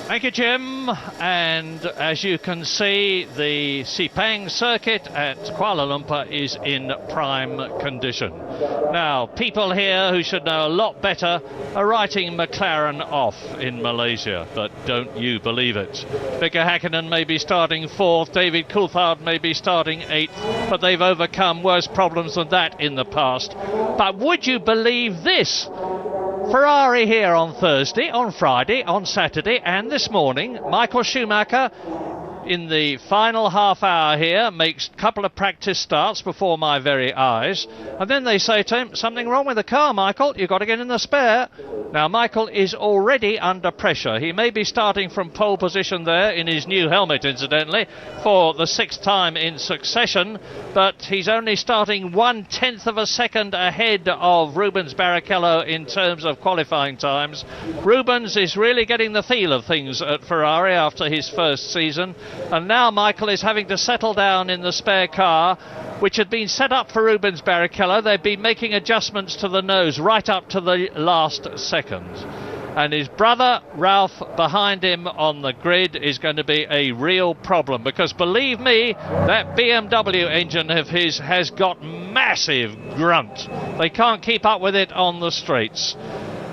Thank you, Jim. And as you can see, the Sepang circuit at Kuala Lumpur is in prime condition. Now, people here who should know a lot better are writing McLaren off in Malaysia, but don't you believe it. Mika Häkkinen may be starting 4th, David Coulthard may be starting 8th, but they've overcome worse problems than that in the past. But would you believe this? Ferrari here on Thursday, on Friday, on Saturday and this morning. Michael Schumacher in the final half hour here makes a couple of practice starts before my very eyes, and then they say to him, something wrong with the car, Michael, you've got to get in the spare. Now Michael is already under pressure. He may be starting from pole position there in his new helmet, incidentally, for the 6th time in succession, but he's only starting 1/10 of a second ahead of Rubens Barrichello in terms of qualifying times. Rubens is really getting the feel of things at Ferrari after his first season, and now Michael is having to settle down in the spare car, which had been set up for Rubens Barrichello. They've been making adjustments to the nose right up to the last second. And his brother Ralph behind him on the grid is going to be a real problem, because believe me, that BMW engine of his has got massive grunt. They can't keep up with it on the straights.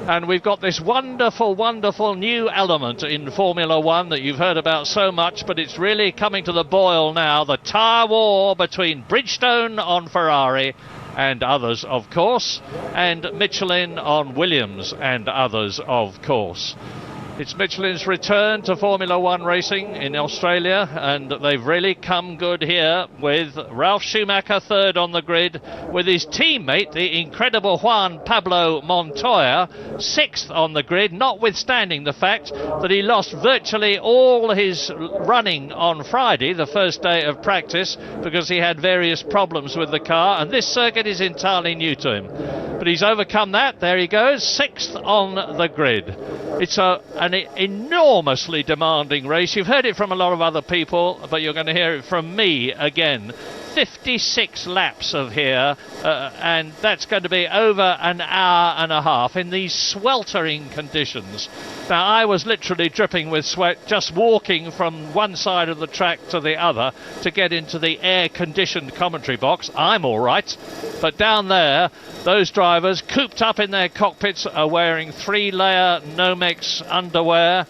And we've got this wonderful, wonderful new element in Formula One that you've heard about so much, but it's really coming to the boil now. The tyre war between Bridgestone on Ferrari and others, of course, and Michelin on Williams and others, of course. It's Michelin's return to Formula One racing in Australia, and they've really come good here with Ralf Schumacher 3rd on the grid, with his teammate, the incredible Juan Pablo Montoya, 6th on the grid, notwithstanding the fact that he lost virtually all his running on Friday, the first day of practice, because he had various problems with the car, and this circuit is entirely new to him. But he's overcome that. There he goes, 6th on the grid. It's an enormously demanding race. You've heard it from a lot of other people, but you're going to hear it from me again. 56 laps of here, and that's going to be over an hour and a half in these sweltering conditions. Now, I was literally dripping with sweat just walking from one side of the track to the other to get into the air-conditioned commentary box. I'm all right, but down there, those drivers cooped up in their cockpits are wearing 3-layer Nomex underwear,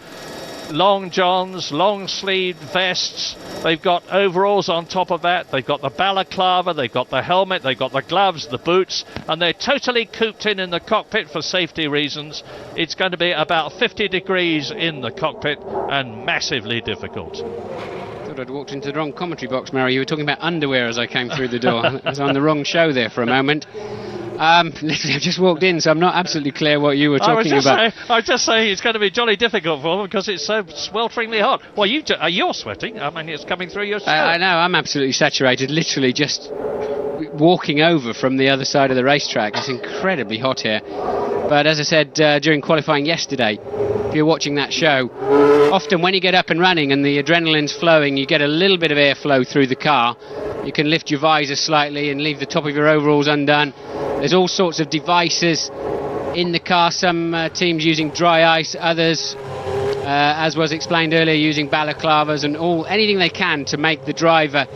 long johns, long sleeved vests. They've got overalls on top of that. They've got the balaclava, they've got the helmet, they've got the gloves, the boots, and they're totally cooped in the cockpit for safety reasons. It's going to be about 50 degrees in the cockpit and massively difficult. Thought I'd walked into the wrong commentary box, Mary. You were talking about underwear as I came through the door. I was on the wrong show there for a moment. Literally, I've just walked in, so I'm not absolutely clear what you were talking about. I was just saying it's going to be jolly difficult for them because it's so swelteringly hot. Well, you're sweating. I mean, it's coming through your shirt. I know, I'm absolutely saturated, literally just walking over from the other side of the racetrack. It's incredibly hot here. But as I said during qualifying yesterday, if you're watching that show, often when you get up and running and the adrenaline's flowing, you get a little bit of airflow through the car. You can lift your visor slightly and leave the top of your overalls undone. There's all sorts of devices in the car, some teams using dry ice, others, as was explained earlier, using balaclavas and anything they can to make the driver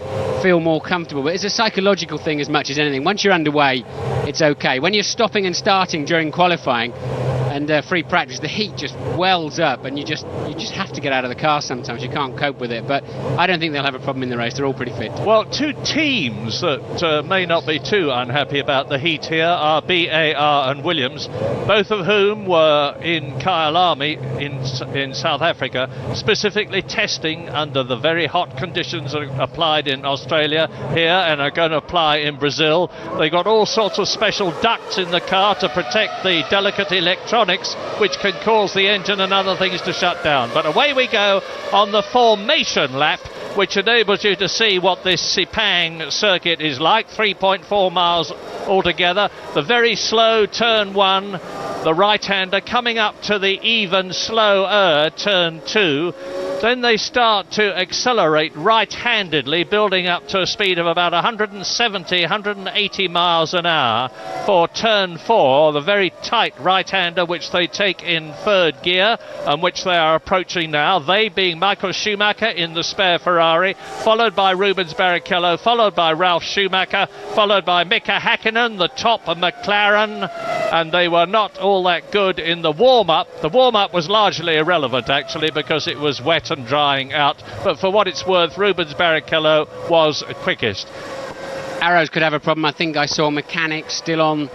feel more comfortable. But it's a psychological thing as much as anything. Once you're underway, it's okay. When you're stopping and starting during qualifying and free practice, the heat just wells up and you just have to get out of the car sometimes. You can't cope with it, but I don't think they'll have a problem in the race. They're all pretty fit. Well, two teams that may not be too unhappy about the heat here are BAR and Williams, both of whom were in Kyalami in South Africa, specifically testing under the very hot conditions that are applied in Australia here and are going to apply in Brazil. They got all sorts of special ducts in the car to protect the delicate electronics, which can cause the engine and other things to shut down. But away we go on the formation lap, which enables you to see what this Sepang circuit is like. 3.4 miles altogether. The very slow turn 1, the right-hander coming up to the even slower turn 2. Then they start to accelerate right-handedly, building up to a speed of about 170, 180 miles an hour for turn 4, the very tight right-hander which they take in third gear and which they are approaching now. They being Michael Schumacher in the spare Ferrari, followed by Rubens Barrichello, followed by Ralf Schumacher, followed by Mika Häkkinen, the top of McLaren, and they were not all that good in the warm-up. The warm-up was largely irrelevant, actually, because it was wet and drying out, but for what it's worth, Rubens Barrichello was quickest. Arrows could have a problem. I think I saw mechanics still on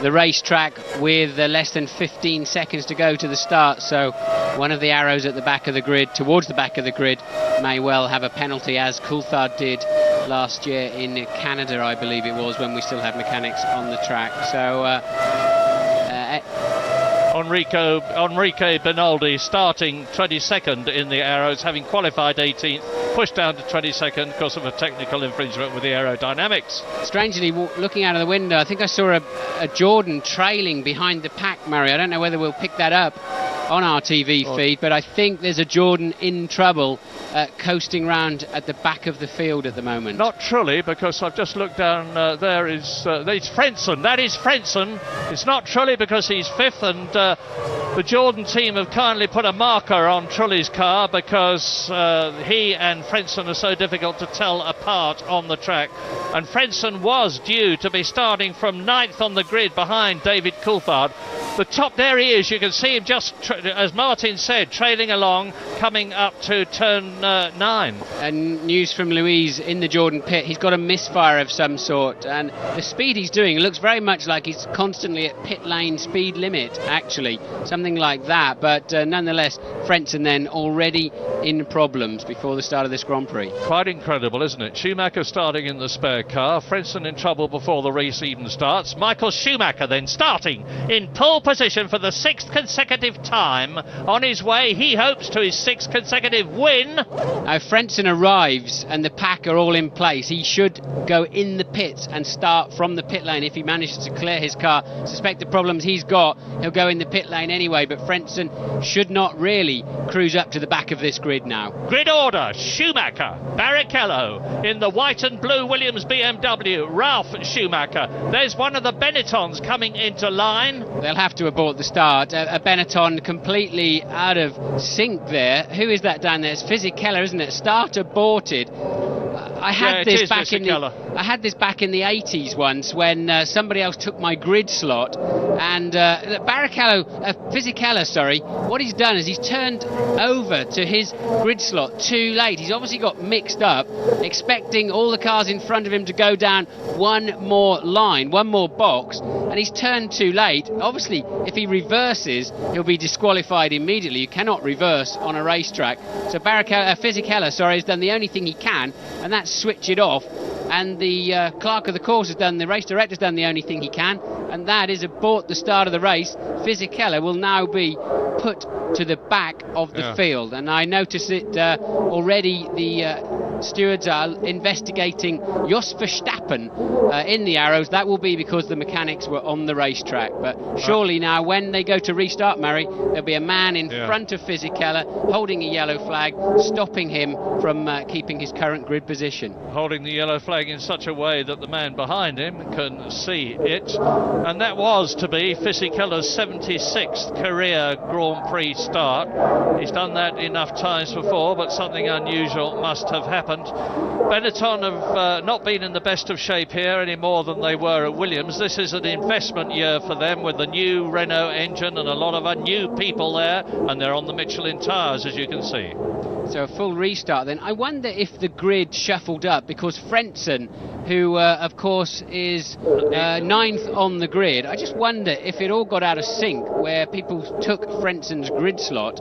the racetrack with less than 15 seconds to go to the start, so one of the Arrows at the back of the grid, towards the back of the grid, may well have a penalty, as Coulthard did last year in Canada, I believe it was, when we still had mechanics on the track. So Enrique Benaldi starting 22nd in the Arrows, having qualified 18th, pushed down to 22nd because of a technical infringement with the aerodynamics. Strangely, looking out of the window, I think I saw a Jordan trailing behind the pack, Murray. I don't know whether we'll pick that up on our TV feed, but I think there's a Jordan in trouble coasting round at the back of the field at the moment. Not Trulli, because I've just looked down, there is it's Frentzen. That is Frentzen. It's not Trulli because he's 5th, and the Jordan team have kindly put a marker on Trulli's car because he and Frentzen are so difficult to tell apart on the track. And Frentzen was due to be starting from 9th on the grid behind David Coulthard. The top, there he is, you can see him just, as Martin said, trailing along, coming up to turn 9. And news from Louise in the Jordan pit, he's got a misfire of some sort, and the speed he's doing looks very much like he's constantly at pit lane speed limit, actually, something like that, but nonetheless, Frentzen then already in problems before the start of this Grand Prix. Quite incredible, isn't it? Schumacher starting in the spare car, Frentzen in trouble before the race even starts. Michael Schumacher then starting in pole position for the 6th consecutive time. On his way, he hopes, to his 6th consecutive win. Now Frentzen arrives and the pack are all in place. He should go in the pits and start from the pit lane if he manages to clear his car. Suspect the problems he's got, he'll go in the pit lane anyway, but Frentzen should not really cruise up to the back of this grid now. Grid order: Schumacher, Barrichello in the white and blue Williams BMW, Ralf Schumacher. There's one of the Benettons coming into line. They'll have to abort the start. A Benetton completely out of sync there. Who is that down there? It's Fisichella, isn't it? Start aborted. I had this back in the 80s once when somebody else took my grid slot, and Fisichella, sorry, what he's done is he's turned over to his grid slot too late. He's obviously got mixed up, expecting all the cars in front of him to go down one more line, one more box, and he's turned too late. Obviously, if he reverses, he'll be disqualified immediately. You cannot reverse on a racetrack. So Fisichella, has done the only thing he can, and that's switch it off, and the clerk of the course has done, the race director's done the only thing he can, and that is abort the start of the race. Fisichella will now be put to the back of the field, and I notice it already. The stewards are investigating Jos Verstappen in the Arrows. That will be because the mechanics were on the racetrack, but surely now when they go to restart, Murray, there'll be a man in front of Fisichella holding a yellow flag, stopping him from keeping his current grid position. Holding the yellow flag in such a way that the man behind him can see it, and that was to be Fisichella's 76th career Grand Prix start. He's done that enough times before, but something unusual must have happened. Benetton have not been in the best of shape here any more than they were at Williams. This is an investment year for them with the new Renault engine and a lot of new people there, and they're on the Michelin tyres, as you can see. So a full restart then. I wonder if the grid shuffled up because Frentzen, who of course is 9th on the grid, I just wonder if it all got out of sync where people took Frentzen's grid slot,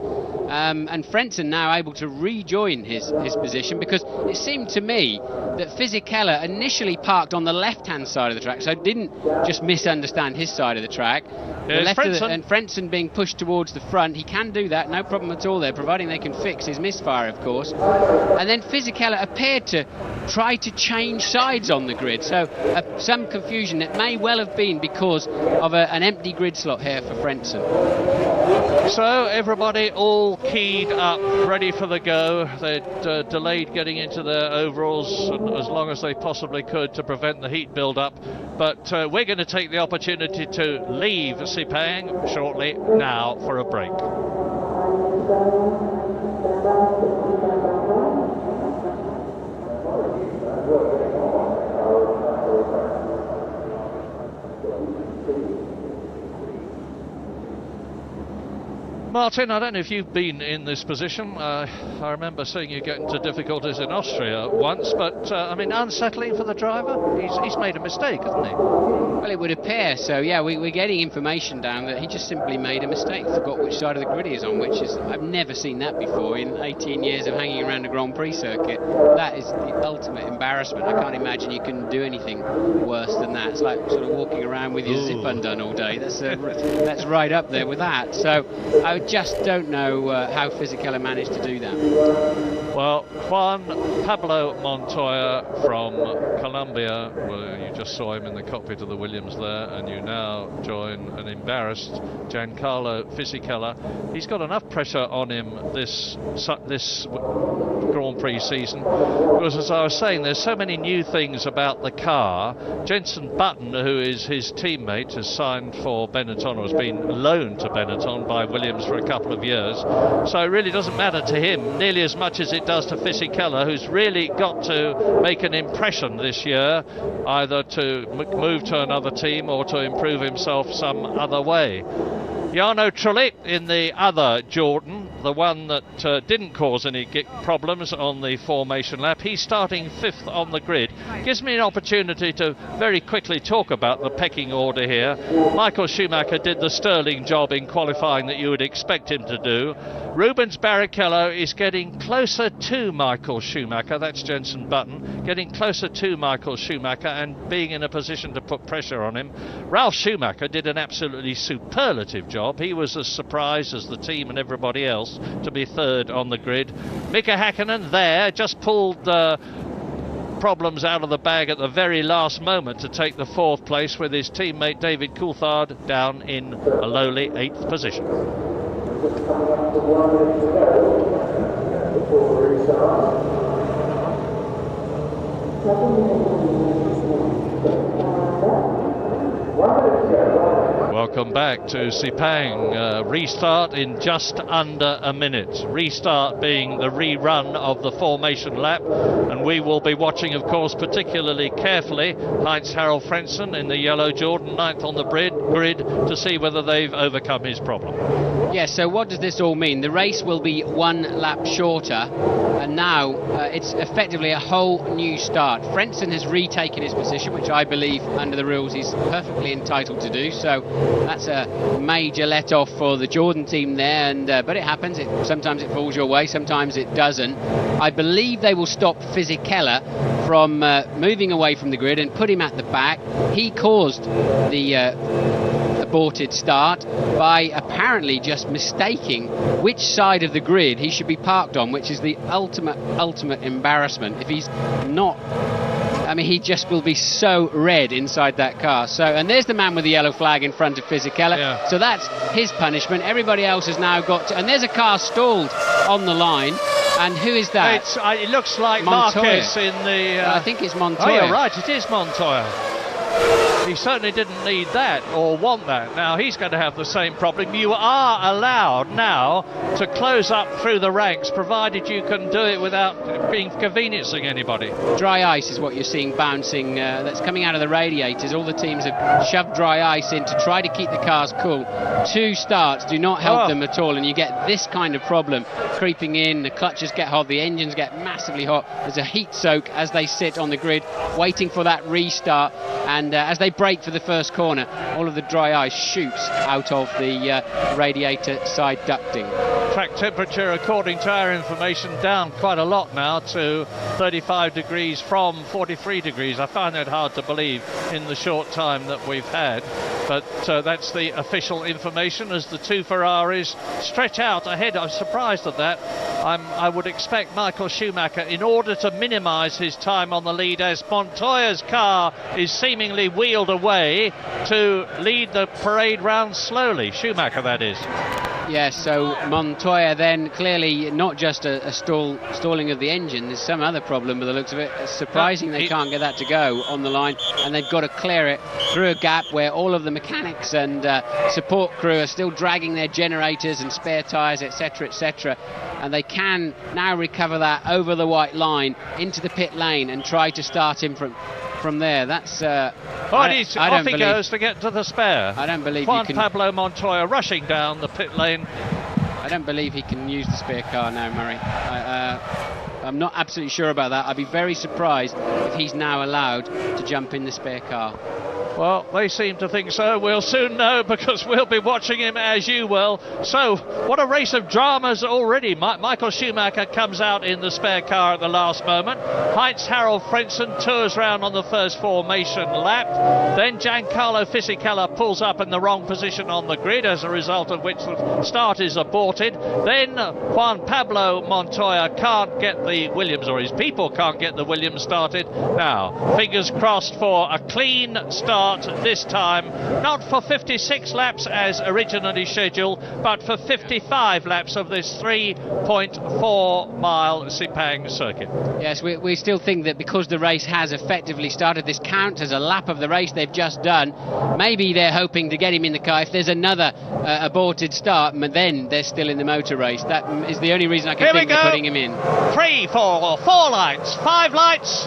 and Frentzen now able to rejoin his position, because it seemed to me that Fisichella initially parked on the left-hand side of the track, so I didn't just misunderstand his side of the track. And Frentzen being pushed towards the front, he can do that, no problem at all there, providing they can fix his misfire. misfire, of course. And then Fisichella appeared to try to change sides on the grid, so some confusion. It may well have been because of an empty grid slot here for Frentzen. So everybody all keyed up, ready for the go. They'd delayed getting into their overalls as long as they possibly could to prevent the heat build-up. But we're going to take the opportunity to leave Sepang shortly now for a break. Martin, I don't know if you've been in this position. I remember seeing you get into difficulties in Austria once, but I mean, unsettling for the driver. He's made a mistake, hasn't he? Well, it would appear so. Yeah, we're getting information down that he just simply made a mistake, forgot which side of the grid he's on, which is, I've never seen that before in 18 years of hanging around the Grand Prix circuit. That is the ultimate embarrassment. I can't imagine you can do anything worse than that. It's like sort of walking around with your zip undone all day. That's right up there with that. So I just don't know how Fisichella managed to do that. Well, Juan Pablo Montoya from Colombia, well, you just saw him in the cockpit of the Williams there, and you now join an embarrassed Giancarlo Fisichella. He's got enough pressure on him this Grand Prix season, because as I was saying, there's so many new things about the car. Jenson Button, who is his teammate, has signed for Benetton, or has been loaned to Benetton by Williams for a couple of years, so it really doesn't matter to him nearly as much as it does to Fisichella, who's really got to make an impression this year, either to move to another team or to improve himself some other way. Jarno Trulli in the other Jordan, the one that didn't cause any problems on the formation lap, he's starting 5th on the grid. Gives me an opportunity to very quickly talk about the pecking order here. Michael Schumacher did the sterling job in qualifying that you would expect him to do. Rubens Barrichello is getting closer to Michael Schumacher, that's Jenson Button, getting closer to Michael Schumacher and being in a position to put pressure on him. Ralf Schumacher did an absolutely superlative job. He was as surprised as the team and everybody else to be 3rd on the grid. Mika Hakkinen there just pulled problems out of the bag at the very last moment to take the 4th place, with his teammate David Coulthard down in a lowly 8th position. Welcome back to Sepang. Restart in just under a minute. Restart being the rerun of the formation lap, and we will be watching, of course, particularly carefully Heinz-Harald Frentzen in the yellow Jordan, 9th on the grid, to see whether they've overcome his problem. Yeah, so what does this all mean? The race will be 1 lap shorter, and now it's effectively a whole new start. Frentzen has retaken his position, which I believe under the rules he's perfectly entitled to do, so that's a major let-off for the Jordan team there, and but it happens. Sometimes it falls your way, sometimes it doesn't. I believe they will stop Fisichella from moving away from the grid and put him at the back. He caused the aborted start by apparently just mistaking which side of the grid he should be parked on, which is the ultimate embarrassment. If he's not, I mean, he just will be so red inside that car. So, and there's the man with the yellow flag in front of Fisichella. Yeah. So that's his punishment. Everybody else has now got to, and there's a car stalled on the line. And who is that? It looks like Montoya. Marquez in the... I think it's Montoya. Oh, you're right, it is Montoya. He certainly didn't need that or want that. Now he's going to have the same problem. You are allowed now to close up through the ranks, provided you can do it without inconveniencing anybody. Dry ice is what you're seeing bouncing, that's coming out of the radiators. All the teams have shoved dry ice in to try to keep the cars cool. 2 starts do not help them at all, and you get this kind of problem creeping in. The clutches get hot, the engines get massively hot. There's a heat soak as they sit on the grid waiting for that restart, and as they brake for the first corner, all of the dry ice shoots out of the radiator side ducting. Track temperature, according to our information, down quite a lot now to 35 degrees from 43 degrees. I find that hard to believe in the short time that we've had, but that's the official information as the 2 Ferraris stretch out ahead. I'm surprised at that. I would expect Michael Schumacher, in order to minimise his time on the lead as Montoya's car is seemingly wheeled away, to lead the parade round slowly. Schumacher, that is. Yes, so Montoya then clearly not just a stalling of the engine, there's some other problem with the looks of it. It's surprising they can't get that to go on the line, and they've got to clear it through a gap where all of the mechanics and support crew are still dragging their generators and spare tyres, etc, etc, and they can now recover that over the white line into the pit lane and try to start him from there. That's off he goes to get to the spare. I don't believe Juan Pablo Montoya rushing down the pit lane. I don't believe he can use the spare car now, Murray. I'm not absolutely sure about that. I'd be very surprised if he's now allowed to jump in the spare car. Well, they seem to think so. We'll soon know, because we'll be watching him as you will. So, what a race of dramas already. Michael Schumacher comes out in the spare car at the last moment. Heinz-Harald Frentzen tours round on the first formation lap. Then Giancarlo Fisichella pulls up in the wrong position on the grid, as a result of which the start is aborted. Then Juan Pablo Montoya can't get the Williams, or his people can't get the Williams started. Now, fingers crossed for a clean start this time, not for 56 laps as originally scheduled, but for 55 laps of this 3.4 mile Sepang circuit. Yes, we still think that because the race has effectively started, this counts as a lap of the race they've just done. Maybe they're hoping to get him in the car. If there's another aborted start, then they're still in the motor race. That is the only reason I can think they're putting him in. 3, 4 lights, 5 lights.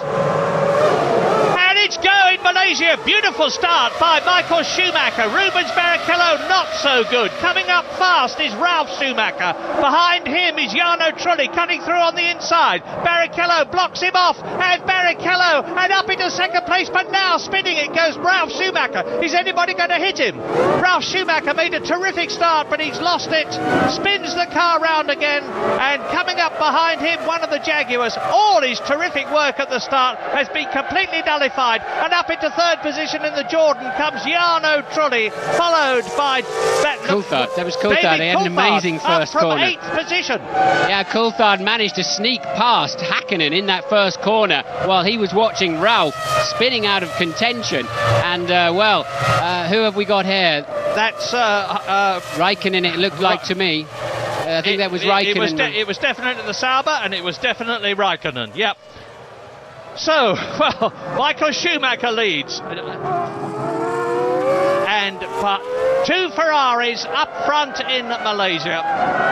And it's going, Malaysia. Beautiful start by Michael Schumacher. Rubens Barrichello not so good. Coming up fast is Ralf Schumacher. Behind him is Jarno Trulli cutting through on the inside. Barrichello blocks him off, and Barrichello and up into second place, but now spinning it goes Ralf Schumacher. Is anybody going to hit him? Ralf Schumacher made a terrific start, but he's lost it. Spins the car round again, and coming up behind him, one of the Jaguars. All his terrific work at the start has been completely nullified, and up into third position in the Jordan comes Jarno Trulli, followed by Coulthard. That was Coulthard. He had an amazing first corner. From 8th position. Yeah, Coulthard managed to sneak past Hakkinen in that first corner while he was watching Ralf spinning out of contention. And who have we got here? That's Raikkonen, it looked like to me. I think that was Raikkonen. It was definitely the Sauber, and it was definitely Raikkonen. Yep. So, well, Michael Schumacher leads. And two Ferraris up front in Malaysia.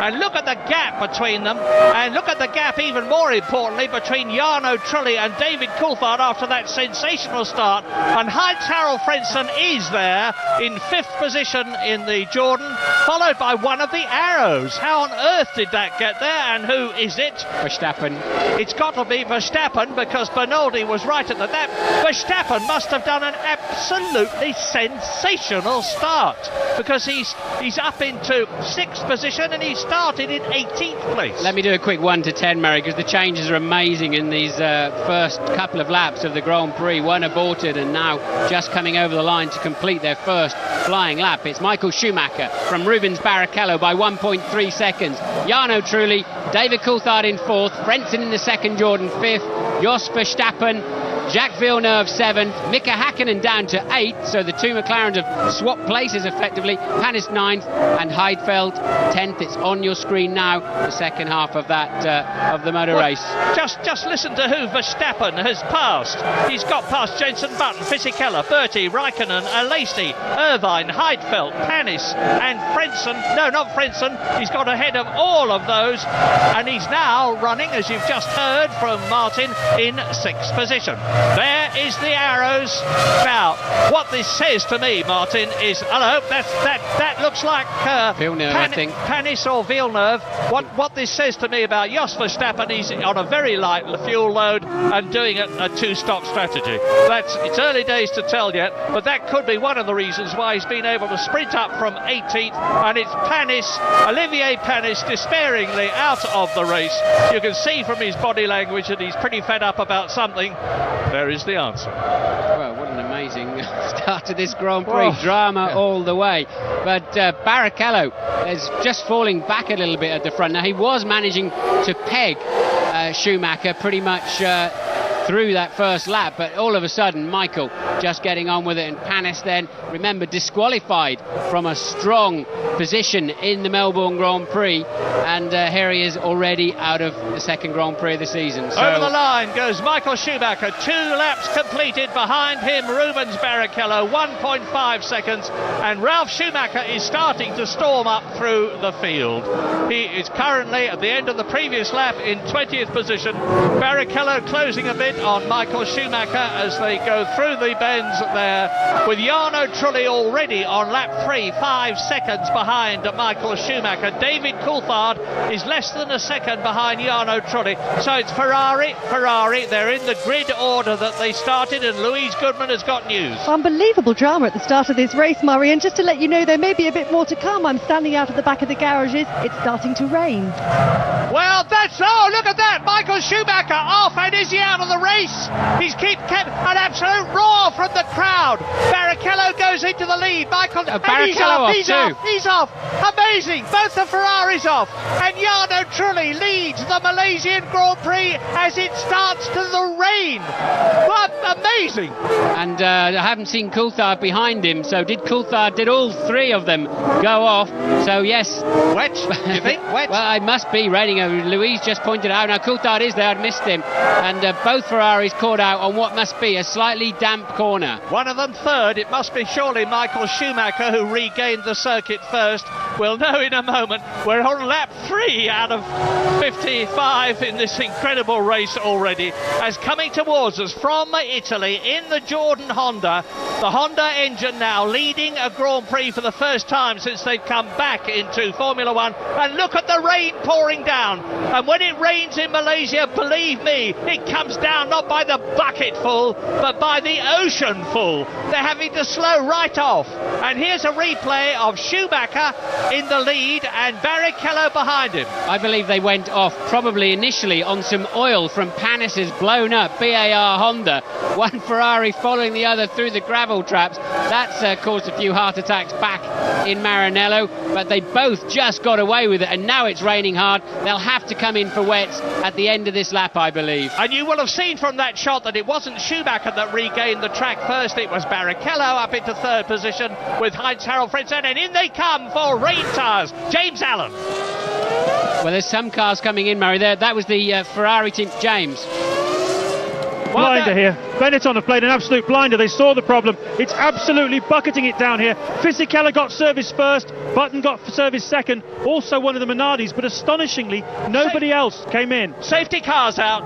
And look at the gap between them. And look at the gap, even more importantly, between Jarno Trulli and David Coulthard after that sensational start. And Heinz-Harald Frentzen is there in 5th position in the Jordan, followed by one of the Arrows. How on earth did that get there, and who is it? Verstappen. It's got to be Verstappen, because Bernaldi was right at that. Verstappen must have done an absolutely sensational start, because he's up into 6th position and he started in 18th place. Let me do a quick 1 to 10, Murray, because the changes are amazing in these first couple of laps of the Grand Prix. One aborted and now just coming over the line to complete their first flying lap. It's Michael Schumacher from Rubens Barrichello by 1.3 seconds. Jarno Trulli, David Coulthard in 4th, Frentzen in the second Jordan 5th, Jos Verstappen, Jacques Villeneuve 7th, Mika Hakkinen down to 8th, so the two McLarens have swapped places effectively. Panis 9th and Heidfeld 10th. It's on your screen now, the second half of that of the motor race. Just listen to who Verstappen has passed. He's got past Jenson Button, Fisichella, Bertie, Raikkonen, Alesi, Irvine, Heidfeld, Panis and Frentzen. No, not Frentzen. He's got ahead of all of those, and he's now running, as you've just heard from Martin, in 6th position. There is the Arrows. Now, what this says to me, Martin, is that looks like Villeneuve, I think. Panis or Villeneuve. What this says to me about Jos Verstappen, he's on a very light fuel load and doing a two-stop strategy. It's early days to tell yet, but that could be one of the reasons why he's been able to sprint up from 18th, and it's Olivier Panis, despairingly out of the race. You can see from his body language that he's pretty fed up about something. There is the answer. Well, what an amazing start to this Grand Prix. Drama all the way. But Barrichello is just falling back a little bit at the front. Now, he was managing to peg Schumacher pretty much through that first lap, but all of a sudden Michael just getting on with it, and Panis then, remember, disqualified from a strong position in the Melbourne Grand Prix, and here he is already out of the second Grand Prix of the season. So over the line goes Michael Schumacher, 2 laps completed, behind him Rubens Barrichello, 1.5 seconds, and Ralf Schumacher is starting to storm up through the field. He is currently at the end of the previous lap in 20th position. Barrichello closing a bit on Michael Schumacher as they go through the bends there, with Jarno Trulli already on lap 3, 5 seconds behind Michael Schumacher. David Coulthard is less than a second behind Jarno Trulli. So it's Ferrari. They're in the grid order that they started, and Louise Goodman has got news. Unbelievable drama at the start of this race, Murray, and just to let you know, there may be a bit more to come. I'm standing out at the back of the garages. It's starting to rain. Well, look at that! Michael Schumacher off, and is he out of the race? He's kept an absolute roar from the crowd. Barrichello goes into the lead. He's off. Amazing. Both the Ferraris off. And Jarno Trulli leads the Malaysian Grand Prix as it starts to the rain. What amazing. And I haven't seen Coulthard behind him, so did all 3 of them go off? So yes. Wet? You think? Wet? Well, it must be raining. Louise just pointed out. Now Coulthard is there. I'd missed him. And both Ferraris caught out on what must be a slightly damp corner. One of them third. It must be surely Michael Schumacher who regained the circuit first. We'll know in a moment. We're on lap 3 out of 55 in this incredible race already. As coming towards us from Italy in the Jordan Honda, the Honda engine now leading a Grand Prix for the first time since they've come back into Formula One. And look at the rain pouring down. And when it rains in Malaysia, believe me, it comes down not by the bucketful, but by the ocean full. They're having to slow right off. And here's a replay of Schumacher in the lead and Barrichello behind him. I believe they went off probably initially on some oil from Panis's blown up BAR Honda. One Ferrari following the other through the gravel traps. That's caused a few heart attacks back in Maranello, but they both just got away with it, and now it's raining hard. They'll have to come in for wets at the end of this lap, I believe. And you will have seen from that shot that it wasn't Schumacher that regained the track first, it was Barrichello up into 3rd position with Heinz-Harald Frentzen, and in they come for rain tyres. James Allen. Well, there's some cars coming in, Murray. That was the Ferrari team. James. Blinder here. Benetton have played an absolute blinder. They saw the problem. It's absolutely bucketing it down here. Fisichella got service first. Button got service second. Also one of the Minardis, but astonishingly, nobody else came in. Safety cars out.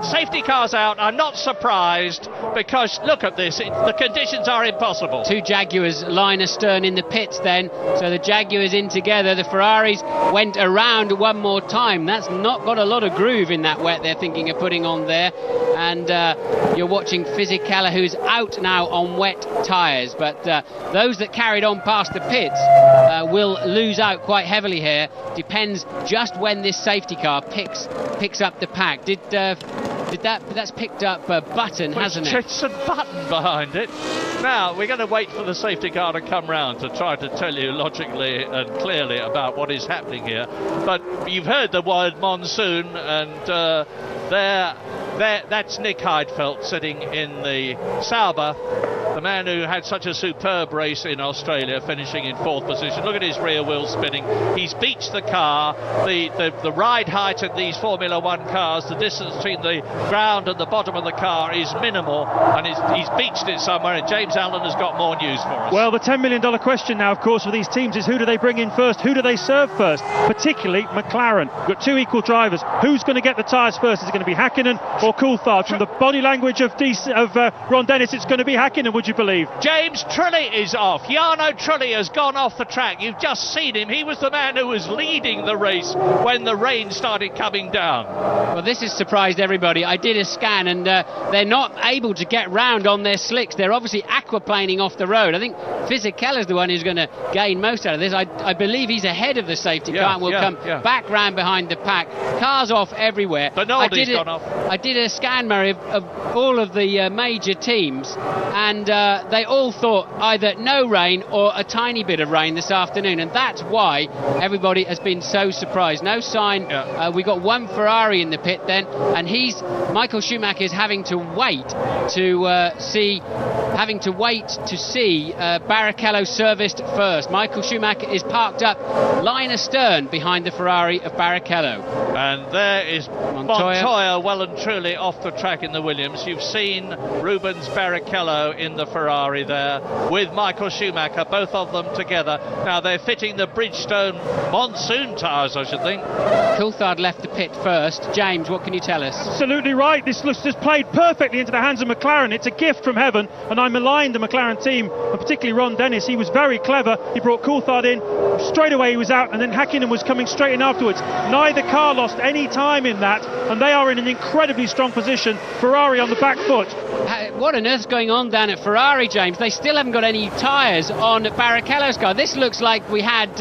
I'm not surprised, because look at this. The conditions are impossible. 2 Jaguars line astern in the pits then. So the Jaguars in together. The Ferraris went around one more time. That's not got a lot of groove in that wet they're thinking of putting on there. And you're watching Fisichella, who's out now on wet tyres, but those that carried on past the pits will lose out quite heavily here. Depends just when this safety car picks up the pack. That's picked up Button, hasn't it? Jenson Button behind it. Now we're going to wait for the safety car to come round to try to tell you logically and clearly about what is happening here. But you've heard the word monsoon, and that's Nick Heidfeld sitting in the Sauber, the man who had such a superb race in Australia, finishing in 4th position. Look at his rear wheel spinning. He's beached the car. The ride height in these Formula One cars, the distance between the ground and the bottom of the car is minimal, and he's beached it somewhere, and James Allen has got more news for us. Well, the $10 million question now, of course, for these teams is who do they bring in first? Who do they serve first? Particularly McLaren. We've got 2 equal drivers. Who's going to get the tyres first? Is it going to be Häkkinen or Coulthard? From the body language of Ron Dennis, it's going to be Häkkinen, would you believe? James Trulli is off. Jarno Trulli has gone off the track. You've just seen him. He was the man who was leading the race when the rain started coming down. Well, this has surprised everybody. I did a scan, and they're not able to get round on their slicks. They're obviously aquaplaning off the road. I think Fisichella's the one who's going to gain most out of this. I believe he's ahead of the safety car and will come back round behind the pack. Cars off everywhere. Bernardi's gone off. I did a scan, Murray, of all of the major teams, and they all thought either no rain or a tiny bit of rain this afternoon, and that's why everybody has been so surprised. No sign. We got one Ferrari in the pit then, and Michael Schumacher is having to wait to see Barrichello serviced first. Michael Schumacher is parked up line astern behind the Ferrari of Barrichello. And there is Montoya well and truly off the track in the Williams. You've seen Rubens Barrichello in the Ferrari there with Michael Schumacher, both of them together. Now they're fitting the Bridgestone monsoon tyres, I should think. Coulthard left the pit first. James, what can you tell us? Absolutely right. This looks just played perfectly into the hands of McLaren. It's a gift from heaven, and I maligned the McLaren team, and particularly Ron Dennis. He was very clever. He brought Coulthard in. Straight away he was out, and then Häkkinen was coming straight in afterwards. Neither car lost any time in that, and they are in an incredibly strong position. Ferrari on the back foot. What on earth's going on down at Ferrari, James? They still haven't got any tyres on Barrichello's car. This looks like we had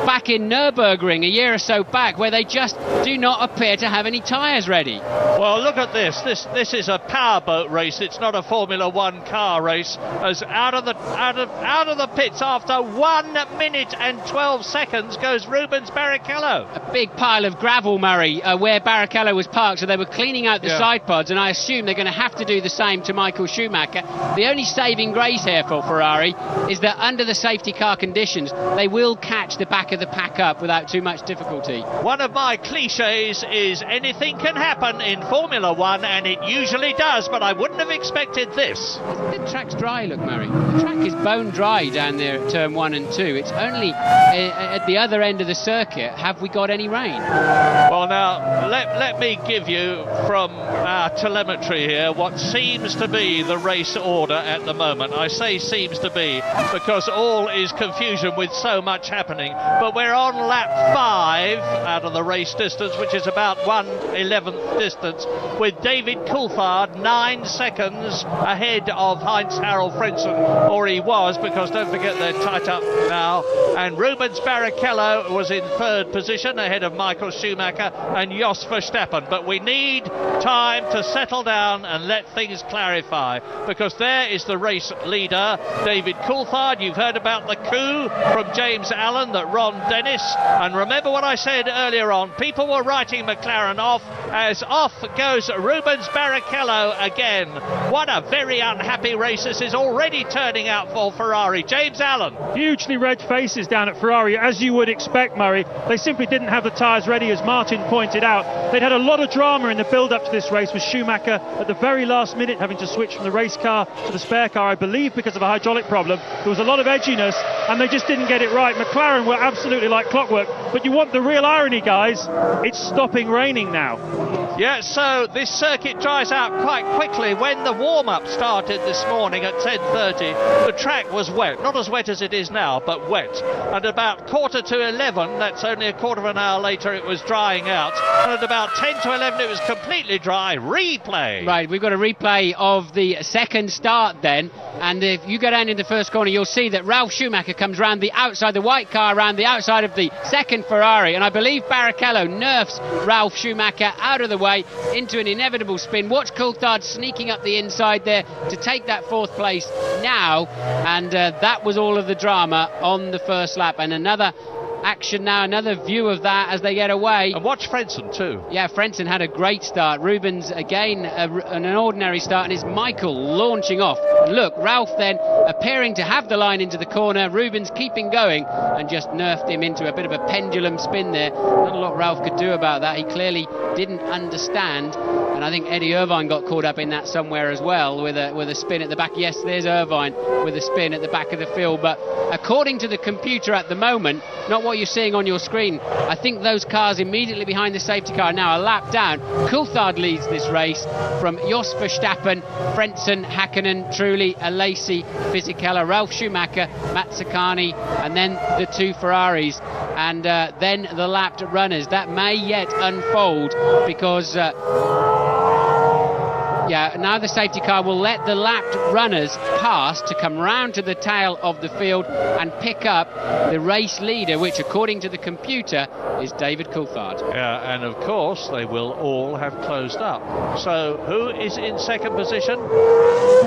back in Nürburgring a year or so back, where they just do not appear to have any tyres ready. Well, look at this. This is a powerboat race. It's not a Formula One car race. As out of the pits after 1 minute and 12 seconds goes Rubens Barrichello. A big pile of gravel, Murray, where Barrichello was parked, so they were cleaning out the side pods, and I assume they're going to have to do the same to Michael Schumacher. The only saving grace here for Ferrari is that under the safety car conditions, they will catch the back of the pack up without too much difficulty. One of my cliches is anything can happen in Formula One, and it usually does, but I wouldn't have expected this. The track's dry, look, Murray. The track is bone dry down there at turn 1 and 2. It's only at the other end of the circuit have we got any rain. Well, now, let me give you from our telemetry here what seems to be the race order at the moment. I say seems to be because all is confusion with so much happening, but we're on lap 5 out of the race distance, which is about 1/11th distance, with David Coulthard 9 seconds ahead of Heinz-Harald Frentzen, or he was, because don't forget they're tight up now, and Rubens Barrichello was in 3rd position ahead of Michael Schumacher and Jos Verstappen. But we need time to settle down and let things clarify, because there is the race leader, David Coulthard. You've heard about the coup from James Allen that Ron Dennis, and remember what I said earlier on, people were writing McLaren off, as off goes Rubens Barrichello again. What a very unhappy race this is already turning out for Ferrari. James Allen. Hugely red faces down at Ferrari, as you would expect, Murray. They simply didn't have the tyres ready, as Martin pointed out. They'd had a lot of drama in the build-up to this race, with Schumacher at the very last minute having to switch from the race car to the spare car, I believe because of a hydraulic problem. There was a lot of edginess, and they just didn't get it right. McLaren were absolutely like clockwork, but you want the real irony, guys. It's stopping raining now. Yeah, so this circuit dries out quite quickly. When the warm-up started this morning at 10:30, the track was wet. Not as wet as it is now, but wet. And about 11:15, that's only a quarter of an hour later, it was drying out. And at about 10 to 11, it was completely dry. Replay. Right, we've got a replay of the second start then. And if you go down in the first corner, you'll see that Ralf Schumacher comes round the outside, the white car around the outside of the second Ferrari. And I believe Barrichello nerfs Ralf Schumacher out of the way into an inevitable spin. Watch Coulthard sneaking up the inside there to take that 4th place now. And that was all of the drama on the first lap. And another action now, another view of that as they get away. And watch Frentzen too. Yeah, Frentzen had a great start. Rubens again an ordinary start, and it's Michael launching off. And look, Ralf then appearing to have the line into the corner. Rubens keeping going and just nerfed him into a bit of a pendulum spin there. Not a lot Ralf could do about that. He clearly didn't understand, and I think Eddie Irvine got caught up in that somewhere as well with a spin at the back. Yes, there's Irvine with a spin at the back of the field, but according to the computer at the moment, not what you're seeing on your screen, I think those cars immediately behind the safety car are now a lap down. Coulthard leads this race from Jos Verstappen, Frentzen, Häkkinen, Trulli, Alesi, Fisichella, Ralf Schumacher, Mazzacani, and then the 2 Ferraris, and then the lapped runners. That may yet unfold, because Yeah, now the safety car will let the lapped runners pass to come round to the tail of the field and pick up the race leader, which according to the computer is David Coulthard. Yeah, and of course they will all have closed up. So who is in second position?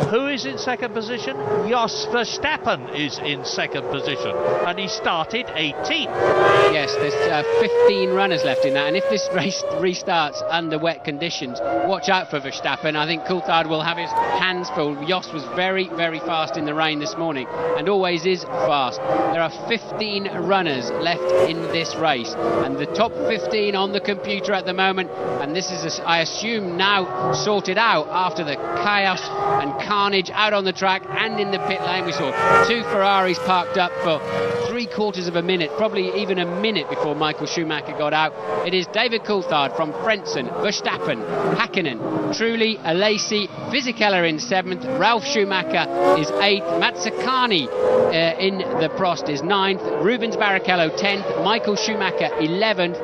Who is in second position? Jos Verstappen is in second position, and he started 18th. Yes, there's 15 runners left in that, and if this race restarts under wet conditions, watch out for Verstappen. I think Coulthard will have his hands full. Jos was very, very fast in the rain this morning, and always is fast. There are 15 runners left in this race, and the top 15 on the computer at the moment, and this is, I assume, now sorted out after the chaos and carnage out on the track and in the pit lane. We saw 2 Ferraris parked up for 3/4 of a minute, probably even a minute before Michael Schumacher got out. It is David Coulthard from Frentzen, Verstappen, Hakkinen, Trulli, Alesi, Fisichella in 7th, Ralf Schumacher is 8th, Mazzacani in the Prost is 9th, Rubens Barrichello 10th, Michael Schumacher 11th,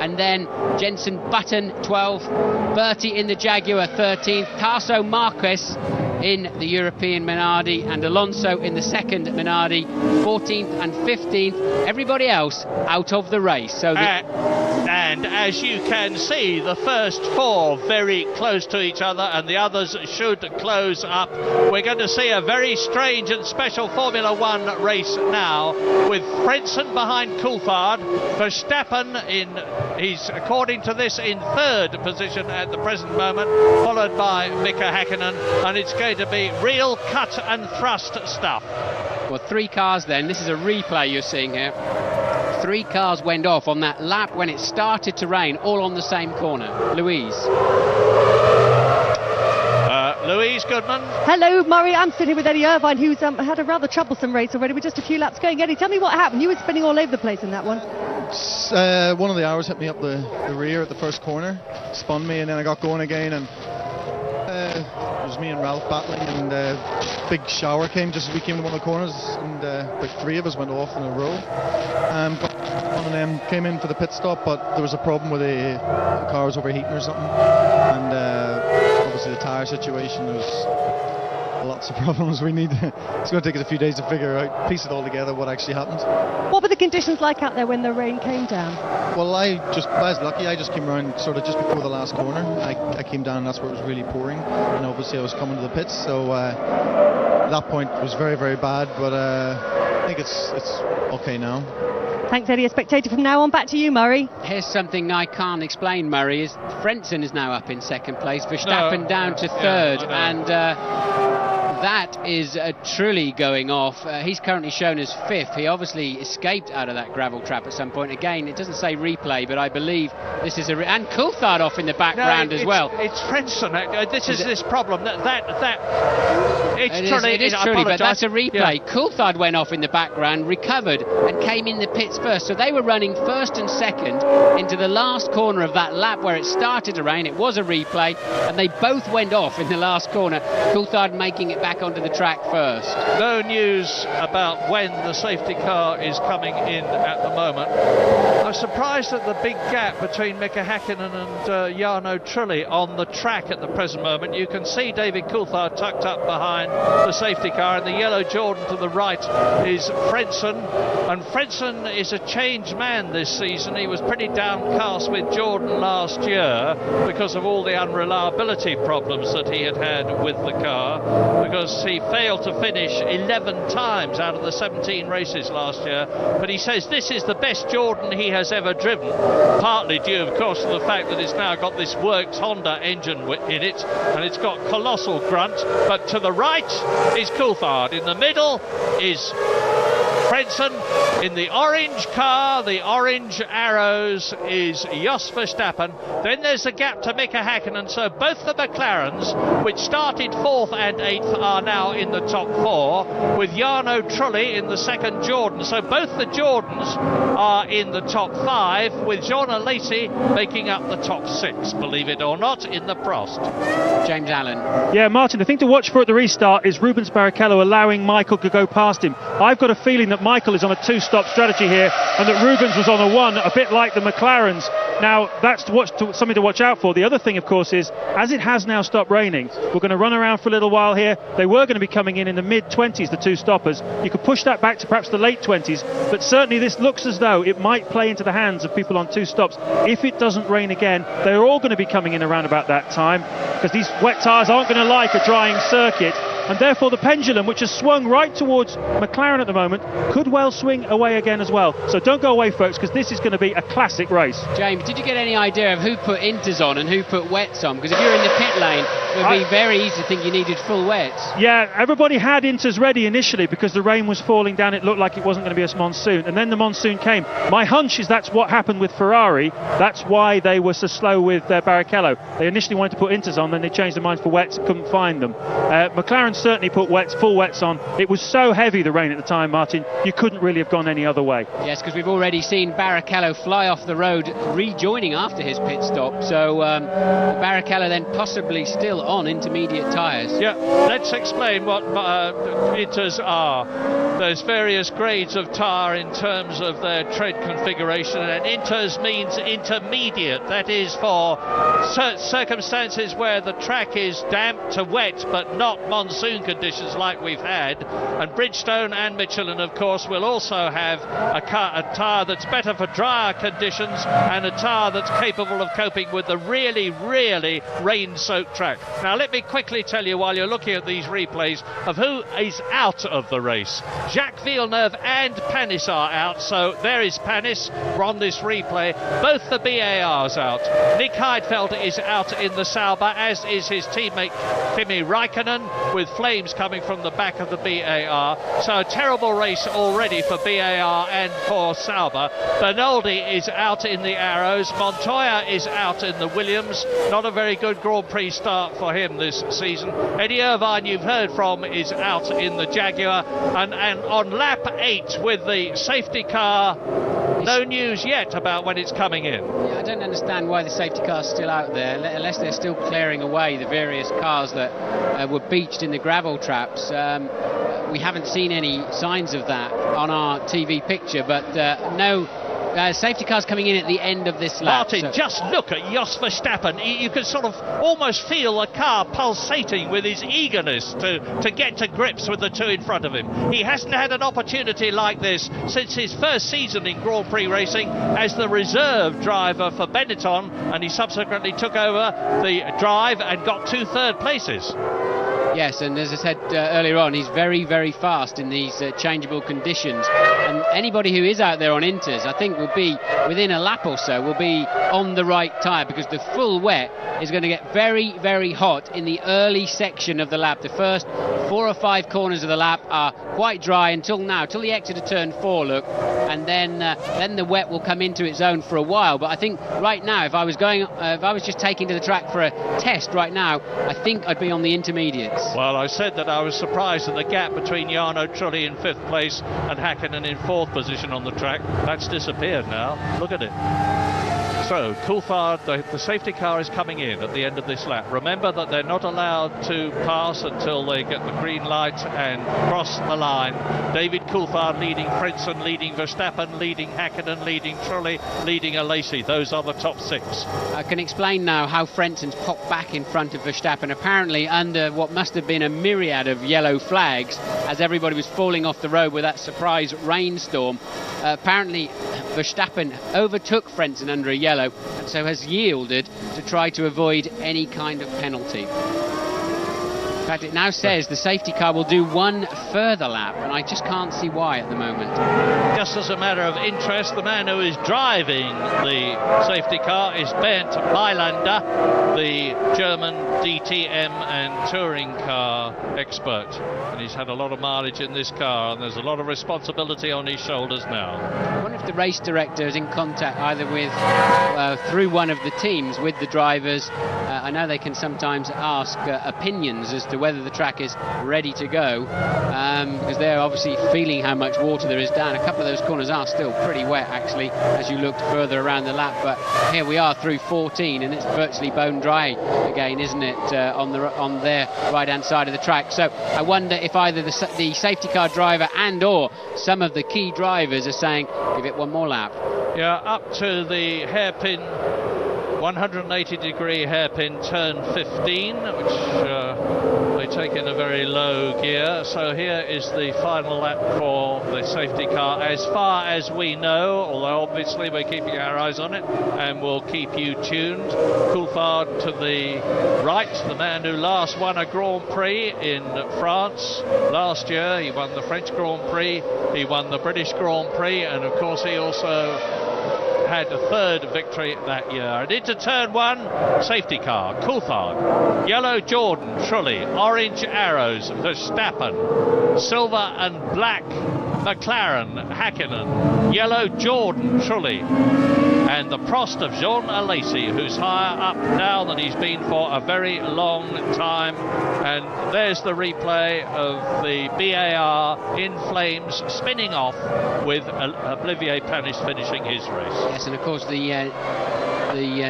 and then Jenson Button 12th, Bertie in the Jaguar 13th, Tasso Marquez in the European Minardi, and Alonso in the second Minardi 14th and 15th. Everybody else out of the race. So and as you can see, the first 4 very close to each other, and the others should close up. We're going to see a very strange and special Formula 1 race now, with Frentzen behind Coulthard, Verstappen he's according to this in 3rd position at the present moment, followed by Mika Hakkinen, and it's going to be real cut and thrust stuff. Well, 3 cars then. This is a replay you're seeing here. 3 cars went off on that lap when it started to rain, all on the same corner. Louise. Louise Goodman. Hello, Murray. I'm sitting with Eddie Irvine, who's had a rather troublesome race already with just a few laps going. Eddie, tell me what happened. You were spinning all over the place in that one. One of the hours hit me up the rear at the first corner, spun me, and then I got going again, and it was me and Ralph battling, and big shower came just as we came to one of the corners, and the 3 of us went off in a row. One of them came in for the pit stop, but there was a problem with the car was overheating or something, and obviously the tyre situation, there was lots of problems. It's going to take us a few days to figure out, piece it all together, what actually happened. What were the conditions like out there when the rain came down? Well, I was lucky. I just came around sort of just before the last corner. I came down, and that's where it was really pouring, and obviously I was coming to the pits, so that point was very, very bad, but I think it's okay now. Thanks, Eddie. A spectator from now on. Back to you, Murray. Here's something I can't explain, Murray, is Frentzen is now up in second place, Verstappen down to 3rd, and that is truly going off. He's currently shown as 5th. He obviously escaped out of that gravel trap at some point. Again, it doesn't say replay, but I believe this is and Coulthard off in the background as well. It's Frentzen. This is this problem. It's It is truly, but that's a replay. Yeah. Coulthard went off in the background, recovered, and came in the pits first. So they were running 1st and 2nd into the last corner of that lap where it started to rain. It was a replay, and they both went off in the last corner. Coulthard making it back onto the track first. No news about when the safety car is coming in at the moment. I'm surprised at the big gap between Mika Hakkinen and Jarno Trulli on the track at the present moment. You can see David Coulthard tucked up behind the safety car, and the yellow Jordan to the right is Frentzen, and Frentzen is a changed man this season. He was pretty downcast with Jordan last year because of all the unreliability problems that he had with the car, because he failed to finish 11 times out of the 17 races last year. But he says this is the best Jordan he has ever driven, partly due, of course, to the fact that it's now got this Works Honda engine in it, and it's got colossal grunt. But to the right is Coulthard, in the middle is Frentzen, in the orange car, the orange arrows, is Jos Verstappen. Then there's a gap to Mika Hakkinen, so both the McLarens, which started 4th and 8th, are now in the top 4, with Jarno Trulli in the second Jordan. So both the Jordans are in the top 5, with Jean Alesi making up the top 6, believe it or not, in the Prost. James Allen. Yeah, Martin, the thing to watch for at the restart is Rubens Barrichello allowing Michael to go past him. I've got a feeling that that Michael is on a 2-stop strategy here, and that Rubens was on a 1, a bit like the McLarens. Now, that's something to watch out for. The other thing, of course, is as it has now stopped raining, we're going to run around for a little while here. They were going to be coming in the mid-20s, the 2-stoppers. You could push that back to perhaps the late 20s, but certainly this looks as though it might play into the hands of people on 2 stops. If it doesn't rain again, they're all going to be coming in around about that time, because these wet tyres aren't going to like a drying circuit. And therefore the pendulum, which has swung right towards McLaren at the moment, could well swing away again as well. So don't go away, folks, because this is going to be a classic race. James, did you get any idea of who put inters on and who put wets on? Because if you're in the pit lane, it would be very easy to think you needed full wets. Yeah, everybody had inters ready initially because the rain was falling down. It looked like it wasn't going to be a monsoon. And then the monsoon came. My hunch is that's what happened with Ferrari. That's why they were so slow with Barrichello. They initially wanted to put inters on, then they changed their minds for wets, couldn't find them. McLaren certainly put full wets on. It was so heavy, the rain at the time, Martin, you couldn't really have gone any other way. Yes, because we've already seen Barrichello fly off the road, rejoining after his pit stop. So Barrichello then possibly still on intermediate tyres. Yeah, let's explain what inters are. There's various grades of tyre in terms of their tread configuration, and inters means intermediate. That is for circumstances where the track is damp to wet but not monsoon conditions like we've had. And Bridgestone and Michelin, of course, will also have a tyre that's better for drier conditions and a tyre that's capable of coping with the really, really rain-soaked track. Now, let me quickly tell you, while you're looking at these replays, of who is out of the race. Jacques Villeneuve and Panis are out, so there is Panis on this replay. Both the BARs out. Nick Heidfeld is out in the Sauber, as is his teammate Kimi Raikkonen, with flames coming from the back of the BAR. So a terrible race already for BAR and for Sauber. Bernoldi is out in the Arrows. Montoya is out in the Williams. Not a very good Grand Prix start for him this season. Eddie Irvine, you've heard from, is out in the Jaguar. And on lap 8 with the safety car, no news yet about when it's coming in. Yeah, I don't understand why the safety car's still out there, unless they're still clearing away the various cars that were beached in the gravel traps. We haven't seen any signs of that on our TV picture, but no safety cars coming in at the end of this lap. Martin, just look at Jos Verstappen. You can sort of almost feel the car pulsating with his eagerness to get to grips with the two in front of him. He hasn't had an opportunity like this since his first season in Grand Prix racing as the reserve driver for Benetton, and he subsequently took over the drive and got 2 third places. Yes, and as I said earlier on, he's very, very fast in these changeable conditions. And anybody who is out there on inters, I think, will be within a lap or so, will be on the right tyre, because the full wet is going to get very, very hot in the early section of the lap. The first 4 or 5 corners of the lap are quite dry until now, till the exit of turn 4, look, and then the wet will come into its own for a while. But I think right now, if I was just taking to the track for a test right now, I think I'd be on the intermediates. Well, I said that I was surprised at the gap between Jarno Trulli in 5th place and Häkkinen in 4th position on the track. That's disappeared now. Look at it. So, Coulthard, the safety car is coming in at the end of this lap. Remember that they're not allowed to pass until they get the green light and cross the line. David Coulthard leading Frentzen, leading Verstappen, leading Häkkinen, leading Trulli, leading Alesi. Those are the top 6. I can explain now how Frentzen's popped back in front of Verstappen, apparently under what must have been a myriad of yellow flags as everybody was falling off the road with that surprise rainstorm. Apparently Verstappen overtook Frentzen under a yellow, and so has yielded to try to avoid any kind of penalty. In fact, it now says the safety car will do 1 further lap, and I just can't see why at the moment. Just as a matter of interest, the man who is driving the safety car is Bernd Mailander, the German DTM and touring car expert. And he's had a lot of mileage in this car, and there's a lot of responsibility on his shoulders now. I wonder if the race director is in contact either with, through one of the teams with the drivers. I know they can sometimes ask opinions as to to whether the track is ready to go, because they're obviously feeling how much water there is down. A couple of those corners are still pretty wet, actually, as you look further around the lap, but here we are through 14, and it's virtually bone dry again, isn't it, on their right-hand side of the track. So I wonder if either the safety car driver and or some of the key drivers are saying, give it one more lap. Yeah, up to the hairpin, 180-degree hairpin turn 15, which they take in a very low gear. So here is the final lap for the safety car, as far as we know, although obviously we're keeping our eyes on it and we'll keep you tuned. Coulthard to the right, the man who last won a Grand Prix in France last year. He won the French Grand Prix, he won the British Grand Prix, and of course he also had a third victory that year. And into turn 1, safety car, Coulthard, yellow Jordan, Trulli, orange arrows, Verstappen, silver and black McLaren, Hakkinen, yellow Jordan, Trulli, and the Prost of Jean Alesi, who's higher up now than he's been for a very long time. And there's the replay of the BAR in flames spinning off with Olivier Panis finishing his race. Yes, and of course the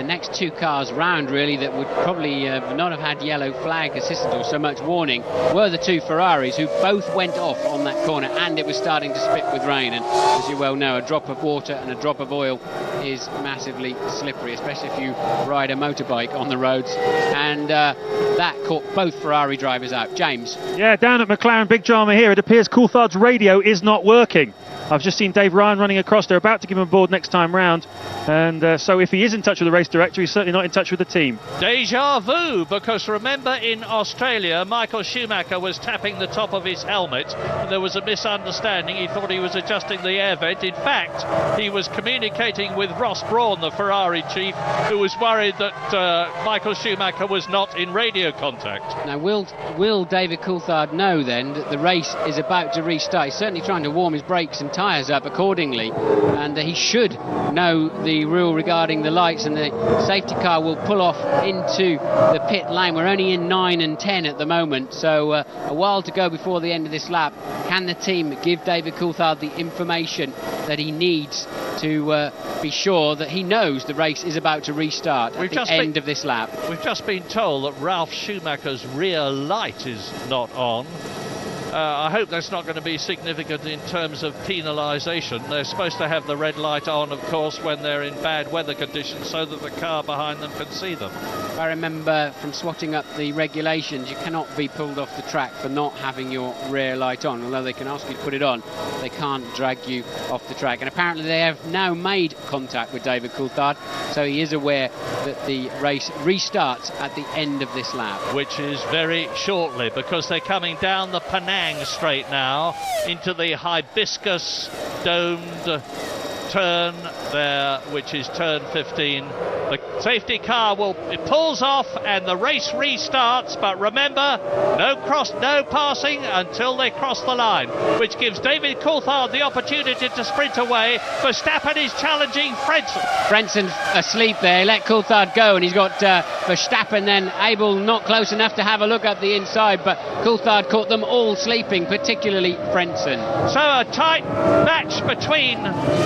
next two cars round, really, that would probably not have had yellow flag assistance or so much warning were the two Ferraris, who both went off on that corner, and it was starting to spit with rain. And as you well know, a drop of water and a drop of oil is massively slippery, especially if you ride a motorbike on the roads, and that caught both Ferrari drivers out. James? Yeah, down at McLaren, big drama here. It appears Coulthard's radio is not working. I've just seen Dave Ryan running across. They're about to give him a board next time round, and so if he is in touch with the race director, he's certainly not in touch with the team. Deja vu, because remember in Australia, Michael Schumacher was tapping the top of his helmet and there was a misunderstanding. He thought he was adjusting the air vent. In fact, he was communicating with Ross Brawn, the Ferrari chief, who was worried that Michael Schumacher was not in radio contact. Now, will David Coulthard know then that the race is about to restart? He's certainly trying to warm his brakes and tyres up accordingly, and he should know the rule regarding the lights, and the safety car will pull off into the pit lane. We're only in 9 and 10 at the moment, so a while to go before the end of this lap. Can the team give David Coulthard the information that he needs to be sure that he knows the race is about to restart at the end of this lap? We've just been told that Ralf Schumacher's rear light is not on. I hope that's not going to be significant in terms of penalisation. They're supposed to have the red light on, of course, when they're in bad weather conditions so that the car behind them can see them. I remember from swatting up the regulations, you cannot be pulled off the track for not having your rear light on. Although they can ask you to put it on, they can't drag you off the track. And apparently they have now made contact with David Coulthard, so he is aware that the race restarts at the end of this lap. Which is very shortly, because they're coming down the Penang straight now into the hibiscus domed turn there, which is turn 15. The safety car it pulls off and the race restarts, but remember, no passing until they cross the line, which gives David Coulthard the opportunity to sprint away. Verstappen is challenging Frentzen. Frentzen asleep there. He let Coulthard go, and he's got Verstappen then able, not close enough to have a look at the inside, but Coulthard caught them all sleeping, particularly Frentzen. So a tight match between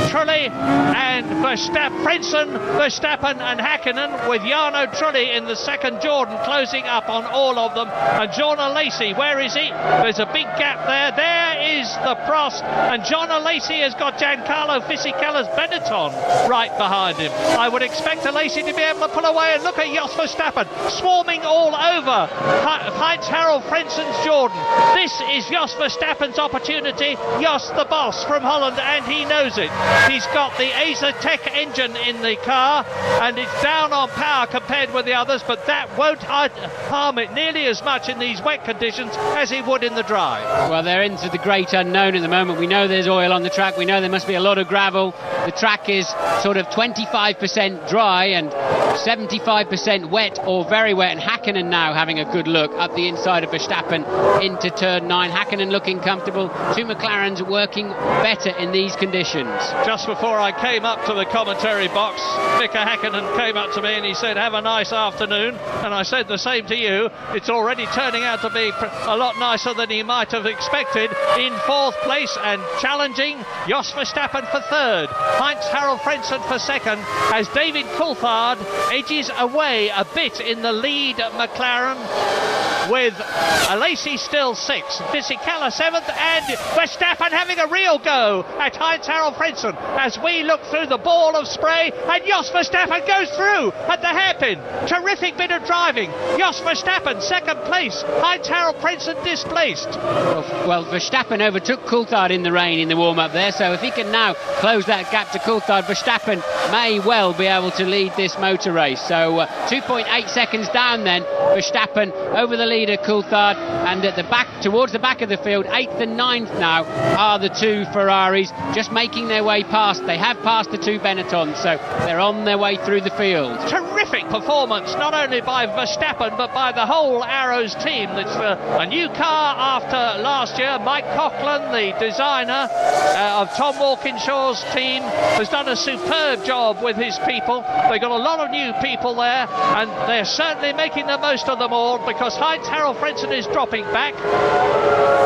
Trulli and Frentzen, Verstappen and Hakkinen, with Jarno Trulli in the second Jordan closing up on all of them. And John Alesi, where is he? There's a big gap there. There is the Prost, and John Alesi has got Giancarlo Fisichella's Benetton right behind him. I would expect Alesi to be able to pull away, and look at Jos Verstappen swarming all over Heinz-Harald Frentzen's Jordan. This is Jos Verstappen's opportunity. Jos, the boss from Holland, and he knows it. He's got the Acertec engine in the car, and it's down on power compared with the others, but that won't harm it nearly as much in these wet conditions as it would in the dry. Well, they're into the great unknown at the moment. We know there's oil on the track. We know there must be a lot of gravel. the track is sort of 25% dry and 75% wet or very wet, and Hakkinen now having a good look up the inside of Verstappen into turn 9. Hakkinen looking comfortable. Two McLarens working better in these conditions. Just before I came up to the commentary box, Mika Hakkinen came up to me and he said, have a nice afternoon, and I said the same to you. It's already turning out to be a lot nicer than he might have expected. In 4th place and challenging Jos Verstappen for 3rd, Heinz-Harald Frentzen for 2nd, as David Coulthard edges away a bit in the lead McLaren, with Alesi still 6th, Fisichella 7th, and Verstappen having a real go at Heinz-Harald Frentzen as we look through the ball of spray, and Jos Verstappen goes through at the hairpin. Terrific bit of driving. Jos Verstappen 2nd place, Heinz-Harald Frentzen displaced. Well, Verstappen overtook Coulthard in the rain in the warm-up there, so if he can now close that gap to Coulthard, Verstappen may well be able to lead this motor race. So 2.8 seconds down then, Verstappen over the leader Coulthard, and at the back, towards the back of the field, 8th and 9th now are the two Ferraris, just making their way past. They have passed the two Benettons, so they're on their way through the field. Terrific performance, not only by Verstappen but by the whole Arrows team. It's a new car after last year. Mike Coughlin, the designer of Tom Walkinshaw's team, has done a superb job with his people. They've got a lot of new people there, and they're certainly making the most of them all, because Heinz-Harald Frentzen is dropping back.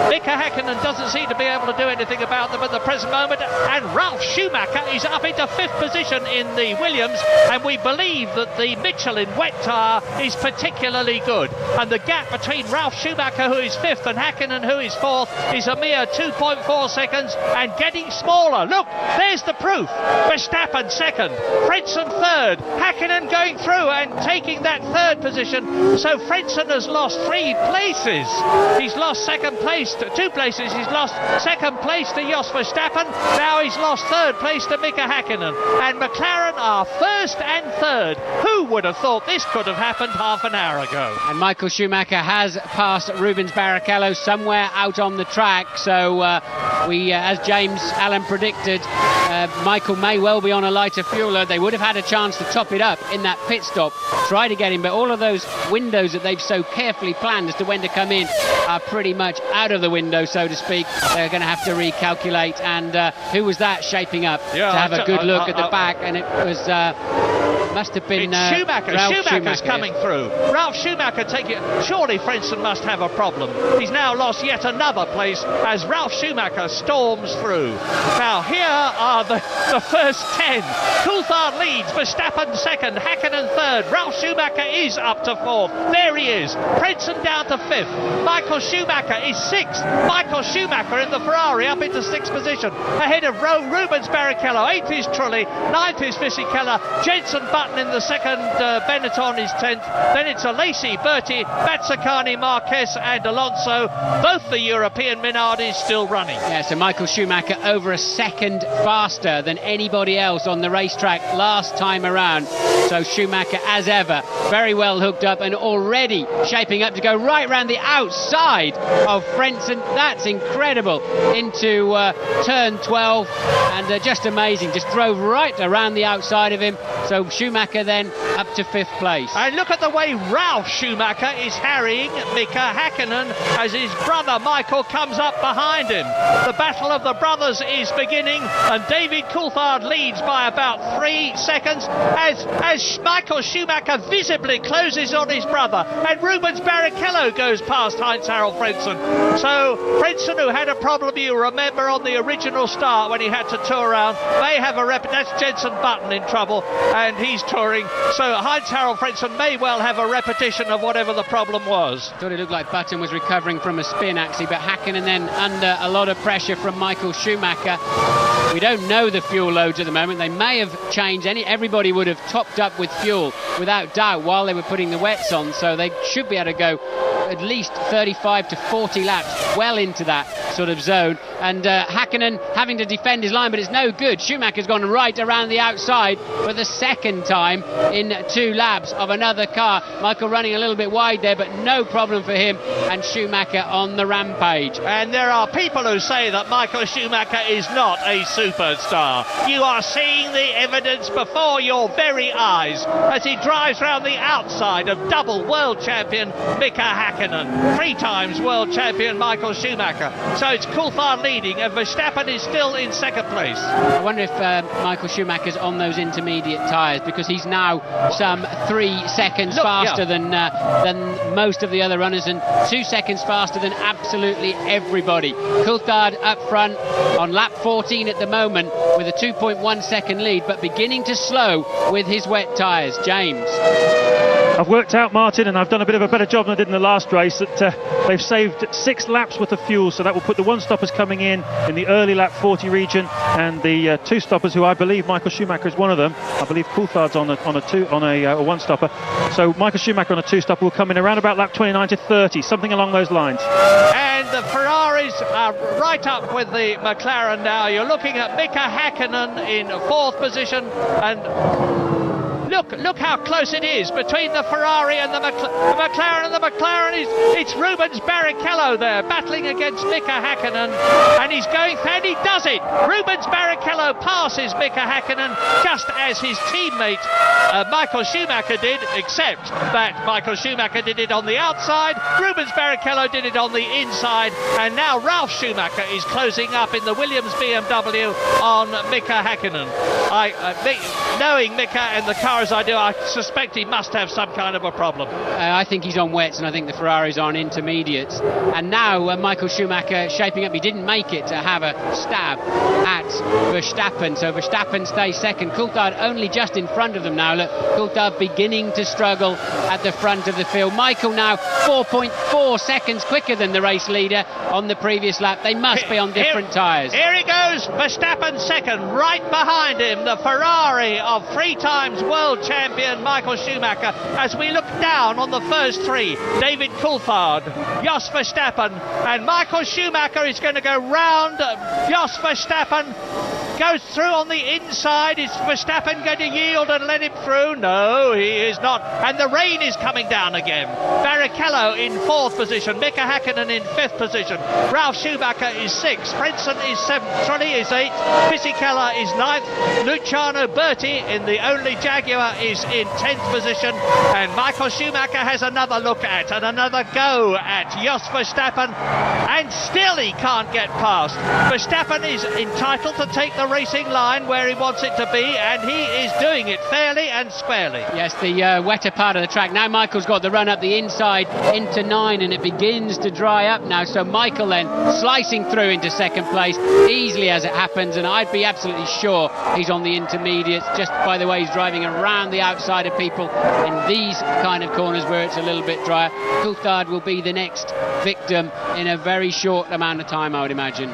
Mika Hakkinen doesn't seem to be able to do anything about them at the present moment, and Ralf Schumacher is up into 5th position in the Williams, and we believe that the Michelin wet tyre is particularly good, and the gap between Ralf Schumacher, who is 5th, and Hakkinen, who is 4th, is a mere 2.4 seconds and getting smaller. Look, there's the proof. Verstappen 2nd, Frentzen 3rd, Hakkinen going through and taking that 3rd position. So Frentzen has lost 3 places. He's lost 2nd place to 2 places. He's lost 2nd place to Jos Verstappen. Now he's lost 3rd place to Mika Hakkinen. And McLaren are 1st and 3rd. Who would have thought this could have happened half an hour ago? And Michael Schumacher has passed Rubens Barrichello somewhere out on the track. So as James Allen predicted, Michael may well be on a lighter fuel. They would have had a chance to top it up in that pit stop, try to get him, but all of those windows that they've so carefully planned as to when to come in are pretty much out of the window, so to speak. They're going to have to recalculate. And who was that shaping up to have a good look at the back? And it was must have been Schumacher. Ralf Schumacher's coming through. Ralf Schumacher taking it. Surely Frentzen must have a problem. He's now lost yet another place as Ralf Schumacher storms through. Now here are the first 10. Coulthard leads, Verstappen 2nd, Hakkinen 3rd, Ralf Schumacher is up to 4th. There he is. Frentzen down to 5th. Michael Schumacher is 6th. Michael Schumacher in the Ferrari up into 6th position. Ahead of Rubens Barrichello. 8th is Trulli. 9th is Fisichella. Jenson Button in the 2nd. Benetton is 10th. Then it's Alesi, Berti, Mazzacani, Marquez and Alonso. Both the European Minardi still running. Yeah, so Michael Schumacher over a second faster than anybody else on the racetrack last time around. So Schumacher, as ever, very well hooked up and already shaping up to go right round the outside of Frentzen. That's incredible. Into turn 12, and just amazing. Just drove right around the outside of him. So Schumacher then up to 5th place. And look at the way Ralf Schumacher is harrying Mika Hakkinen as his brother Michael comes up behind him. The battle of the brothers is beginning, and David Coulthard leads by about 3 seconds as Michael Schumacher visibly closes on his brother, and Rubens Barrichello goes past Heinz-Harald Frentzen. So Frentzen, who had a problem, you remember, on the original start when he had to tour around, may have a that's Jenson Button in trouble, and he's touring. So Heinz-Harald Frentzen may well have a repetition of whatever the problem was. Thought it looked like Button was recovering from a spin, actually, but Hakkinen then under a lot of pressure from Michael Schumacher. We don't know the fuel loads at the moment. They may have changed. Everybody would have topped up with fuel without doubt while they were putting the wets on, so they should be able to go at least 35 to 40 laps, well into that sort of zone. And Häkkinen having to defend his line, but it's no good. Schumacher's gone right around the outside for the second time in 2 laps of another car. Michael running a little bit wide there, but no problem for him, and Schumacher on the rampage. And there are people who say that Michael Schumacher is not a superstar. You are seeing the evidence before your very eyes as he drives round the outside of double world champion Mika Häkkinen, 3 times world champion Michael Schumacher. So it's Coulthard leading, and Verstappen is still in second place. I wonder if Michael Schumacher's on those intermediate tyres, because he's now some 3 seconds faster than most of the other runners, and 2 seconds faster than absolutely everybody. Coulthard up front on lap 14 at the moment with a 2.1 second lead, but beginning to slow with his wet tyres. James. I've worked out, Martin, and I've done a bit of a better job than I did in the last race, that they've saved 6 laps worth of fuel, so that will put the 1-stoppers coming in the early lap 40 region, and the 2-stoppers, who I believe Michael Schumacher is one of them. I believe Coulthard's on a 1-stopper. So Michael Schumacher on a 2-stopper will come in around about lap 29 to 30, something along those lines. And the Ferraris are right up with the McLaren now. You're looking at Mika Häkkinen in 4th position, and Look how close it is between the Ferrari and the McLaren. And the McLaren it's Rubens Barrichello there battling against Mika Häkkinen, and he's going, and he does it. Rubens Barrichello passes Mika Häkkinen just as his teammate Michael Schumacher did, except that Michael Schumacher did it on the outside, Rubens Barrichello did it on the inside, and now Ralf Schumacher is closing up in the Williams BMW on Mika Häkkinen. Knowing Mika and the car as I do, I suspect he must have some kind of a problem. I think he's on wets, and I think the Ferraris are on intermediates. And now Michael Schumacher shaping up. He didn't make it to have a stab at Verstappen, so Verstappen stays second. Coulthard only just in front of them now. Look, Coulthard beginning to struggle at the front of the field. Michael now 4.4 seconds quicker than the race leader on the previous lap. They must be on different tyres. Here he goes, Verstappen second, right behind him, the Ferrari of 3 times world champion Michael Schumacher. As we look down on the first 3, David Coulthard, Jos Verstappen, and Michael Schumacher is going to go round Jos Verstappen. Goes through on the inside. Is Verstappen going to yield and let him through? No, he is not. And the rain is coming down again. Barrichello in 4th position. Mika Häkkinen in 5th position. Ralf Schumacher is 6th. Frentzen is 7th. Trulli is 8th. Fisichella is 9th. Luciano Berti in the only Jaguar is in 10th position. And Michael Schumacher has another look at and another go at Jos Verstappen. And still he can't get past. Verstappen is entitled to take the racing line where he wants it to be, and he is doing it fairly and squarely. Yes, the wetter part of the track. Now Michael's got the run up the inside into 9, and it begins to dry up now. So Michael then slicing through into second place easily as it happens, and I'd be absolutely sure he's on the intermediates just by the way he's driving around the outside of people in these kind of corners where it's a little bit drier. Coulthard will be the next victim in a very short amount of time, I would imagine.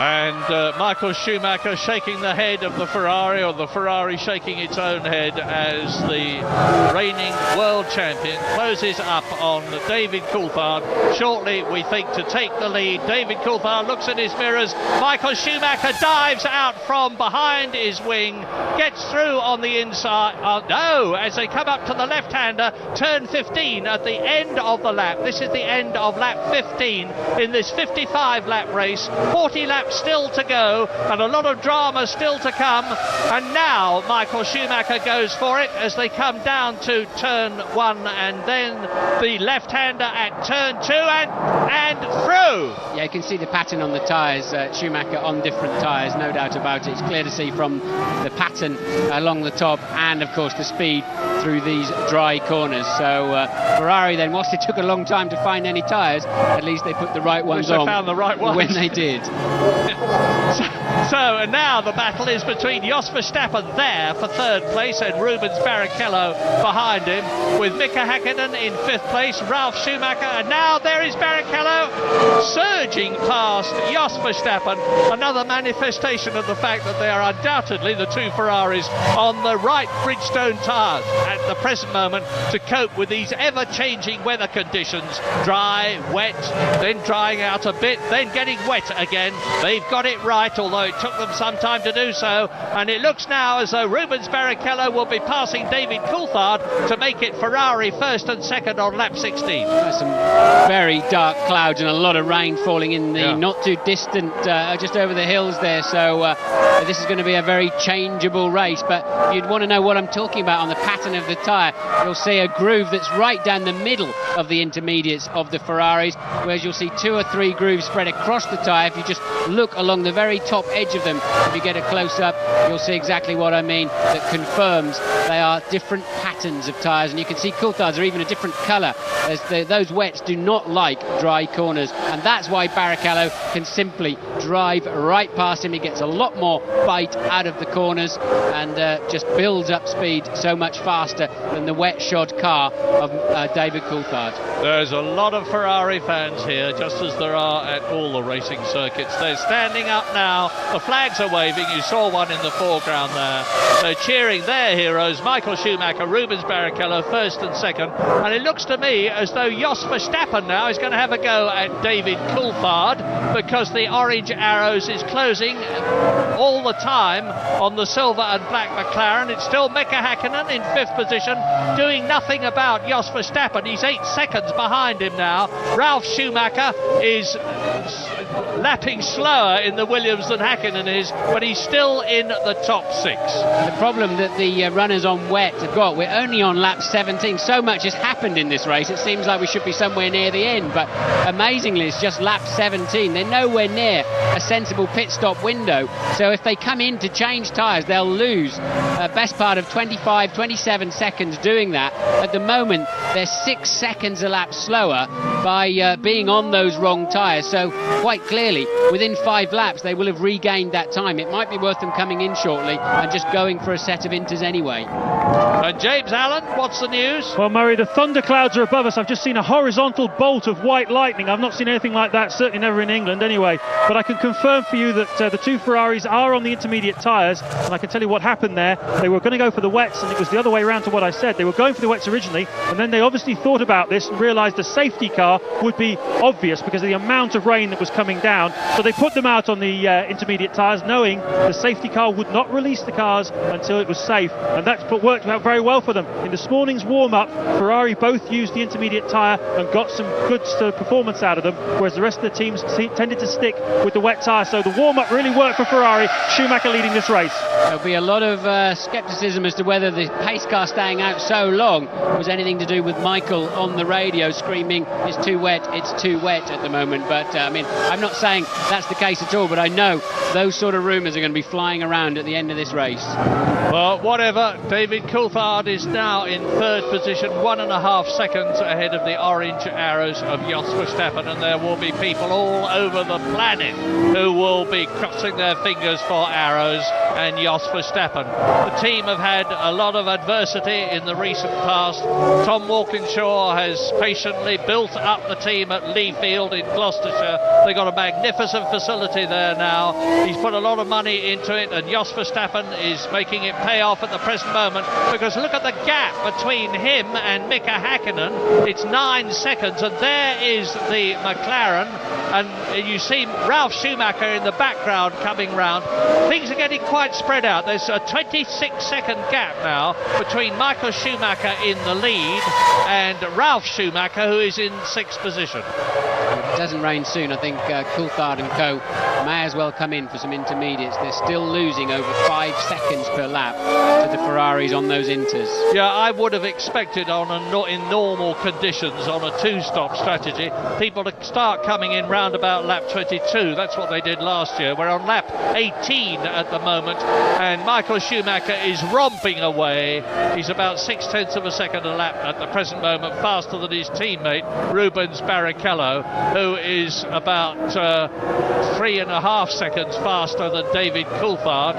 And Michael Schumacher shaking the head of the Ferrari, or the Ferrari shaking its own head, as the reigning world champion closes up on David Coulthard. Shortly, we think, to take the lead. David Coulthard looks at his mirrors. Michael Schumacher dives out from behind his wing, gets through on the inside. No, as they come up to the left-hander, turn 15 at the end of the lap. This is the end of lap 15 in this 55-lap race. 40 laps still to go, and a lot of drama still to come. And now Michael Schumacher goes for it as they come down to turn 1, and then the left-hander at turn 2 and through. Yeah, you can see the pattern on the tyres. Schumacher on different tyres, no doubt about it. It's clear to see from the pattern along the top, and of course the speed through these dry corners. So Ferrari then, whilst it took a long time to find any tyres, at least they put the right ones on. Found the right ones when they did. And now the battle is between Jos Verstappen there for third place and Rubens Barrichello behind him, with Mika Häkkinen in fifth place, Ralf Schumacher, and now there is Barrichello surging past Jos Verstappen. Another manifestation of the fact that they are undoubtedly the two Ferraris on the right Bridgestone tyres at the present moment to cope with these ever-changing weather conditions. Dry, wet, then drying out a bit, then getting wet again. They've got it right, although it took them some time to do so, and it looks now as though Rubens Barrichello will be passing David Coulthard to make it Ferrari first and second on lap 16. There's some very dark clouds and a lot of rain falling in the not too distant, just over the hills there, so this is going to be a very changeable race. But if you'd want to know what I'm talking about on the pattern of the tyre, you'll see a groove that's right down the middle of the intermediates of the Ferraris, whereas you'll see 2 or 3 grooves spread across the tyre. If you just look along the very top edge of them, if you get a close-up, you'll see exactly what I mean. That confirms they are different patterns of tyres, and you can see Coulthard's are even a different colour, as those wets do not like dry corners, and that's why Barrichello can simply drive right past him. He gets a lot more bite out of the corners and just builds up speed so much faster than the wet shod car of David Coulthard. There's a lot of Ferrari fans here, just as there are at all the racing circuits. They're standing up now, the flags are waving, you saw one in the foreground there. They're cheering their heroes, Michael Schumacher, Rubens Barrichello first and second, and it looks to me as though Jos Verstappen now is going to have a go at David Coulthard, because the orange arrows is closing all the time on the silver and black McLaren. It's still Mika Häkkinen in fifth position, doing nothing about Jos Verstappen. He's 8 seconds behind him now. Ralf Schumacher is lapping slower in the Williams than Häkkinen is, but he's still in the top 6. The problem that the runners on wet have got, we're only on lap 17. So much has happened in this race, it seems like we should be somewhere near the end, but amazingly it's just lap 17. They're nowhere near a sensible pit stop window, so if they come in to change tyres, they'll lose best part of 25, 27 seconds doing that. At the moment, they're 6 seconds a lap slower by being on those wrong tyres, so quite clearly, within 5 laps, they will have regained that time. It might be worth them coming in shortly and just going for a set of inters anyway. James Allen, what's the news? Well, Murray, the thunderclouds are above us. I've just seen a horizontal bolt of white lightning. I've not seen anything like that, certainly never in England anyway. But I can confirm for you that the two Ferraris are on the intermediate tyres, and I can tell you what happened there. They were going to go for the wets, and it was the other way around to what I said. They were going for the wets originally, and then they obviously thought about this and realised the safety car would be obvious because of the amount of rain that was coming down. So they put them out on the intermediate tyres, knowing the safety car would not release the cars until it was safe, and that's worked out very well for them. In this morning's warm-up, Ferrari both used the intermediate tyre and got some good performance out of them, whereas the rest of the teams tended to stick with the wet tyre. So the warm-up really worked for Ferrari. Schumacher leading this race. There'll be a lot of scepticism as to whether the pace car staying out so long was anything to do with Michael on the radio screaming, it's too wet at the moment. But I mean, I'm not saying that's the case at all, but I know those sort of rumours are going to be flying around at the end of this race. Well, whatever. David Coulthard is now in third position, 1.5 seconds ahead of the orange arrows of Jos Verstappen, and there will be people all over the planet who will be crossing their fingers for arrows and Jos Verstappen. The team have had a lot of adversity in the recent past. Tom Walkinshaw has patiently built up the team at Lee Field in Gloucestershire. They've got a magnificent facility there now. He's put a lot of money into it, and Jos Verstappen is making it pay off at the present moment, because look at the gap between him and Mika Häkkinen. It's 9 seconds, and there is the McLaren, and you see Ralf Schumacher in the background coming round. Things are getting quite spread out. There's a 26-second gap now between Michael Schumacher in the lead and Ralf Schumacher, who is in 6th position. If it doesn't rain soon, I think Coulthard and co may as well come in for some intermediates. They're still losing over 5 seconds per lap to the Ferraris on those inters. Yeah, I would have expected in normal conditions on a two-stop strategy, people to start coming in round about lap 22. That's what they did last year. We're on lap 18 at the moment, and Michael Schumacher is romping away. He's about 0.6 of a second a lap at the present moment, faster than his teammate Rubens Barrichello, who who is about 3.5 seconds faster than David Coulthard.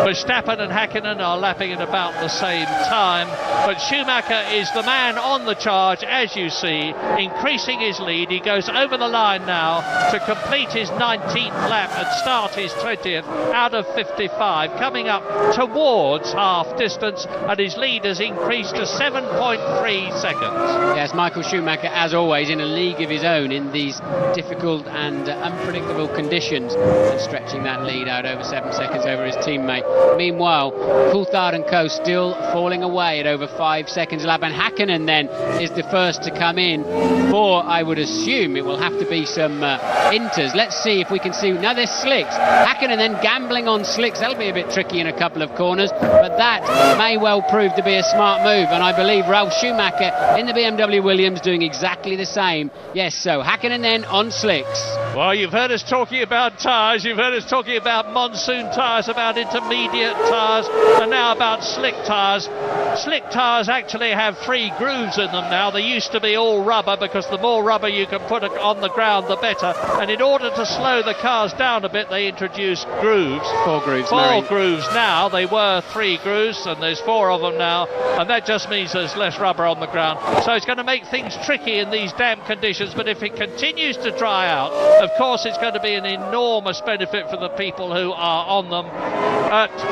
Verstappen and Häkkinen are lapping at about the same time, but Schumacher is the man on the charge, as you see, increasing his lead. He goes over the line now to complete his 19th lap and start his 20th out of 55, coming up towards half distance, and his lead has increased to 7.3 seconds. Yes, Michael Schumacher, as always, in a league of his own in these difficult and unpredictable conditions, and stretching that lead out over 7 seconds over his teammate. Meanwhile, Coulthard and co still falling away at over 5 seconds a lap, and Häkkinen then is the first to come in for, I would assume, it will have to be some inters. Let's see if we can see. Now there's slicks. Häkkinen then gambling on slicks. That'll be a bit tricky in a couple of corners, but that may well prove to be a smart move, and I believe Ralf Schumacher in the BMW Williams doing exactly the same. Yes, so Häkkinen then on slicks. Well, you've heard us talking about tyres, you've heard us talking about monsoon tyres, about intermediate tyres, and now about slick tyres. Slick tyres actually have 3 grooves in them now. They used to be all rubber, because the more rubber you can put on the ground, the better. And in order to slow the cars down a bit, they introduced grooves. 4 grooves. 4 grooves now. They were 3 grooves, and there's 4 of them now. And that just means there's less rubber on the ground. So it's going to make things tricky in these damp conditions. But if it continues to dry out, of course, it's going to be an enormous benefit for the people who are on them.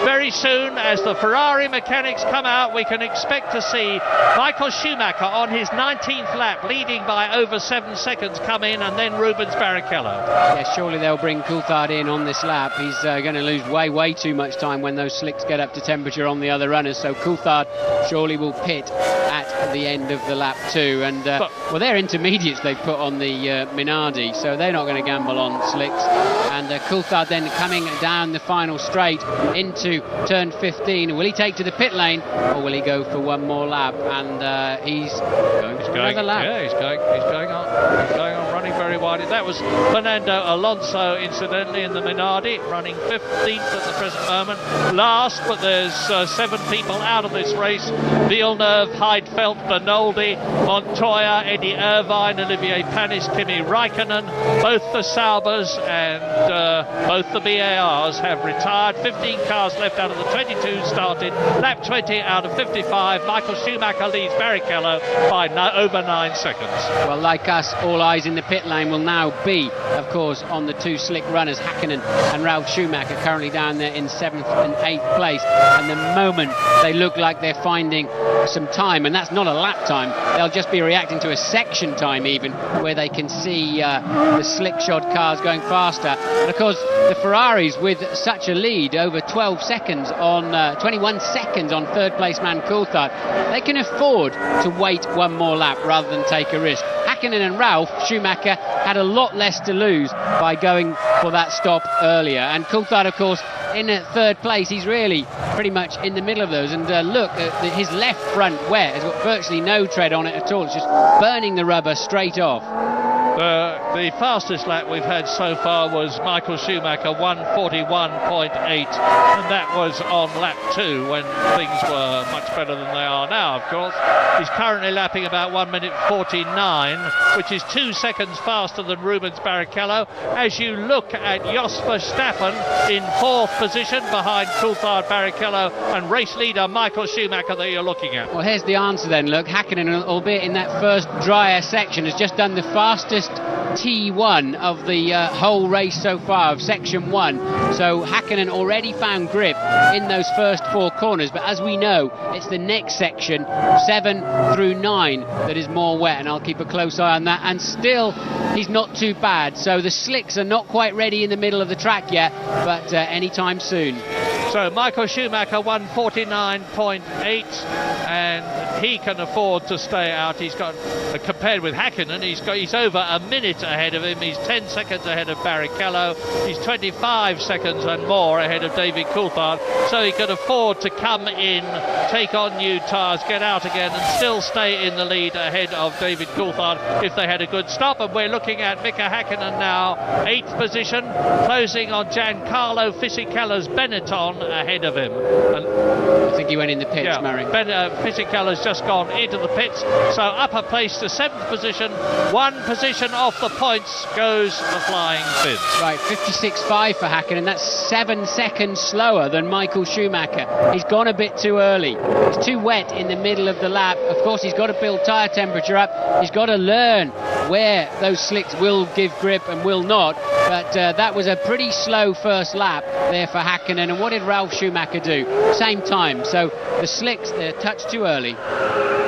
Very soon, as the Ferrari mechanics come out, we can expect to see Michael Schumacher on his 19th lap, leading by over 7 seconds, come in, and then Rubens Barrichello. Yeah, surely they'll bring Coulthard in on this lap. He's going to lose way too much time when those slicks get up to temperature on the other runners. So Coulthard surely will pit at the end of the lap too. And well, they're intermediates they've put on the Minardi, so they're not going to gamble on slicks. And Coulthard then coming down the final straight into turn 15. Will he take to the pit lane, or will he go for one more lap? And he's going for another lap. Yeah, he's going on, running very wide. That was Fernando Alonso, incidentally, in the Minardi, running 15th at the present moment. Last, but there's 7 people out of this race: Villeneuve, Heidfeld, Bernoldi, Montoya, Eddie Irvine, Olivier Panis, Kimi Raikkonen. Both the Saubers and both the BARs have retired. 15 cars left out of the 22 started. Lap 20 out of 55. Michael Schumacher leads Barrichello by over 9 seconds. Well, like us, all eyes in the pit lane will now be, of course, on the 2 slick runners, Häkkinen and Ralf Schumacher, currently down there in 7th and 8th place. And the moment they look like they're finding some time, and that's not a lap time, they'll just be reacting to a section time even, where they can see the slick shod cars going faster. And of course, the Ferraris with such a lead, over 12 seconds on 21 seconds on third place man Coulthard, they can afford to wait one more lap rather than take a risk. Häkkinen and Ralf Schumacher had a lot less to lose by going for that stop earlier, and Coulthard, of course, in third place. He's really pretty much in the middle of those, and look, his left front wet has got virtually no tread on it at all. It's just burning the rubber straight off. The fastest lap we've had so far was Michael Schumacher, 1:41.8, and that was on lap 2 when things were much better than they are now, of course. He's currently lapping about 1:49, which is 2 seconds faster than Rubens Barrichello. As you look at Jos Verstappen in 4th position behind Coulthard, Barrichello and race leader Michael Schumacher that you're looking at. Well, here's the answer then. Look, Häkkinen, albeit in that first drier section, has just done the fastest T1 of the whole race so far, of section 1. So Häkkinen already found grip in those first 4 corners, but as we know, it's the next section, 7 through 9, that is more wet, and I'll keep a close eye on that. And still, he's not too bad. So the slicks are not quite ready in the middle of the track yet, but anytime soon. So Michael Schumacher 1:49.8, and he can afford to stay out. He's got, compared with Häkkinen, he's over a minute ahead of him. He's 10 seconds ahead of Barrichello. He's 25 seconds and more ahead of David Coulthard. So he can afford to come in, take on new tyres, get out again, and still stay in the lead ahead of David Coulthard if they had a good stop. And we're looking at Mika Häkkinen now, 8th position, closing on Giancarlo Fisichella's Benetton ahead of him. And I think he went in the pits, Murray. Fisichella's just gone into the pits. So upper place to 7th position, 1 position off the points goes the Flying Fins. Right, 56.5 for Hakkinen, and that's 7 seconds slower than Michael Schumacher. He's gone a bit too early. It's too wet in the middle of the lap. Of course, he's got to build tyre temperature up. He's got to learn where those slicks will give grip and will not. But that was a pretty slow first lap there for Hakkinen. And what did Ralf Schumacher do? Same time. So the slicks, they're a touch too early.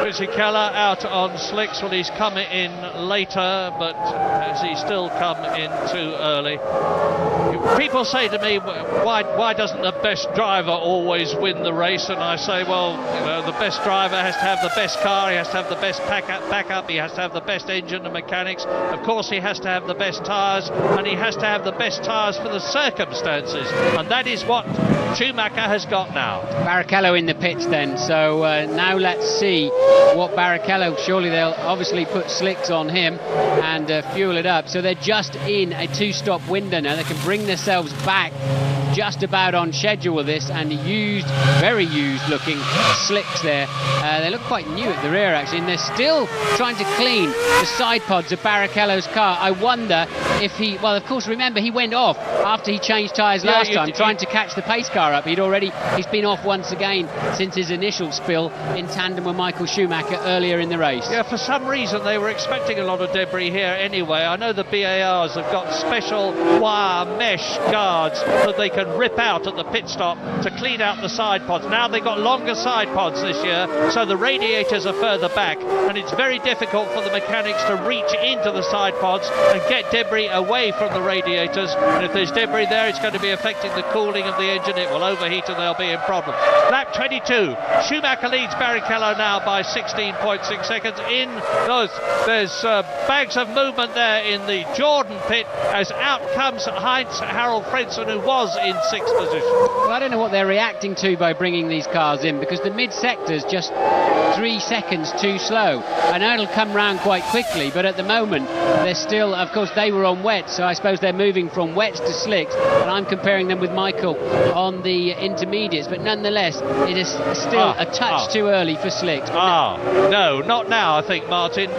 Keller out on slicks. Well, he's come in later, but has he still come in too early? People say to me, why doesn't the best driver always win the race? And I say, well, you know, the best driver has to have the best car, he has to have the best backup, he has to have the best engine and mechanics. Of course, he has to have the best tyres, and he has to have the best tyres for the circumstances. And that is what Schumacher has got now. Barrichello in the pits then, so now let's see what Barrichello, surely they'll obviously put slicks on him and fuel it up. So they're just in a 2-stop window now. They can bring themselves back just about on schedule with this, and very used looking slicks there. They look quite new at the rear actually, and they're still trying to clean the side pods of Barrichello's car. I wonder if well, of course, remember he went off after he changed tyres last time, trying to catch the pace car up. He's been off once again since his initial spill in tandem with Michael Schumacher earlier in the race. Yeah, for some reason they were expecting a lot of debris here anyway. I know the BARs have got special wire mesh guards that they can rip out at the pit stop to clean out the side pods. Now they've got longer side pods this year, so the radiators are further back, and it's very difficult for the mechanics to reach into the side pods and get debris away from the radiators. And if there's debris there, it's going to be affecting the cooling of the engine. It will overheat and they'll be in problems. Lap 22, Schumacher leads Barrichello now by 16.6 seconds. There's bags of movement there in the Jordan pit as out comes Heinz-Harald Frentzen, who was in 6th position. Well, I don't know what they're reacting to by bringing these cars in, because the mid-sector's just 3 seconds too slow. I know it'll come round quite quickly, but at the moment they're still, of course, they were on wet, so I suppose they're moving from wets to slicks, and I'm comparing them with Michael on the intermediates, but nonetheless it is still a touch too early for slicks. No, not now, I think, Martin.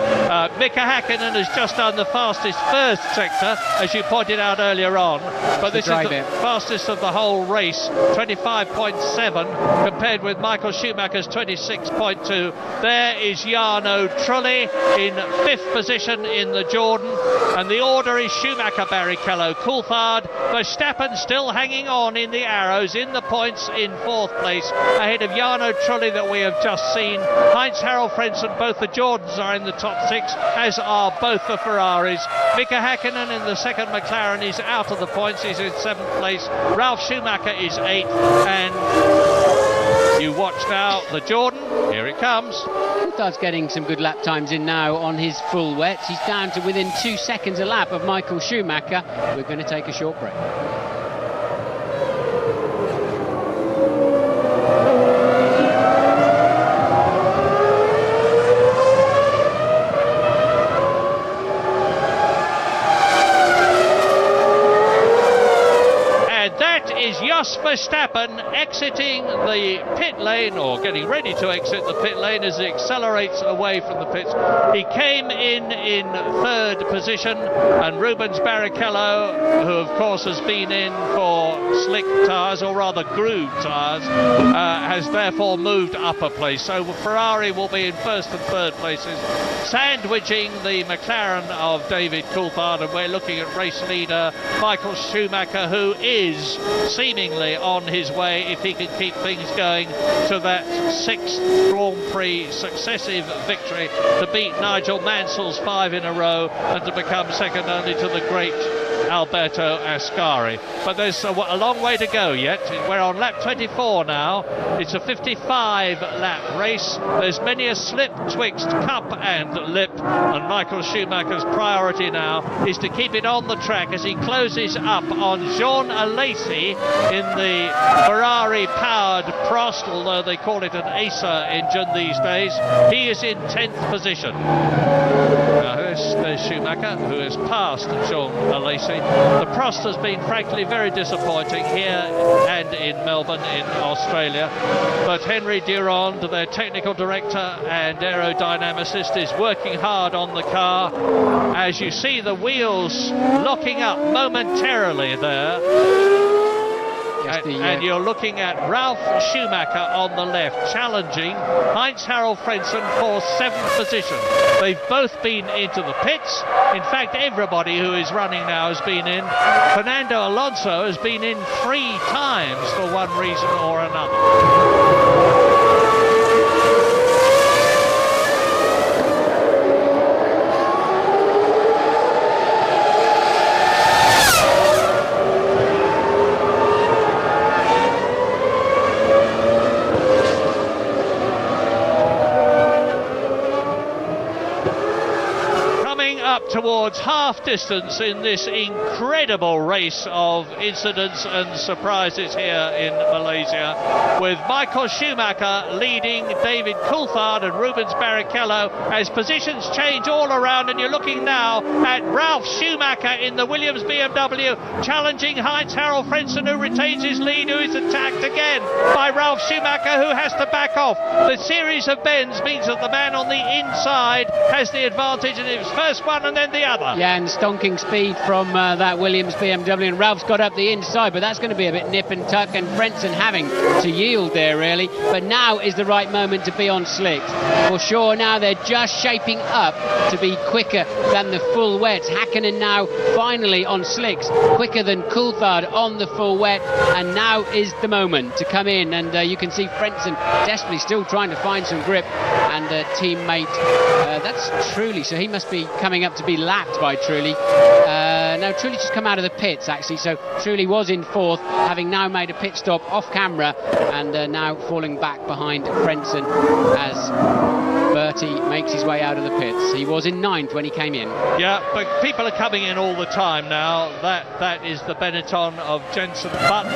Mika Hakkinen has just done the fastest first sector, as you pointed out earlier on, but this is the fastest of the whole race, 25.7 compared with Michael Schumacher's 26.2. There is Jarno Trulli in 5th position in the Jordan, and the order is Schumacher, Barrichello, Coulthard, Verstappen still hanging on in the arrows in the points in 4th place ahead of Jarno Trulli that we have just seen. Heinz-Harald Frentzen, both the Jordans are in the top 6, as are both the Ferraris. Mika Hakkinen in the 2nd McLaren is out of the points, he's in 7th place. Ralf Schumacher is 8th, and you watch now the Jordan, here it comes. Coulthard's getting some good lap times in now on his full wets. He's down to within 2 seconds a lap of Michael Schumacher. We're going to take a short break. Jos Verstappen exiting the pit lane, or getting ready to exit the pit lane as he accelerates away from the pits. He came in 3rd position, and Rubens Barrichello, who of course has been in for slick tyres, or rather grooved tyres, has therefore moved up a place. So Ferrari will be in 1st and 3rd places, sandwiching the McLaren of David Coulthard, and we're looking at race leader Michael Schumacher, who is seemingly on his way, if he can keep things going, to that 6th Grand Prix successive victory, to beat Nigel Mansell's 5 in a row and to become second only to the great Alberto Ascari. But there's a long way to go yet. We're on lap 24 now. It's a 55-lap race. There's many a slip twixt cup and lip, and Michael Schumacher's priority now is to keep it on the track as he closes up on Jean Alesi in the Ferrari-powered powered Prost, although they call it an Acer engine these days. He is in 10th position. Now, there's Schumacher, who has passed Jean Alesi. The Prost has been frankly very disappointing here and in Melbourne in Australia, but Henry Durand, their technical director and aerodynamicist, is working hard on the car. As you see the wheels locking up momentarily there. And you're looking at Ralf Schumacher on the left, challenging Heinz-Harald Frentzen for 7th position. They've both been into the pits. In fact, everybody who is running now has been in. Fernando Alonso has been in 3 times for one reason or another. Towards half distance in this incredible race of incidents and surprises here in Malaysia, with Michael Schumacher leading David Coulthard and Rubens Barrichello as positions change all around, and you're looking now at Ralf Schumacher in the Williams BMW challenging Heinz-Harald Frentzen, who retains his lead, who is attacked again by Ralf Schumacher, who has to back off. The series of bends means that the man on the inside has the advantage, and it was first one and then the other. Yeah, and stonking speed from that Williams BMW, and Ralph's got up the inside, but that's going to be a bit nip and tuck, and Frentzen having to yield there really. But now is the right moment to be on slicks. For sure, now they're just shaping up to be quicker than the full wets. Häkkinen now finally on slicks, quicker than Coulthard on the full wet, and now is the moment to come in, and you can see Frentzen desperately still trying to find some grip, and teammate, that's Trulli, so he must be coming up to be lapped by Trulli. Now Trulli just come out of the pits actually, so Trulli was in 4th, having now made a pit stop off camera, and now falling back behind Frentzen as Bertie makes his way out of the pits. He was in 9th when he came in. Yeah, but people are coming in all the time now. That is the Benetton of Jenson Button,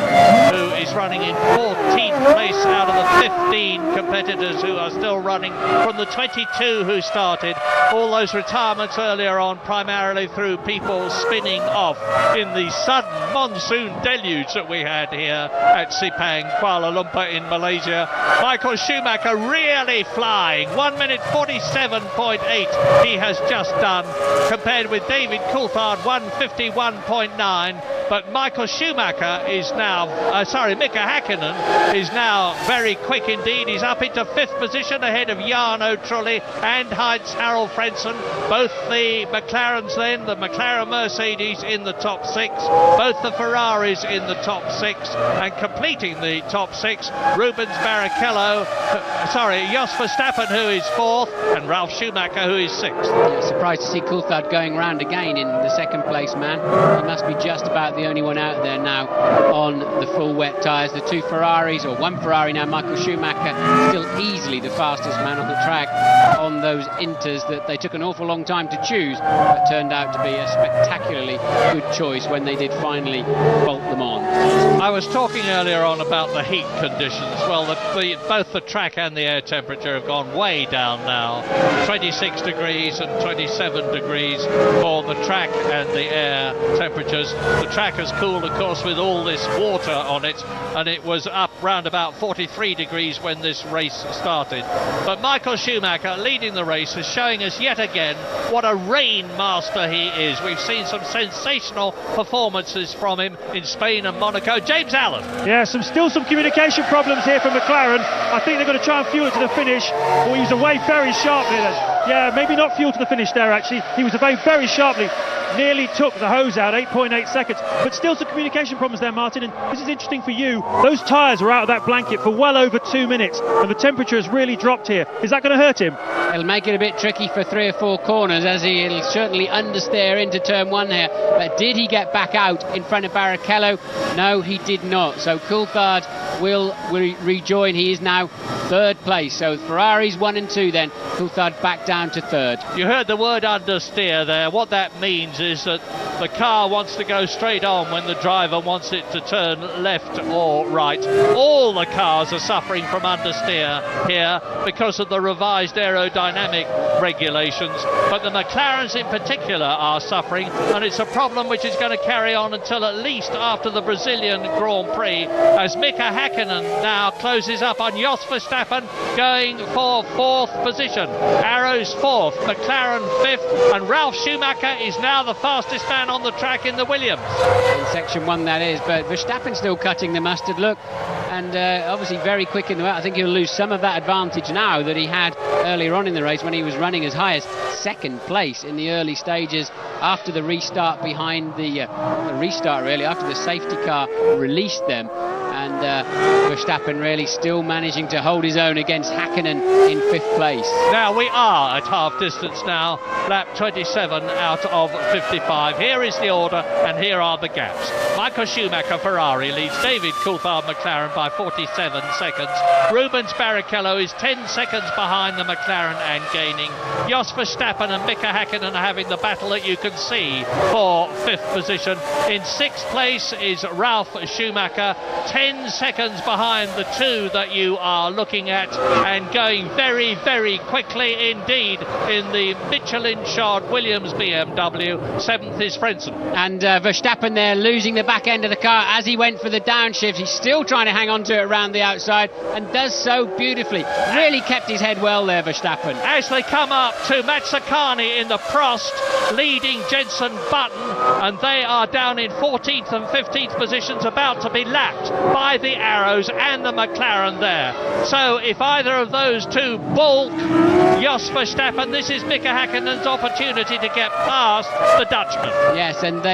who is running in 14th place out of the 15 competitors who are still running from the 22 who started. All those retirements earlier on primarily through people spinning off in the sudden monsoon deluge that we had here at Sepang, Kuala Lumpur in Malaysia. Michael Schumacher really flying, 1 minute 47.8 he has just done, compared with David Coulthard 151.9. But Michael Schumacher is now, Mika Häkkinen is now very quick indeed. He's up into 5th position ahead of Jarno Trulli and Heinz-Harald Frentzen. Both the McLarens then, the McLaren Mercedes in the top 6, both the Ferraris in the top 6, and completing the top 6, Rubens Barrichello, Jos Verstappen, who is 4th, and Ralf Schumacher, who is 6th. Yeah, surprised to see Coulthard going round again in the 2nd place man. He must be just about the only one out there now on the full wet tyres. The 2 Ferraris, or 1 Ferrari now, Michael Schumacher, still easily the fastest man on the track on those inters that they took an awful long time to choose, but turned out to be a spectacularly good choice when they did finally bolt them on. I was talking earlier on about the heat conditions. Well, both the track and the air temperature have gone way down now. 26 degrees and 27 degrees for the track and the air temperatures. The track has cooled, of course, with all this water on it, and it was up round about 43 degrees when this race started. But Michael Schumacher leading the race is showing us yet again what a rain master he is. We've seen some sensational performances from him in Spain and Monaco. James Allen. Yeah, still some communication problems here for McLaren. I think they're going to try and fuel it to the finish. Well, he was away very sharply then. Yeah, maybe not fuel to the finish there actually. He was away very sharply. Nearly took the hose out, 8.8 seconds. But still some communication problems there, Martin. And this is interesting for you. Those tyres were out of that blanket for well over 2 minutes. And the temperature has really dropped here. Is that going to hurt him? It'll make it a bit tricky for 3 or 4 corners, as he'll certainly understeer into turn 1 here. But did he get back out in front of Barrichello? No, he did not. So Coulthard will rejoin. He is now 3rd place. So Ferraris 1 and 2 then. Coulthard back down to 3rd. You heard the word understeer there. What that means is that the car wants to go straight on when the driver wants it to turn left or right. All the cars are suffering from understeer here because of the revised aerodynamic regulations, but the McLarens in particular are suffering, and it's a problem which is going to carry on until at least after the Brazilian Grand Prix, as Mika Häkkinen now closes up on Jos Verstappen, going for 4th position. Arrows 4th, McLaren 5th, and Ralf Schumacher is now the fastest man on the track in the Williams. In section 1 that is, but Verstappen still cutting the mustard, look, and obviously very quick in the way. I think he'll lose some of that advantage now that he had earlier on in the race when he was running as high as 2nd place in the early stages after the restart behind the restart really, after the safety car released them. And Verstappen really still managing to hold his own against Häkkinen in 5th place. Now we are at half distance now, lap 27 out of 55. Here is the order and here are the gaps. Michael Schumacher, Ferrari, leads David Coulthard, McLaren, by 47 seconds. Rubens Barrichello is 10 seconds behind the McLaren and gaining. Jos Verstappen and Mika Häkkinen are having the battle that you can see for 5th position. In 6th place is Ralf Schumacher, 10 seconds behind the two that you are looking at, and going very, very quickly indeed in the Michelin-shod Williams BMW. 7th is Frentzen. And Verstappen there losing the back end of the car as he went for the downshift. He's still trying to hang on to it around the outside and does so beautifully. Really kept his head well there, Verstappen. As they come up to Mazzacani in the Prost, leading Jenson Button, and they are down in 14th and 15th positions, about to be lapped by the Arrows and the McLaren there. So if either of those two balk Jos Verstappen, this is Mika Häkkinen's opportunity to get past the Dutchman. Yes, and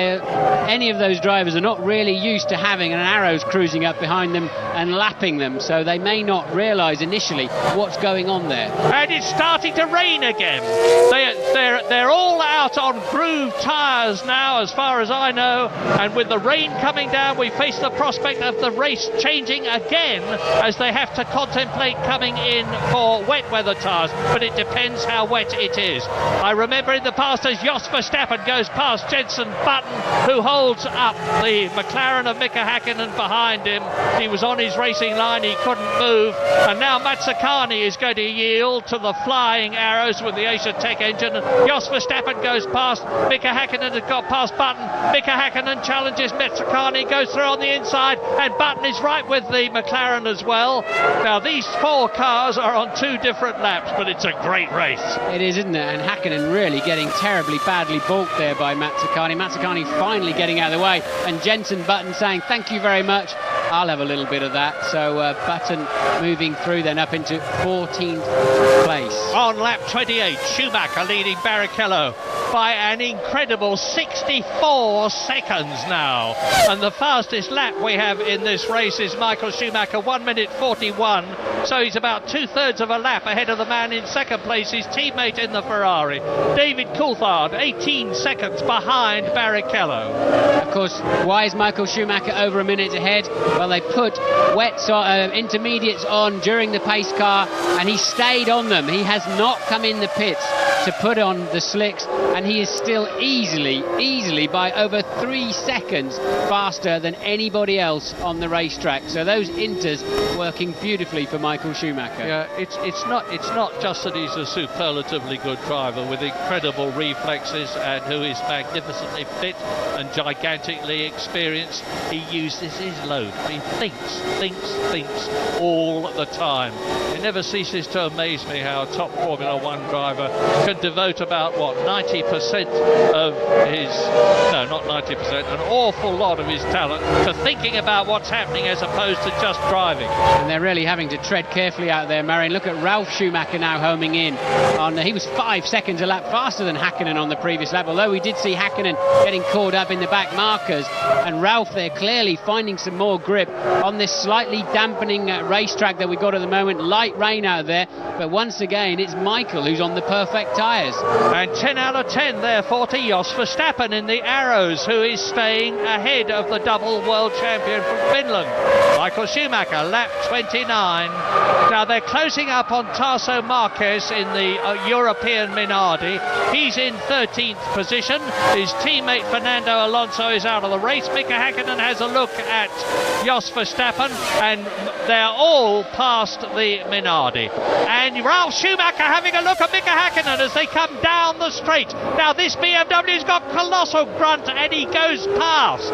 any of those drivers are not really used to having an Arrows cruising up behind them and lapping them, so they may not realise initially what's going on there. And it's starting to rain again. They're all out on grooved tyres now, as far as I know, and with the rain coming down, we face the prospect of the race changing again as they have to contemplate coming in for wet weather tyres, but it depends how wet it is. I remember in the past as Jos Verstappen goes past Jenson Button, who holds up the McLaren of Mika Häkkinen behind him. He was on his racing line, he couldn't move, and now Mazzacani is going to yield to the flying Arrows with the Asia Tech engine. Jos Verstappen goes past, Mika Häkkinen has got past Button, Mika Häkkinen challenges Mazzacani, goes through on the inside, and Button is right with the McLaren as well. Now these 4 cars are on 2 different laps, but it's a great race. It is, isn't it? And Häkkinen really getting terribly badly balked there by Mazzacani. Mazzacani finally getting out of the way, and Jenson Button saying thank you very much, I'll have a little bit of that. So Button moving through then up into 14th place. On lap 28, Schumacher leading Barrichello by an incredible 64 seconds now. And the fastest lap we have in this race is Michael Schumacher, 1 minute 41. So he's about 2/3 of a lap ahead of the man in 2nd place, his teammate in the Ferrari. David Coulthard, 18 seconds behind Barrichello. Of course, why is Michael Schumacher over a minute ahead? Well, they put intermediates on during the pace car, and he stayed on them. He has not come in the pits to put on the slicks, and he is still easily by over 3 seconds faster than anybody else on the racetrack. So those inters working beautifully for Michael Schumacher. Yeah, it's not just that he's a superlatively good driver with incredible reflexes and who is magnificently fit and gigantically experienced. He uses his load. He thinks all the time. It never ceases to amaze me how a top Formula One driver can devote about, 90% of his, no, not 90%, an awful lot of his talent to thinking about what's happening as opposed to just driving. And they're really having to tread carefully out there, Marion. Look at Ralf Schumacher now homing in. He was 5 seconds a lap faster than Häkkinen on the previous lap, although we did see Häkkinen getting caught up in the back markers. And Ralf there clearly finding some more grip on this slightly dampening racetrack that we got at the moment. Light great rain out there, but once again it's Michael who's on the perfect tyres. And 10 out of 10 therefore to Jos Verstappen in the Arrows, who is staying ahead of the double world champion from Finland, Michael Schumacher, lap 29. Now they're closing up on Tasso Marquez in the European Minardi. He's in 13th position. His teammate Fernando Alonso is out of the race. Mika Häkkinen has a look at Jos Verstappen, and they're all past the Minardi. And Ralf Schumacher having a look at Mika Häkkinen as they come down the straight. Now this BMW's got colossal grunt and he goes past.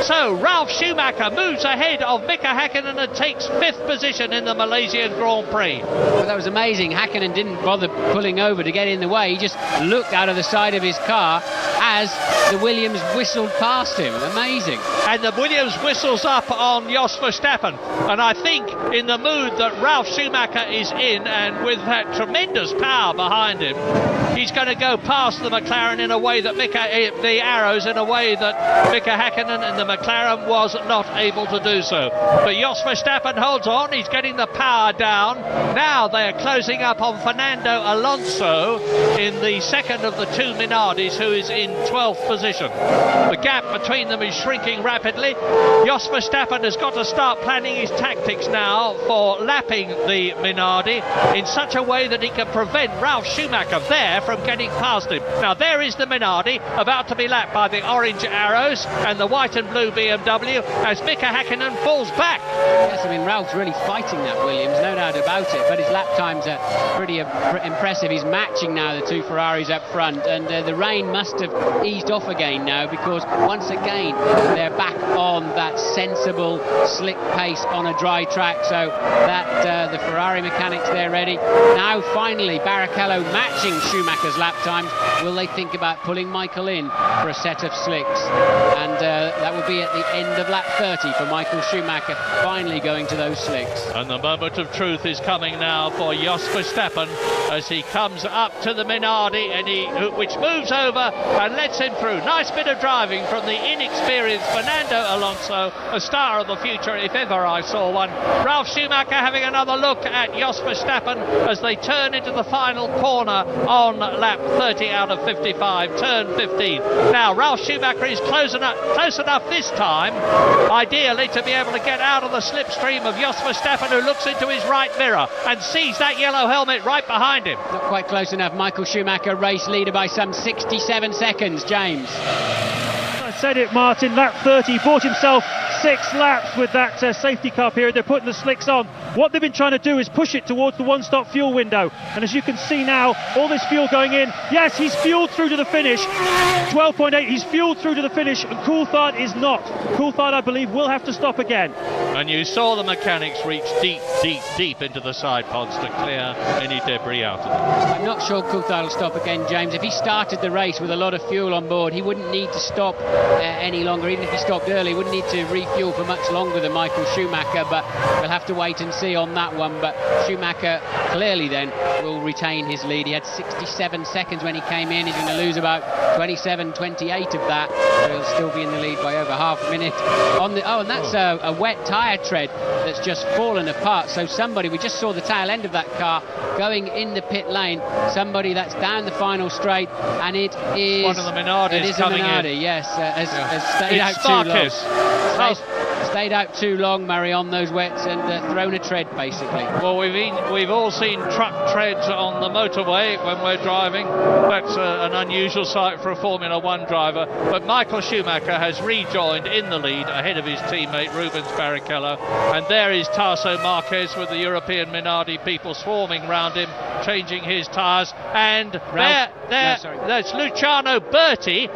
So Ralf Schumacher moves ahead of Mika Häkkinen and takes 5th position in the Malaysian Grand Prix. Well, that was amazing. Häkkinen didn't bother pulling over to get in the way. He just looked out of the side of his car as the Williams whistled past him. Amazing. And the Williams whistles up on Jos Verstappen. And I think in the mood that Ralf Schumacher is in, and with that tremendous power behind him, he's going to go past the McLaren in a way that the Arrows in a way that Mika Häkkinen and the McLaren was not able to do so. But Jos Verstappen holds on. He's getting the power down. Now they are closing up on Fernando Alonso in the second of the two Minardis, who is in 12th position. The gap between them is shrinking rapidly. Jos Verstappen has got to start planning his tactics now for lapping the Minardi in such a way that he can prevent Ralf Schumacher there from getting past him. Now there is the Minardi about to be lapped by the orange Arrows and the white and blue BMW as Mika Häkkinen falls back. Yes, I mean Ralph's really fighting that Williams, no doubt about it, but his lap times are pretty impressive. He's matching now the two Ferraris up front, and the rain must have eased off again now, because once again they're back on that sensible slick pace on a dry track, so that the Ferrari mechanics, they're ready. Now finally Barrichello matching Schumacher's lap times. Will they think about pulling Michael in for a set of slicks? And that will be at the end of lap 30 for Michael Schumacher, finally going to those slicks. And the moment of truth is coming now for Jos Verstappen as he comes up to the Minardi, and which moves over and lets him through. Nice bit of driving from the inexperienced Fernando Alonso, a star of the future if ever I saw one. Ralf Schumacher having another look at Jos Verstappen as they turn into the final corner on lap 30 out of 55, turn 15. Now Ralf Schumacher is close enough this time, ideally, to be able to get out of the slipstream of Jos Verstappen, who looks into his right mirror and sees that yellow helmet right behind him. Not quite close enough. Michael Schumacher, race leader by some 67 seconds. James. I said it, Martin. Lap 30, bought himself 6 laps with that safety car period. They're putting the slicks on. What they've been trying to do is push it towards the one-stop fuel window. And as you can see now, all this fuel going in. Yes, he's fueled through to the finish. 12.8, he's fueled through to the finish, and Coulthard is not. Coulthard, I believe, will have to stop again. And you saw the mechanics reach deep into the side pods to clear any debris out of them. I'm not sure Coulthard will stop again, James. If he started the race with a lot of fuel on board, he wouldn't need to stop any longer. Even if he stopped early, he wouldn't need to refuel for much longer than Michael Schumacher, but we'll have to wait and see on that one. But Schumacher clearly then will retain his lead. He had 67 seconds when he came in. He's going to lose about 27, 28 of that, so he'll still be in the lead by over half a minute. And that's a wet tyre tread that's just fallen apart. So somebody, we just saw the tail end of that car going in the pit lane, somebody that's down the final straight, and it is one of the Minardis. It is coming a Minardi, in. yes, has stayed It's out too long. Sparkus. Stayed out too long, Murray, on those wets, and thrown a tread basically. Well, we've all seen truck treads on the motorway when we're driving. That's an unusual sight for a Formula One driver. But Michael Schumacher has rejoined in the lead ahead of his teammate Rubens Barrichello. And there is Tasso Marquez with the European Minardi people swarming round him, changing his tyres. And there's Luciano Berti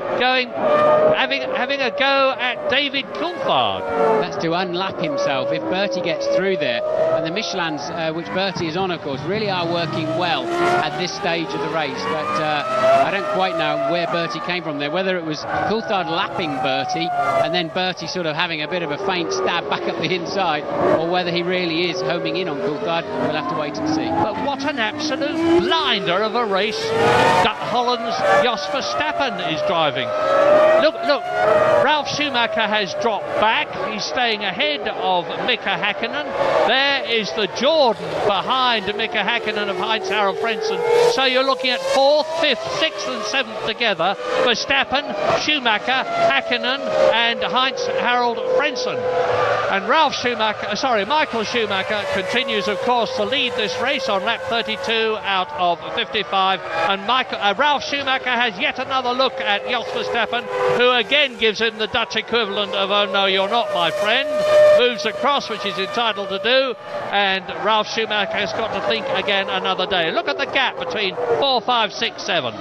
having a go at David Coulthard. That's to unlap himself. If Bertie gets through there, and the Michelins, which Bertie is on, of course, really are working well at this stage of the race. But I don't quite know where Bertie came from there, whether it was Coulthard lapping Bertie and then Bertie sort of having a bit of a faint stab back up the inside, or whether he really is homing in on Coulthard. We'll have to wait and see. But what an absolute blinder of a race that Holland's Jos Verstappen is driving. Look, Ralf Schumacher has dropped back. He's staying ahead of Mika Häkkinen. There is the Jordan behind Mika Häkkinen of Heinz-Harald Frentzen. So you're looking at 4th, 5th, 6th and 7th together. Verstappen, Schumacher, Häkkinen and Heinz-Harald Frentzen. And Michael Schumacher continues, of course, to lead this race on lap 32 out of 55. And Ralf Schumacher has yet another look at Jos Verstappen, who again gives him the Dutch equivalent of, oh no, you're not my friend. Moves across, which he's entitled to do. And Ralf Schumacher has got to think again another day. Look at the gap between 4, 5, 6, 7.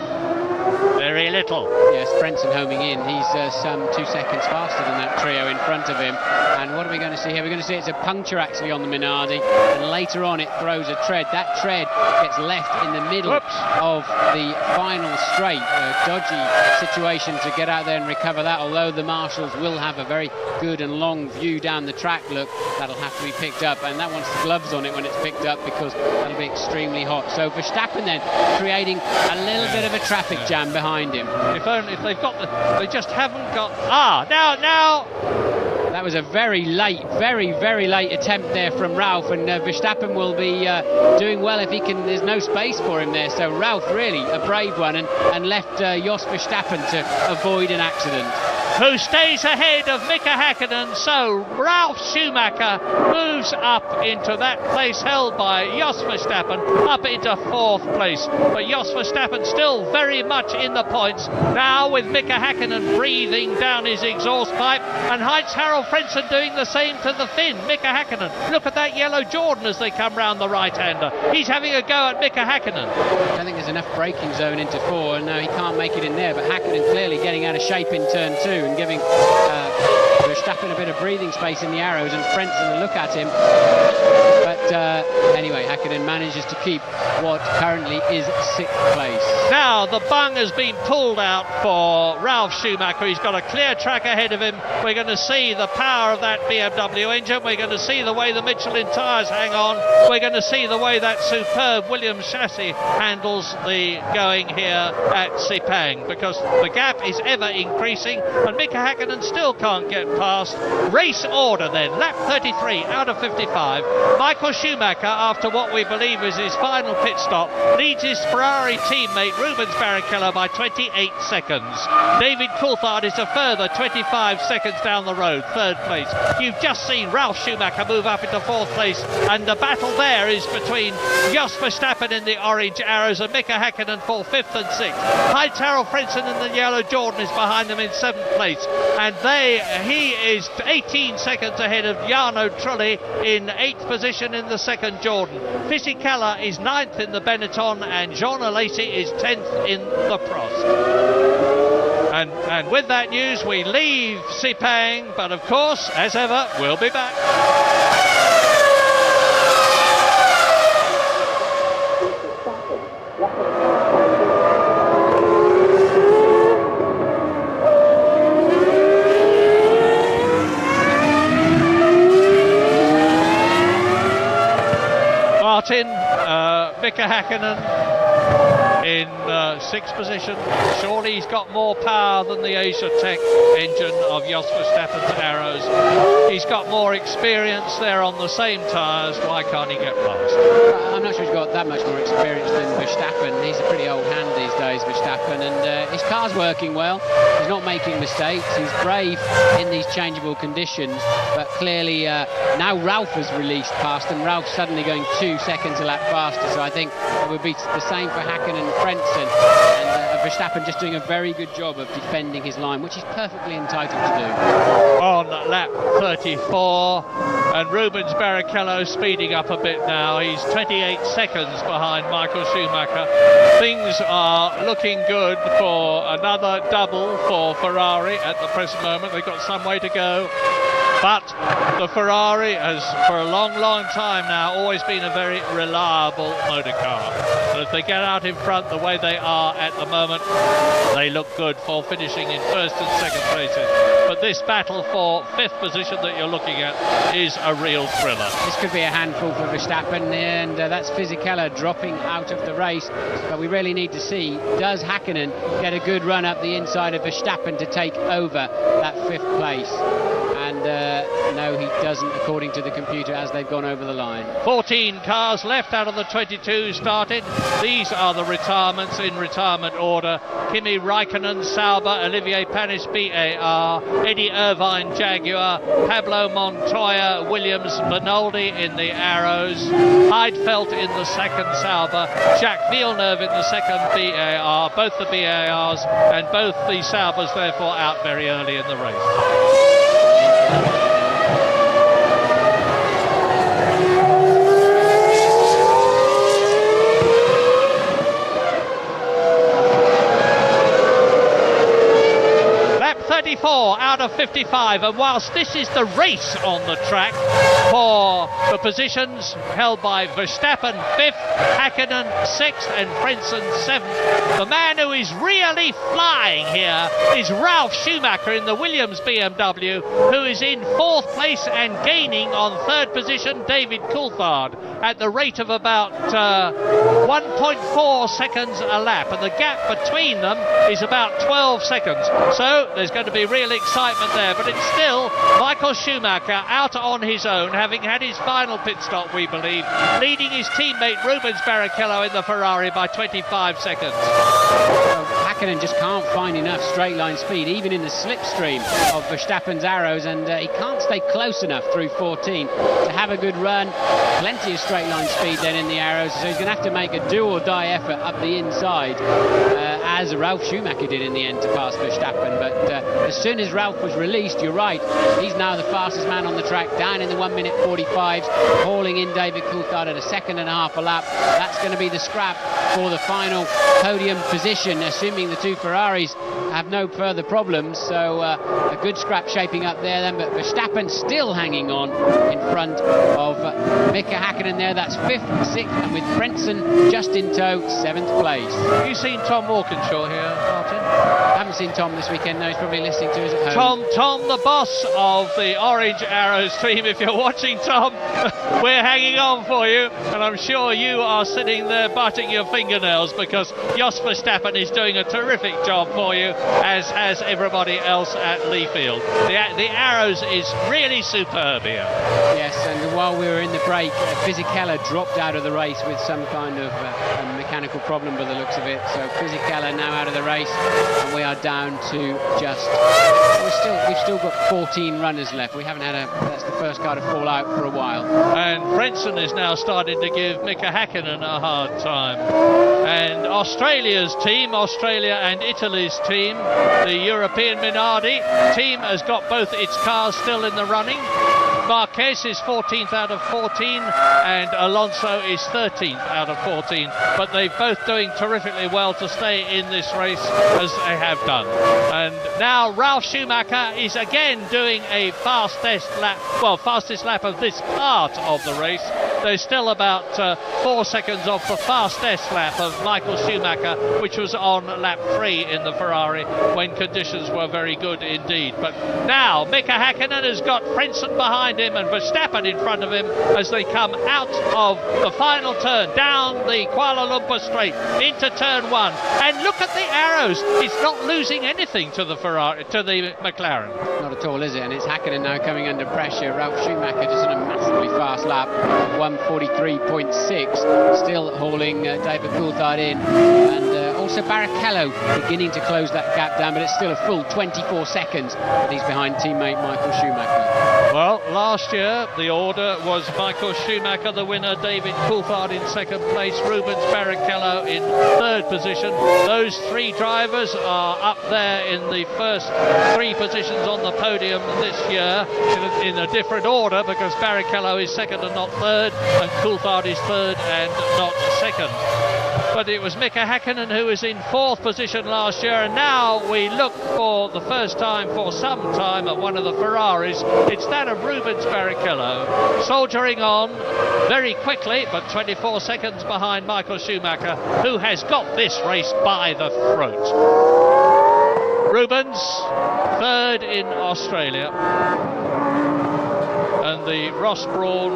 Very little. Yes, Frentzen homing in. He's some 2 seconds faster than that trio in front of him. And what are we going to see here? We're going to see it's a puncture actually on the Minardi, and later on it throws a tread. That tread gets left in the middle of the final straight. A dodgy situation to get out there and recover that, although the marshals will have a very good and long view down the track. Look, that'll have to be picked up, and that wants the gloves on it when it's picked up because that'll be extremely hot. So Verstappen then creating a little bit of a traffic jam behind him. If they've got they just haven't got. Now. That was a very very late attempt there from Ralf, and Verstappen will be doing well if he can. There's no space for him there, so Ralf really a brave one and left Jos Verstappen to avoid an accident. Who stays ahead of Mika Häkkinen, so Ralf Schumacher moves up into that place held by Jos Verstappen, up into 4th place. But Jos Verstappen still very much in the points, now with Mika Häkkinen breathing down his exhaust pipe, and Heinz-Harald Frentzen doing the same to the Finn, Mika Häkkinen. Look at that yellow Jordan as they come round the right-hander. He's having a go at Mika Häkkinen. I don't think there's enough braking zone into 4, and no, he can't make it in there, but Häkkinen clearly getting out of shape in turn 2 and giving Verstappen a bit of breathing space in the arrows, and Frentzen a look at him. But anyway, Häkkinen manages to keep what currently is 6th place. Now the bung has been pulled out for Ralf Schumacher. He's got a clear track ahead of him. We're going to see the power of that BMW engine. We're going to see the way the Michelin tyres hang on. We're going to see the way that superb Williams chassis handles the going here at Sepang, because the gap is ever increasing and Mika Häkkinen still can't get past. Race order then, lap 33 out of 55. Michael Schumacher, after what we believe is his final pit stop, leads his Ferrari teammate Rubens Barrichello by 28 seconds. David Coulthard is a further 25 seconds down the road, 3rd place. You've just seen Ralf Schumacher move up into 4th place, and the battle there is between Jos Verstappen in the orange arrows and Mika Häkkinen for 5th and 6th. Heinz-Harald Frentzen in the yellow Jordan is behind them in 7th place, and he is 18 seconds ahead of Jarno Trulli in 8th position in the 2nd Jordan. Fisichella is 9th in the Benetton, and Jean Alesi is 10th in the Prost. And with that news we leave Sepang, but of course, as ever, we'll be back. Mika Häkkinen in 6th position. Surely he's got more power than the Asia Tech engine of Jos Verstappen's arrows. He's got more experience there on the same tyres. Why can't he get past? I'm not sure he's got that much more experience than Verstappen. He's a pretty old hand these days, Verstappen, and his car's working well. He's not making mistakes. He's brave in these changeable conditions, but clearly now Ralf has released past him. Ralf's suddenly going 2 seconds a lap faster, so I think it would be the same for Häkkinen and Frentzen, and Verstappen just doing a very good job of defending his line, which he's perfectly entitled to do. On lap 34, and Rubens Barrichello speeding up a bit now. He's 28 seconds behind Michael Schumacher. Things are looking good for another double for Ferrari at the present moment. They've got some way to go. But the Ferrari has, for a long time now, always been a very reliable motor car. So if they get out in front the way they are at the moment, they look good for finishing in 1st and 2nd places. But this battle for 5th position that you're looking at is a real thriller. This could be a handful for Verstappen, and that's Fisichella dropping out of the race. But we really need to see, does Häkkinen get a good run up the inside of Verstappen to take over that 5th place? And no, he doesn't, according to the computer, as they've gone over the line. 14 cars left out of the 22 started. These are the retirements in retirement order. Kimi Raikkonen, Sauber, Olivier Panis, BAR, Eddie Irvine, Jaguar, Pablo Montoya, Williams, Bernoldi in the Arrows, Heidfeld in the second Sauber, Jacques Villeneuve in the second BAR, both the BARs and both the Saubers therefore out very early in the race. Lap 34 out of 55, and whilst this is the race on the track for the positions held by Verstappen 5th, Häkkinen 6th and Frentzen 7th, the man who is really flying here is Ralf Schumacher in the Williams BMW, who is in 4th place and gaining on 3rd position David Coulthard at the rate of about 1.4 seconds a lap, and the gap between them is about 12 seconds. So there's going to be real excitement there, but it's still Michael Schumacher out on his own, having had his final pit stop, we believe, leading his teammate Rubens Barrichello in the Ferrari by 25 seconds. Häkkinen just can't find enough straight line speed, even in the slipstream of Verstappen's Arrows, and he can't stay close enough through 14 to have a good run. Plenty of straight line speed then in the Arrows, so he's going to have to make a do or die effort up the inside, as Ralf Schumacher did in the end to pass Verstappen. But as soon as Ralf was released, you're right, he's now the fastest man on the track, down in the 1 minute 45s, hauling in David Coulthard at a second and a half a lap. That's going to be the scrap for the final podium position, assuming the two Ferraris have no further problems. So a good scrap shaping up there then, but Verstappen still hanging on in front of Mika Häkkinen there. That's 5th, 6th, and with Frentzen just in tow, 7th place. Have you seen Tom Walkinshaw here, Martin? I haven't seen Tom this weekend, no, he's probably listening to us at home. Tom, the boss of the Orange Arrows team, if you're watching, Tom, we're hanging on for you, and I'm sure you are sitting there biting your fingernails because Jos Verstappen is doing a terrific job for you, as has everybody else at Leafield. The Arrows is really superb here. Yes, and while we were in the break, Fisichella dropped out of the race with some kind of mechanical problem by the looks of it. So Fisichella now out of the race, and we are down to just... We've still got 14 runners left. We haven't had that's the first car to fall out for a while. And Frentzen is now starting to give Mika Häkkinen a hard time. And Australia's team, Australia and Italy's team, the European Minardi team, has got both its cars still in the running. Marquez is 14th out of 14 and Alonso is 13th out of 14, but they're both doing terrifically well to stay in this race as they have done. And now Ralf Schumacher is again doing a fastest lap of this part of the race. There's still about 4 seconds off the fastest lap of Michael Schumacher, which was on lap 3 in the Ferrari when conditions were very good indeed. But now Mika Häkkinen has got Frentzen behind him and Verstappen in front of him as they come out of the final turn, down the Kuala Lumpur straight into turn 1. And look at the Arrows, it's not losing anything to the Ferrari, to the McLaren. Not at all, is it? And it's Häkkinen now coming under pressure. Ralf Schumacher just on a massively fast lap, 1:43.6, still hauling David Coulthard in, and also Barrichello beginning to close that gap down, but it's still a full 24 seconds that he's behind teammate Michael Schumacher. Well, last year the order was Michael Schumacher the winner, David Coulthard in second place, Rubens Barrichello in third position. Those three drivers are up there in the first 3 positions on the podium this year in a different order, because Barrichello is second and not third, and Coulthard is third and not second. But it was Mika Häkkinen who was in 4th position last year, and now we look for the first time for some time at one of the Ferraris. It's that of Rubens Barrichello, soldiering on very quickly, but 24 seconds behind Michael Schumacher, who has got this race by the throat. Rubens, third in Australia. And the Ross Brawn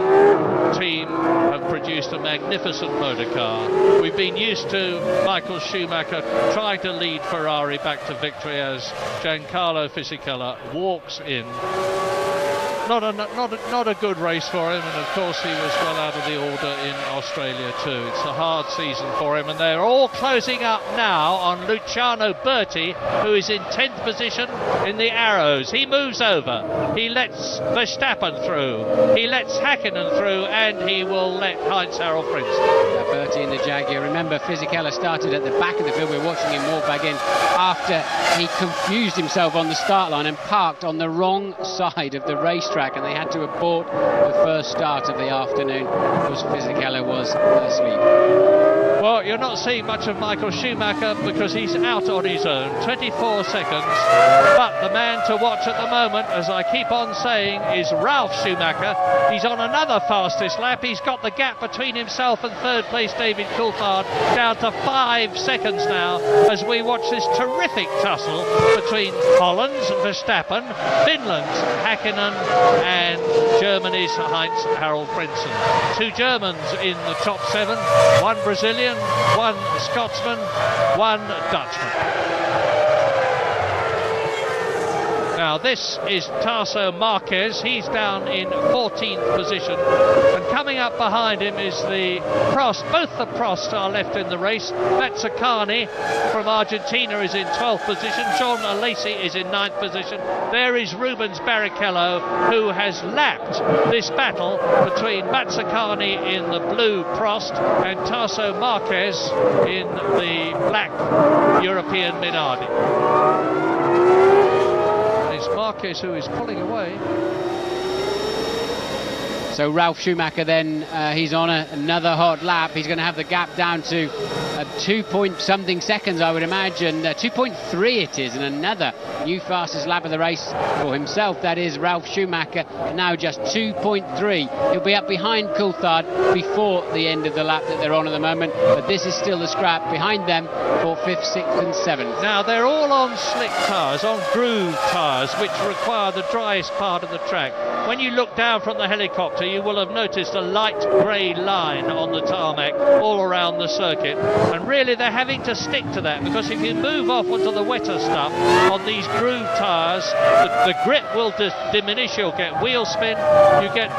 team have produced a magnificent motor car. We've been used to Michael Schumacher trying to lead Ferrari back to victory as Giancarlo Fisichella walks in. not a good race for him, and of course he was well out of the order in Australia too. It's a hard season for him, and they're all closing up now on Luciano Berti, who is in 10th position in the Arrows. He moves over, he lets Verstappen through, he lets Häkkinen through, and he will let Heinz-Harald Frenz. Berti in the Jaguar. Remember, Fisichella started at the back of the field. We're watching him walk back in after he confused himself on the start line and parked on the wrong side of the racetrack, and they had to abort the first start of the afternoon because Fisichella was asleep. Well, you're not seeing much of Michael Schumacher because he's out on his own, 24 seconds. But the man to watch at the moment, as I keep on saying, is Ralf Schumacher. He's on another fastest lap. He's got the gap between himself and third place David Coulthard down to 5 seconds now as we watch this terrific tussle between Holland's Verstappen, Finland's Häkkinen and Germany's Heinz-Harald Frentzen. 2 Germans in the top 7, 1 Brazilian, 1 Scotsman, 1 Dutchman. Now this is Tasso Marquez. He's down in 14th position, and coming up behind him is the Prost. Both the Prosts are left in the race. Mazzacani from Argentina is in 12th position. John Alesi is in 9th position. There is Rubens Barrichello, who has lapped this battle between Mazzacani in the blue Prost and Tasso Marquez in the black European Minardi. Marquez who is pulling away. So Ralf Schumacher then, he's on another hot lap. He's going to have the gap down to 2 point something seconds, I would imagine. 2.3 it is, and another new fastest lap of the race for himself. That is Ralf Schumacher, now just 2.3. He'll be up behind Coulthard before the end of the lap that they're on at the moment, but this is still the scrap behind them for 5th, 6th and 7th. Now they're all on slick tyres, on groove tyres, which require the driest part of the track. When you look down from the helicopter, you will have noticed a light grey line on the tarmac all around the circuit, and really they're having to stick to that, because if you move off onto the wetter stuff on these groove tyres, the grip will diminish. You'll get wheel spin, you get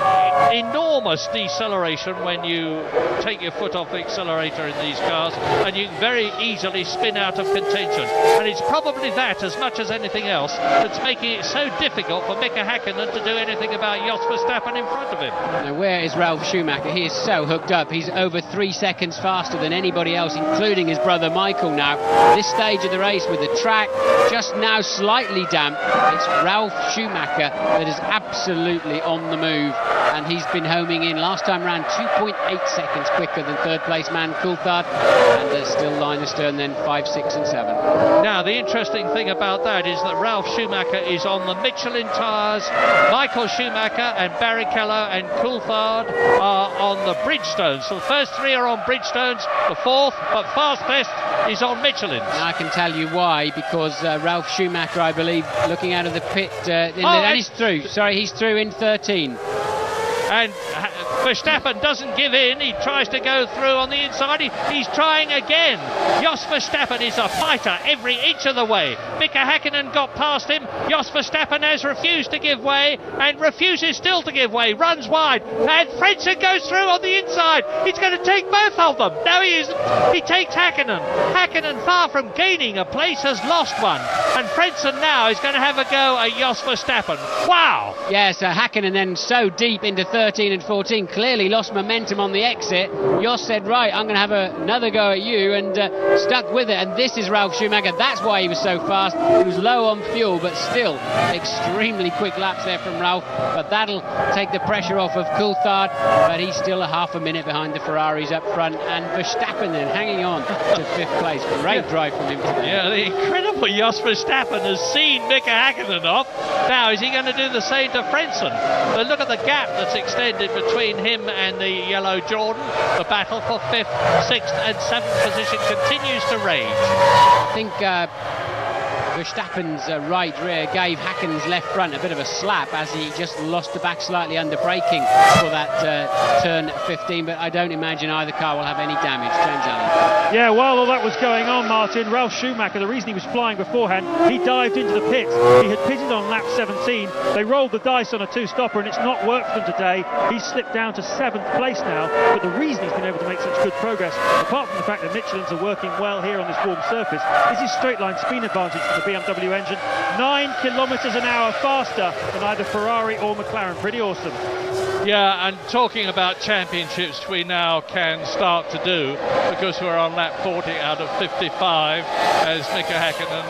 enormous deceleration when you take your foot off the accelerator in these cars, and you very easily spin out of contention. And it's probably that, as much as anything else, that's making it so difficult for Mika Häkkinen to do anything about Jos Verstappen in front of him. Now where is Ralf Schumacher? He is so hooked up. He's over 3 seconds faster than anybody else, including his brother Michael now. This stage of the race, with the track just now slightly damp, it's Ralf Schumacher that is absolutely on the move, and he's been homing in. Last time round 2.8 seconds quicker than third place man Coulthard, and there's still line astern then 5, 6 and 7. Now the interesting thing about that is that Ralf Schumacher is on the Michelin tyres. Michael Schumacher and Barrichello and Coulthard are on the Bridgestone. So the first 3 are on Bridgestones, the 4th, but fastest, is on Michelin. I can tell you why, because Ralf Schumacher, I believe, looking out of the pit, and he's through. Sorry, he's through in 13. And Verstappen doesn't give in. He tries to go through on the inside. He's trying again. Jos Verstappen is a fighter every inch of the way. Mika Häkkinen got past him. Jos Verstappen has refused to give way and refuses still to give way. Runs wide. And Frentzen goes through on the inside. He's going to take both of them. No, he isn't. He takes Häkkinen. Häkkinen, far from gaining a place, has lost one. And Frentzen now is going to have a go at Jos Verstappen. Wow. Yes, Häkkinen then so deep into 13 and 14, clearly lost momentum on the exit. Jos said, right, I'm going to have another go at you, and stuck with it. And this is Ralf Schumacher. That's why he was so fast. He was low on fuel, but still extremely quick laps there from Ralf. But that'll take the pressure off of Coulthard, but he's still a half a minute behind the Ferraris up front. And Verstappen then hanging on to 5th place. Great drive from him today. Yeah, the incredible Jos Verstappen has seen Mika Häkkinen off. Now, is he going to do the same to Frentzen? But look at the gap that's extended between him and the yellow Jordan. The battle for 5th, 6th and 7th position continues to rage. I think Verstappen's right rear gave Häkkinen's left front a bit of a slap as he just lost the back slightly under braking for that turn 15, but I don't imagine either car will have any damage. James Allen. Yeah, while all that was going on, Martin, Ralf Schumacher, the reason he was flying beforehand, he dived into the pits. He had pitted on lap 17. They rolled the dice on a two-stopper and it's not worked for them today. He's slipped down to 7th place now, but the reason he's been able to make such good progress, apart from the fact that Michelin's are working well here on this warm surface, is his straight-line speed advantage for the BMW engine. 9 kilometres an hour faster than either Ferrari or McLaren. Pretty awesome. Yeah, and talking about championships, we now can start to do, because we're on lap 40 out of 55, as Mika Häkkinen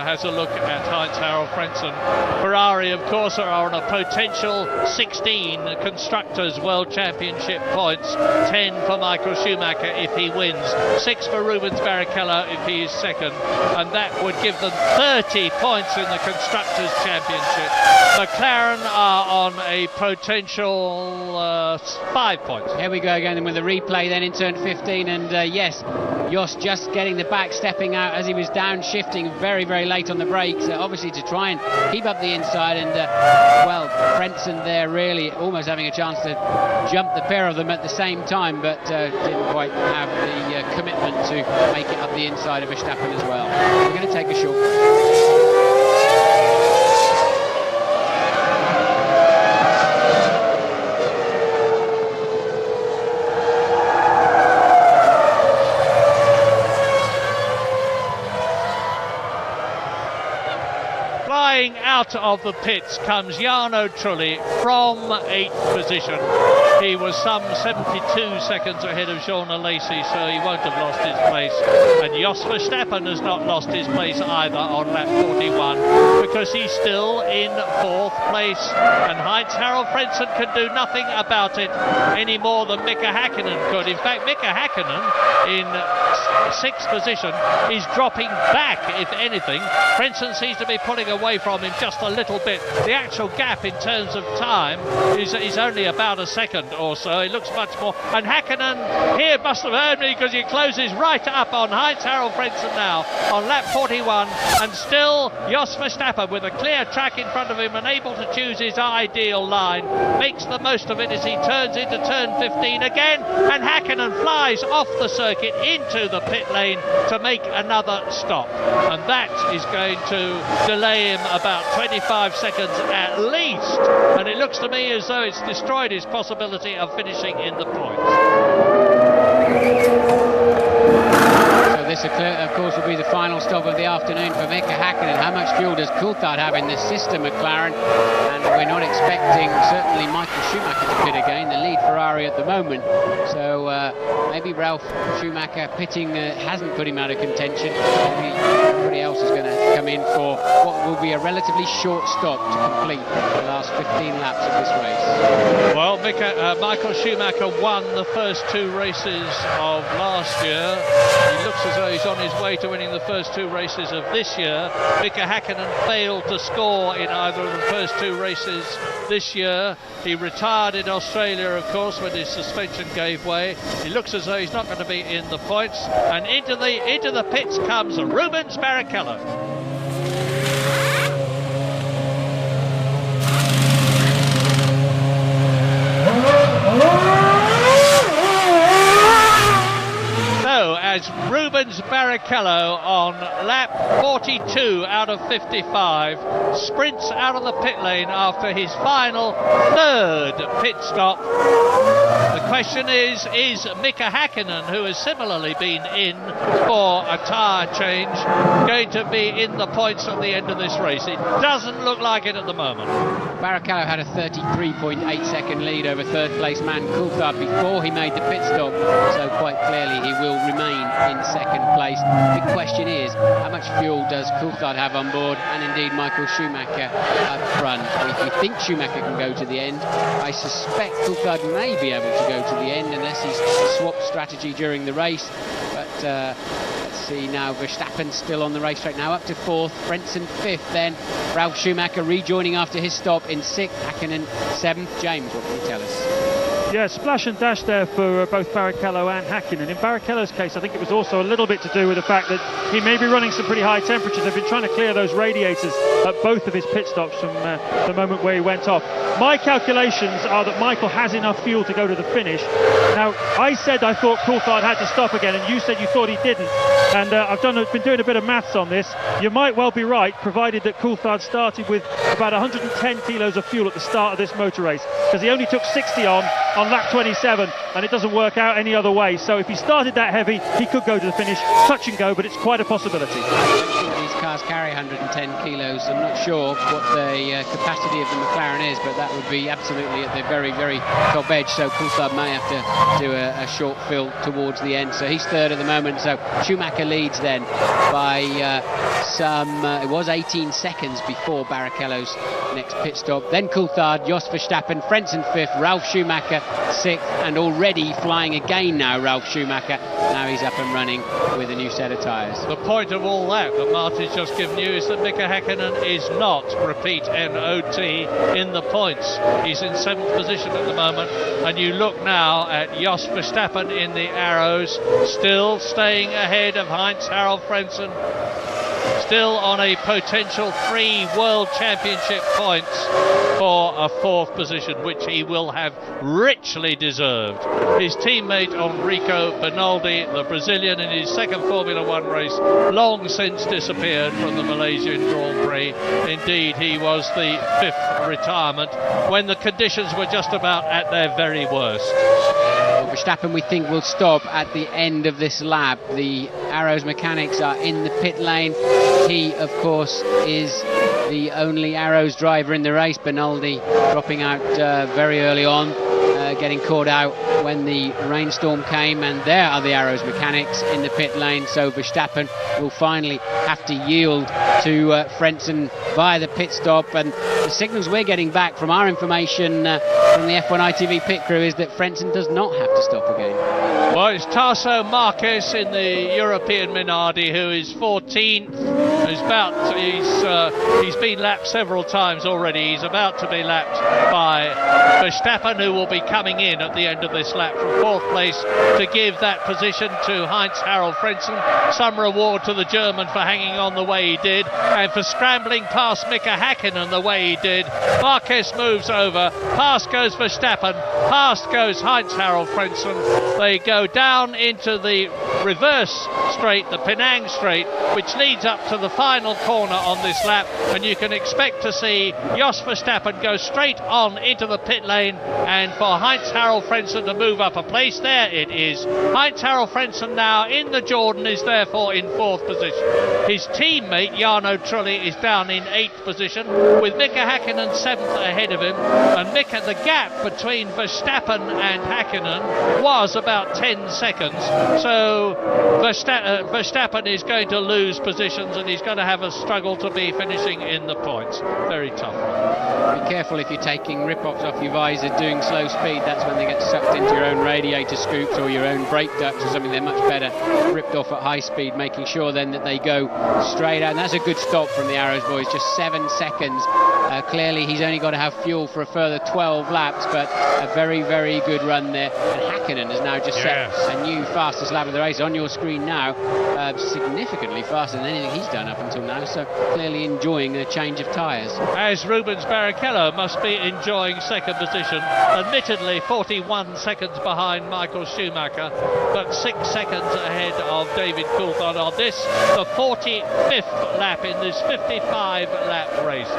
has a look at Heinz-Harald Frentzen. Ferrari, of course, are on a potential 16 Constructors' World Championship points, 10 for Michael Schumacher if he wins, 6 for Rubens Barrichello if he is second, and that would give them 30 points in the Constructors' Championship. McLaren are on a potential 5 points. Here we go again with the replay then in turn 15, and yes, Jos just getting the back, stepping out as he was downshifting very, very late on the brakes, obviously to try and keep up the inside, and well, Frentzen there really almost having a chance to jump the pair of them at the same time, but didn't quite have the commitment to make it up the inside of Verstappen as well. We're going to take a short. Out of the pits comes Jarno Trulli from 8th position. He was some 72 seconds ahead of Jean Alesi, so he won't have lost his place. And Jos Verstappen has not lost his place either on lap 41, because he's still in 4th place, and Heinz-Harald Frentzen can do nothing about it any more than Mika Häkkinen could. In fact, Mika Häkkinen in 6th position is dropping back, if anything. Frentzen seems to be pulling away from him just a little bit. The actual gap in terms of time is only about a second or so. It looks much more. And Häkkinen here must have heard me, because he closes right up on Heinz-Harald Frentzen now on lap 41, and still Jos Verstappen with a clear track in front of him and able to choose his ideal line, makes the most of it as he turns into turn 15 again, and Häkkinen flies off the circuit into the pit lane to make another stop, and that is going to delay him about 25 seconds at least, and it looks to me as though it's destroyed his possibility of finishing in the points. So this, of course, will be the final stop of the afternoon for Mika Häkkinen. How much fuel does Coulthard have in this system, McLaren? And we're not expecting, certainly, Michael Schumacher to pit again, the lead Ferrari at the moment. So maybe Ralf Schumacher pitting hasn't put him out of contention. Maybe everybody else is going to come in for what will be a relatively short stop to complete the last 15 laps of this race. Well, Michael Schumacher won the first 2 races of last year. He looks as though he's on his way to winning the first 2 races of this year. Mika Häkkinen failed to score in either of the first 2 races this year. He retired in Australia, of course, when his suspension gave way. He looks as though he's not going to be in the points. And into the pits comes Rubens Barrichello. As Rubens Barrichello on lap 42 out of 55 sprints out of the pit lane after his final 3rd pit stop. The question is Mika Häkkinen, who has similarly been in for a tyre change, going to be in the points at the end of this race? It doesn't look like it at the moment. Barrichello had a 33.8 second lead over 3rd place man Coulthard before he made the pit stop, so quite clearly he will remain in 2nd place. The big question is, how much fuel does Coulthard have on board, and indeed Michael Schumacher up front? We think Schumacher can go to the end. I suspect Coulthard may be able to go to the end unless he's swapped strategy during the race, but let's see now. Verstappen still on the racetrack now, up to 4th, Frentzen 5th, then Ralf Schumacher rejoining after his stop in 6th, Häkkinen 7th. James, what can you tell us? Yeah, splash and dash there for both Barrichello and Hakkinen. In Barrichello's case, I think it was also a little bit to do with the fact that he may be running some pretty high temperatures. They've been trying to clear those radiators at both of his pit stops from the moment where he went off. My calculations are that Michael has enough fuel to go to the finish. Now, I said I thought Coulthard had to stop again, and you said you thought he didn't. And I've been doing a bit of maths on this. You might well be right, provided that Coulthard started with about 110 kilos of fuel at the start of this motor race, because he only took 60 on lap 27, and it doesn't work out any other way. So if he started that heavy, he could go to the finish, touch and go, but it's quite a possibility. These cars carry 110 kilos. I'm not sure what the capacity of the McLaren is, but that would be absolutely at the very, very top edge. So Coulthard may have to do a short fill towards the end. So he's third at the moment. So Schumacher leads then by it was 18 seconds before Barrichello's next pit stop. Then Coulthard, Jos Verstappen, Frentzen fifth, Ralf Schumacher sixth, and already flying again now, Ralf Schumacher. Now he's up and running with a new set of tyres. The point of all that Martin's just given you is that Mika Hakkinen is not, repeat, NOT in the points. He's in 7th position at the moment, and you look now at Jos Verstappen in the arrows, still staying ahead of Heinz-Harald Frentzen, still on a potential 3 World Championship points for a 4th position, which he will have richly deserved. His teammate Enrico Bernaldi, the Brazilian, in his 2nd Formula 1 race, long since disappeared from the Malaysian Grand Prix. Indeed, he was the 5th retirement when the conditions were just about at their very worst. Verstappen, we think, will stop at the end of this lap. The Arrows mechanics are in the pit lane. He, of course, is the only Arrows driver in the race. Bernaldi dropping out very early on, getting caught out when the rainstorm came, and there are the Arrows mechanics in the pit lane. So Verstappen will finally have to yield to Frentzen via the pit stop, and the signals we're getting back from our information from the F1 ITV pit crew is that Frentzen does not have to stop again. Well, it's Tarso Marquez in the European Minardi, who is 14th. He's been lapped several times already. He's about to be lapped by Verstappen, who will be coming in at the end of this lap from 4th place to give that position to Heinz-Harald Frentzen. Some reward to the German for hanging on the way he did, and for scrambling past Mika Hakkinen the way he did. Marquez moves over, past goes Verstappen, past goes Heinz-Harald Frentzen. They go down into the reverse straight, the Penang straight, which leads up to the final corner on this lap, and you can expect to see Jos Verstappen go straight on into the pit lane, and for Heinz-Harald Frentzen to move up a place. There it is. Heinz-Harald Frentzen now in the Jordan is therefore in 4th position. His teammate Jarno Trulli is down in 8th position, with Mika Hakkinen 7th ahead of him, and the gap between Verstappen and Hakkinen was about 10 seconds, so Verstappen is going to lose positions, and he's going to have a struggle to be finishing in the points. Very tough one. Be careful if you're taking rip-offs off your visor doing slow speed. That's when they get sucked into your own radiator scoops or your own brake ducts or something. They're much better ripped off at high speed, making sure then that they go straight out. And that's a good stop from the Arrows boys, just 7 seconds. Clearly he's only got to have fuel for a further 12 laps, but a very, very good run there. And Hakkinen has now just set a new fastest lap of the race on your screen now, significantly faster than anything he's done up until now, so clearly enjoying a change of tyres. As Rubens Barrichello must be enjoying 2nd position, admittedly 41 seconds behind Michael Schumacher, but 6 seconds ahead of David Coulthard on this, the 45th lap in this 55-lap race.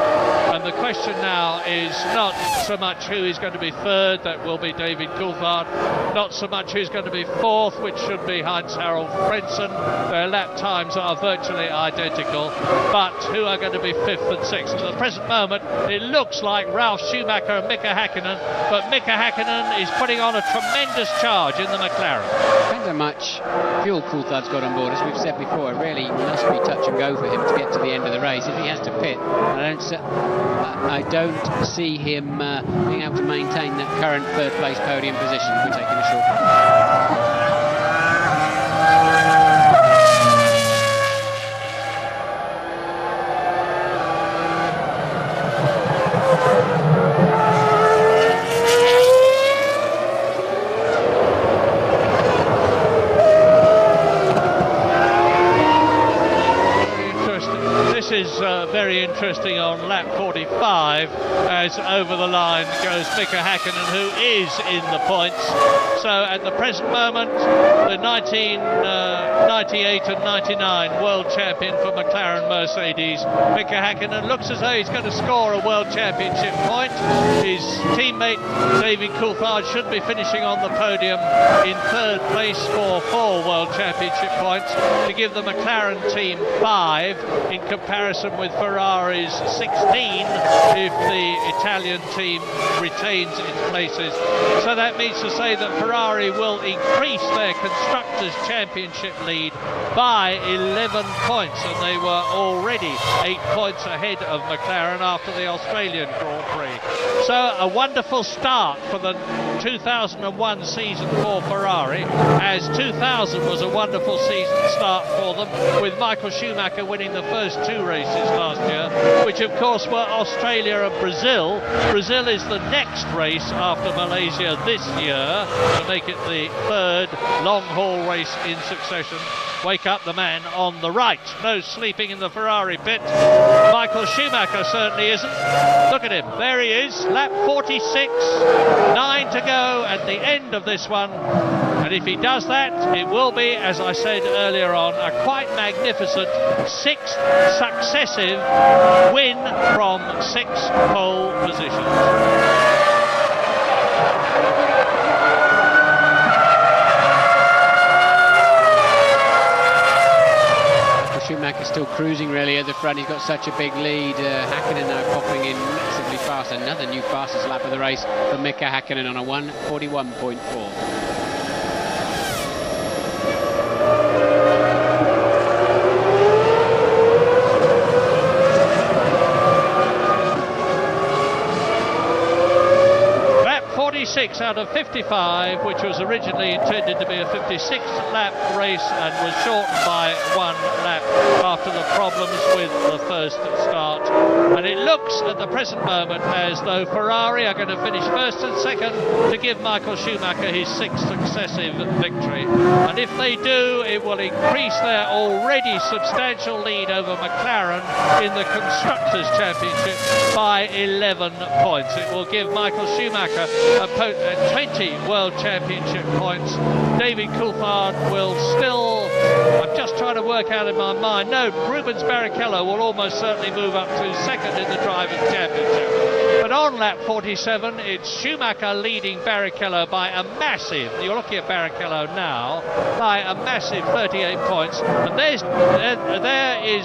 And the question now is not so much who is going to be 3rd, that will be David Coulthard, not so much who's going to be 4th, which should be Heinz-Harald Frentzen. Their lap times are virtually identical, but who are going to be 5th and 6th? At the present moment, it looks like Ralf Schumacher and Mika Hakkinen, but Mika Hakkinen is putting on a tremendous charge in the McLaren. Depends how much fuel Coulthard's got on board. As we've said before, it really must be touch and go for him to get to the end of the race. If he has to pit, I don't see him being able to maintain that current 3rd place podium position if we're taking a short. very interesting on lap 45 as over the line goes Mika Häkkinen, who is in the points. So at the present moment, the 1998 and 99 world champion for McLaren Mercedes, Mika Häkkinen, looks as though he's going to score a world championship point. His teammate David Coulthard should be finishing on the podium in third place for 4 world championship points, to give the McLaren team 5 in comparison with Ferrari's 16 if the Italian team retains its places. So that means to say that Ferrari will increase their Constructors' Championship lead by 11 points, and they were already 8 points ahead of McLaren after the Australian Grand Prix. So a wonderful start for the 2001 season for Ferrari, as 2000 was a wonderful season start for them, with Michael Schumacher winning the first 2 races last year, which of course were Australia and Brazil. Brazil is the next race after Malaysia this year to make it the 3rd long-haul race in succession. Wake up the man on the right. No sleeping in the Ferrari pit. Michael Schumacher certainly isn't. Look at him. There he is. Lap 46. 9 to go at the end of this one. And if he does that, it will be, as I said earlier on, a quite magnificent 6th successive win from 6 pole positions. Schumacher still cruising really at the front. He's got such a big lead. Häkkinen now popping in massively fast. Another new fastest lap of the race for Mika Häkkinen on a 1:41.4. Lap 46 out of 55, which was originally intended to be a 56th lap race and was shortened by 1 lap after the problems with the first start. And it looks at the present moment as though Ferrari are going to finish first and second to give Michael Schumacher his 6th successive victory. And if they do, it will increase their already substantial lead over McLaren in the Constructors' Championship by 11 points. It will give Michael Schumacher 20 World Championship points. David Coulthard will still, I'm just trying to work out in my mind, no, Rubens Barrichello will almost certainly move up to second in the Drivers' Championship. But on lap 47, it's Schumacher leading Barrichello by a massive, you're looking at Barrichello now, by a massive 38 points. And there is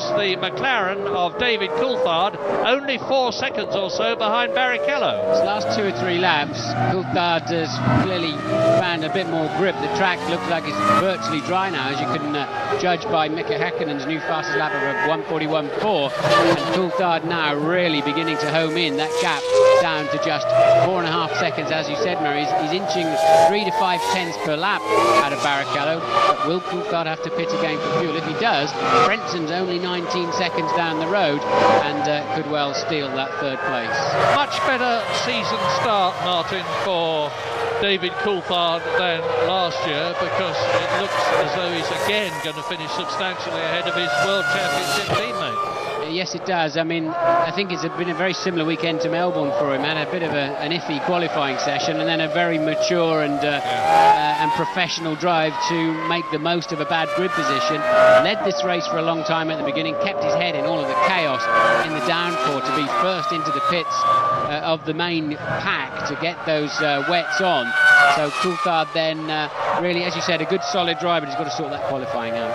the McLaren of David Coulthard, only 4 seconds or so behind Barrichello. His last 2 or 3 laps, Coulthard has clearly found a bit more grip. The track looks like it's virtually dry now, as you can judge by Mika Häkkinen's new fastest lap of 1:41.4. And Coulthard now really beginning to home in. That gap down to just 4.5 seconds, as you said, Murray. He's inching 3 to 5 tenths per lap out of Barrichello. But will Coulthard have to pit again for fuel? If he does, Brenson's only 19 seconds down the road and could well steal that 3rd place. Much better season start, Martin, for David Coulthard than last year, because it looks as though he's again going to finish substantially ahead of his World Championship teammate. Yes, it does. I mean, I think it's been a very similar weekend to Melbourne for him. Had a bit of an iffy qualifying session, and then a very mature and professional drive to make the most of a bad grid position. Led this race for a long time at the beginning, kept his head in all of the chaos in the downpour to be first into the pits of the main pack to get those wets on. So Coulthard then really, as you said, a good solid drive, but he's got to sort that qualifying out.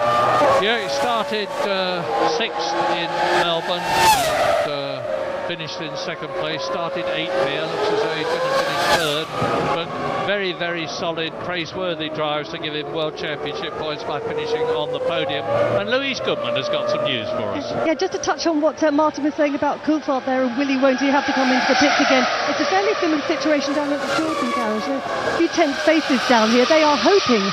Yeah, he started 6th in Melbourne, and, finished in 2nd place, started 8th here, looks as though he's going to finish 3rd, but very, very solid, praiseworthy drives to give him World Championship points by finishing on the podium. And Louise Goodman has got some news for us. Yeah, just to touch on what Martin was saying about Coulthard there, and Willie, won't he have to come into the pits again? It's a fairly similar situation down at the Jordan garage. A few tense faces down here. They are hoping,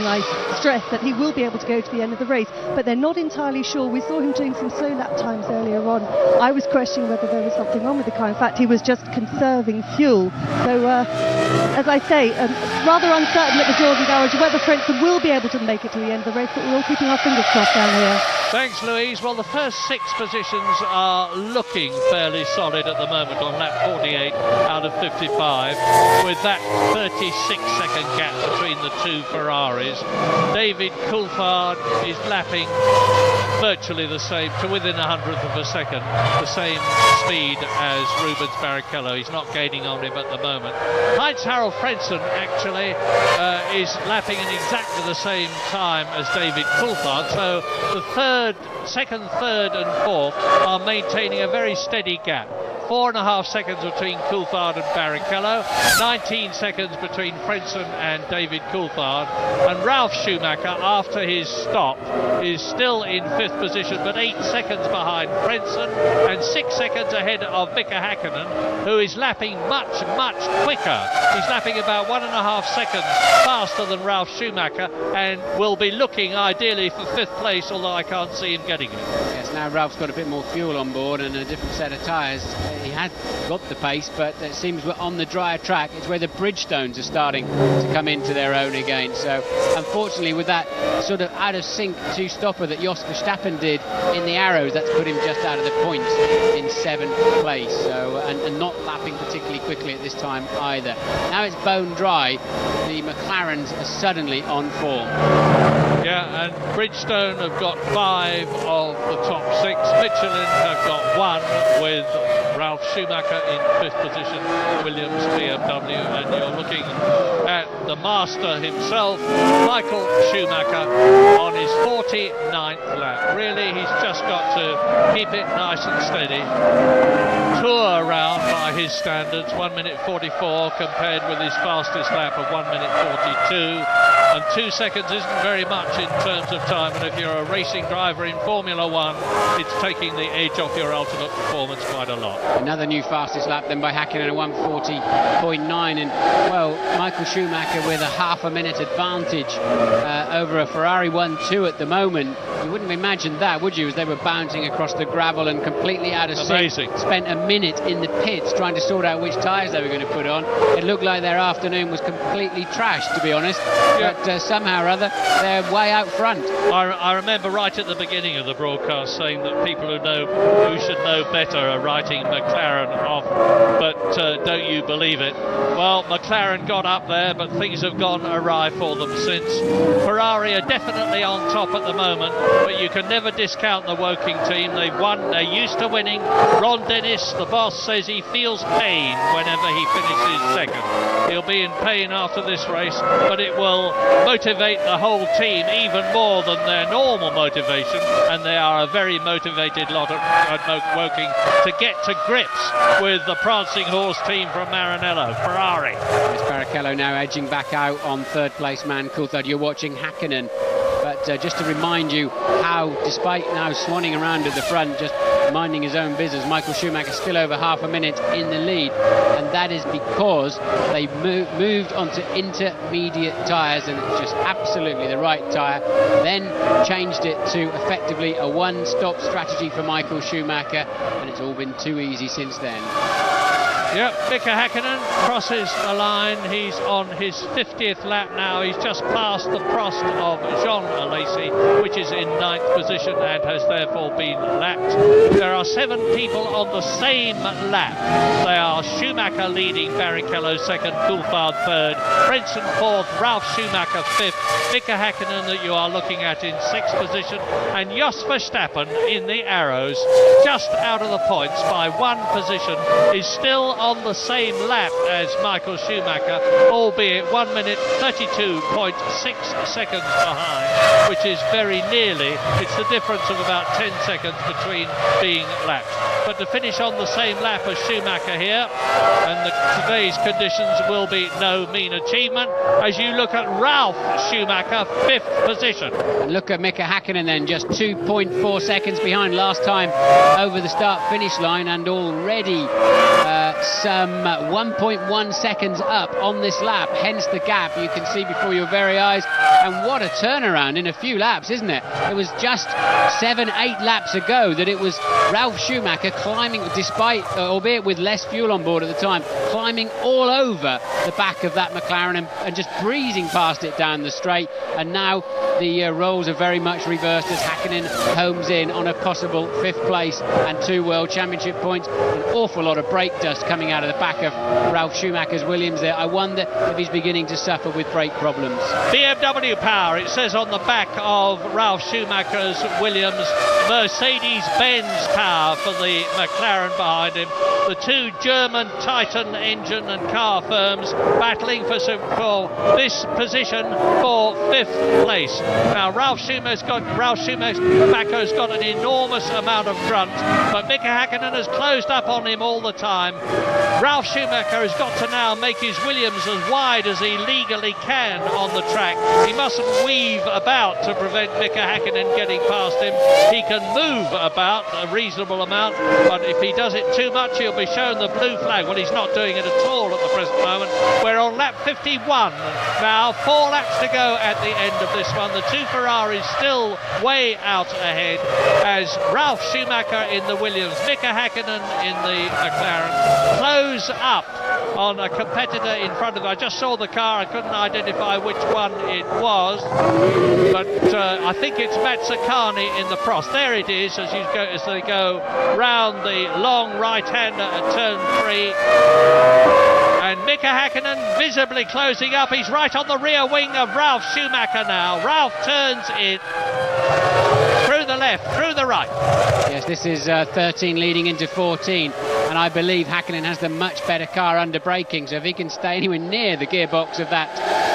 I stress that he will be able to go to the end of the race, but they're not entirely sure. We saw him doing some slow lap times earlier on. I was questioning whether there was something wrong with the car. In fact, he was just conserving fuel. So, as I say, rather uncertain at the Jordan Garage whether Frentzen will be able to make it to the end of the race, but we're all keeping our fingers crossed down here. Thanks, Louise. Well, the first 6 positions are looking fairly solid at the moment on lap 48 out of 55, with that 36-second gap between the 2 Ferraris. David Coulthard is lapping virtually the same, to within 100th of a second, the same speed as Rubens Barrichello. He's not gaining on him at the moment. Heinz-Harald Frentzen actually is lapping in exactly the same time as David Coulthard, so the second, third and fourth are maintaining a very steady gap. 4.5 seconds between Coulthard and Barrichello, 19 seconds between Frentzen and David Coulthard, and Ralf Schumacher, after his stop, is still in 5th position, but 8 seconds behind Frentzen and 6 seconds ahead of Mika Häkkinen, who is lapping much quicker. He's lapping about 1.5 seconds faster than Ralf Schumacher and will be looking ideally for 5th place, although I can't see him getting it. Yes, now Ralph's got a bit more fuel on board and a different set of tyres. He had got the pace, but it seems we're on the drier track. It's where the Bridgestones are starting to come into their own again. So unfortunately, with that sort of out of sync two-stopper that Jos Verstappen did in the Arrows, that's put him just out of the points in 7th place. So and not lapping particularly quickly at this time either. Now it's bone dry. The McLarens are suddenly on form. Yeah, and Bridgestone have got 5 of the top 6. Michelin have got 1 with Ralf Schumacher in 5th position, Williams, BMW, and you're looking at the master himself, Michael Schumacher, on his 49th lap. Really, he's just got to keep it nice and steady. Tour around by his standards, 1 minute 44 compared with his fastest lap of 1 minute 42. And 2 seconds isn't very much in terms of time, and if you're a racing driver in Formula One, it's taking the edge off your ultimate performance quite a lot. Another new fastest lap then by Häkkinen at 1:40.9, and well, Michael Schumacher with a half a minute advantage over a Ferrari 1-2 at the moment. You wouldn't imagine that, would you, as they were bouncing across the gravel and completely out of sync. Spent a minute in the pits trying to sort out which tyres they were going to put on. It looked like their afternoon was completely trashed, to be honest. Yeah. But somehow or other, they're way out front. I remember right at the beginning of the broadcast saying that people who should know better are writing McLaren off, but don't you believe it? Well, McLaren got up there, but things have gone awry for them since. Ferrari are definitely on top at the moment, but you can never discount the Woking team. They've won, they're used to winning. Ron Dennis, the boss, says he feels pain whenever he finishes second. He'll be in pain after this race, but it will motivate the whole team even more than their normal motivation, and they are a very motivated lot at Woking to get to grips with the prancing horse team from Maranello, Ferrari. It's Barrichello now edging back out on 3rd place man Coulthard. You're watching Häkkinen, but just to remind you how, despite now swanning around at the front, just minding his own business, Michael Schumacher still over half a minute in the lead, and that is because they moved onto intermediate tyres, and it's just absolutely the right tyre, then changed it to effectively a one-stop strategy for Michael Schumacher, and it's all been too easy since then. Yep, Mika Häkkinen crosses the line. He's on his 50th lap now. He's just passed the Prost of Jean Alesi, which is in 9th position and has therefore been lapped. There are 7 people on the same lap. They are Schumacher leading, Barrichello 2nd, Coulthard 3rd, Frentzen 4th, Ralf Schumacher 5th, Mika Häkkinen that you are looking at in 6th position, and Jos Verstappen in the Arrows, just out of the points by 1 position, is still on the same lap as Michael Schumacher, albeit 1 minute 32.6 seconds behind, which is very nearly, it's the difference of about 10 seconds between being lapped. but to finish on the same lap as Schumacher here, and today's conditions will be no mean achievement, as you look at Ralf Schumacher, 5th position. And look at Mika Häkkinen then, just 2.4 seconds behind last time over the start-finish line, and already some 1.1 seconds up on this lap, hence the gap you can see before your very eyes. And what a turnaround in a few laps, isn't it? It was just 7-8 laps ago that it was Ralf Schumacher climbing, despite, albeit with less fuel on board at the time, climbing all over the back of that McLaren and just breezing past it down the straight. And now the roles are very much reversed as Häkkinen homes in on a possible 5th place and 2 World Championship points. An awful lot of brake dust coming out of the back of Ralf Schumacher's Williams there. I wonder if he's beginning to suffer with brake problems. BMW power, it says on the back of Ralf Schumacher's Williams. Mercedes-Benz power for the McLaren behind him. The two German Titan engine and car firms battling for this position for 5th place. Now Ralf Schumacher's got an enormous amount of grunt, but Mika Häkkinen has closed up on him all the time. Ralf Schumacher has got to now make his Williams as wide as he legally can on the track. He mustn't weave about to prevent Mika Häkkinen getting past him. He can move about a reasonable amount, but if he does it too much, he'll be shown the blue flag. Well, he's not doing it at all at the present moment. We're on lap 51 now, 4 laps to go at the end of this one. The two Ferraris still way out ahead as Ralf Schumacher in the Williams, Mika Häkkinen in the McLaren close up on a competitor in front of him. I just saw the car, I couldn't identify which one it was, but I think it's Matsakani in the Prost. There it is as they go round the long right-hander at turn 3. And Mika Häkkinen visibly closing up. He's right on the rear wing of Ralf Schumacher now. Ralf turns it through the left, through the right. Yes, this is 13 leading into 14. And I believe Häkkinen has the much better car under braking, so if he can stay anywhere near the gearbox of that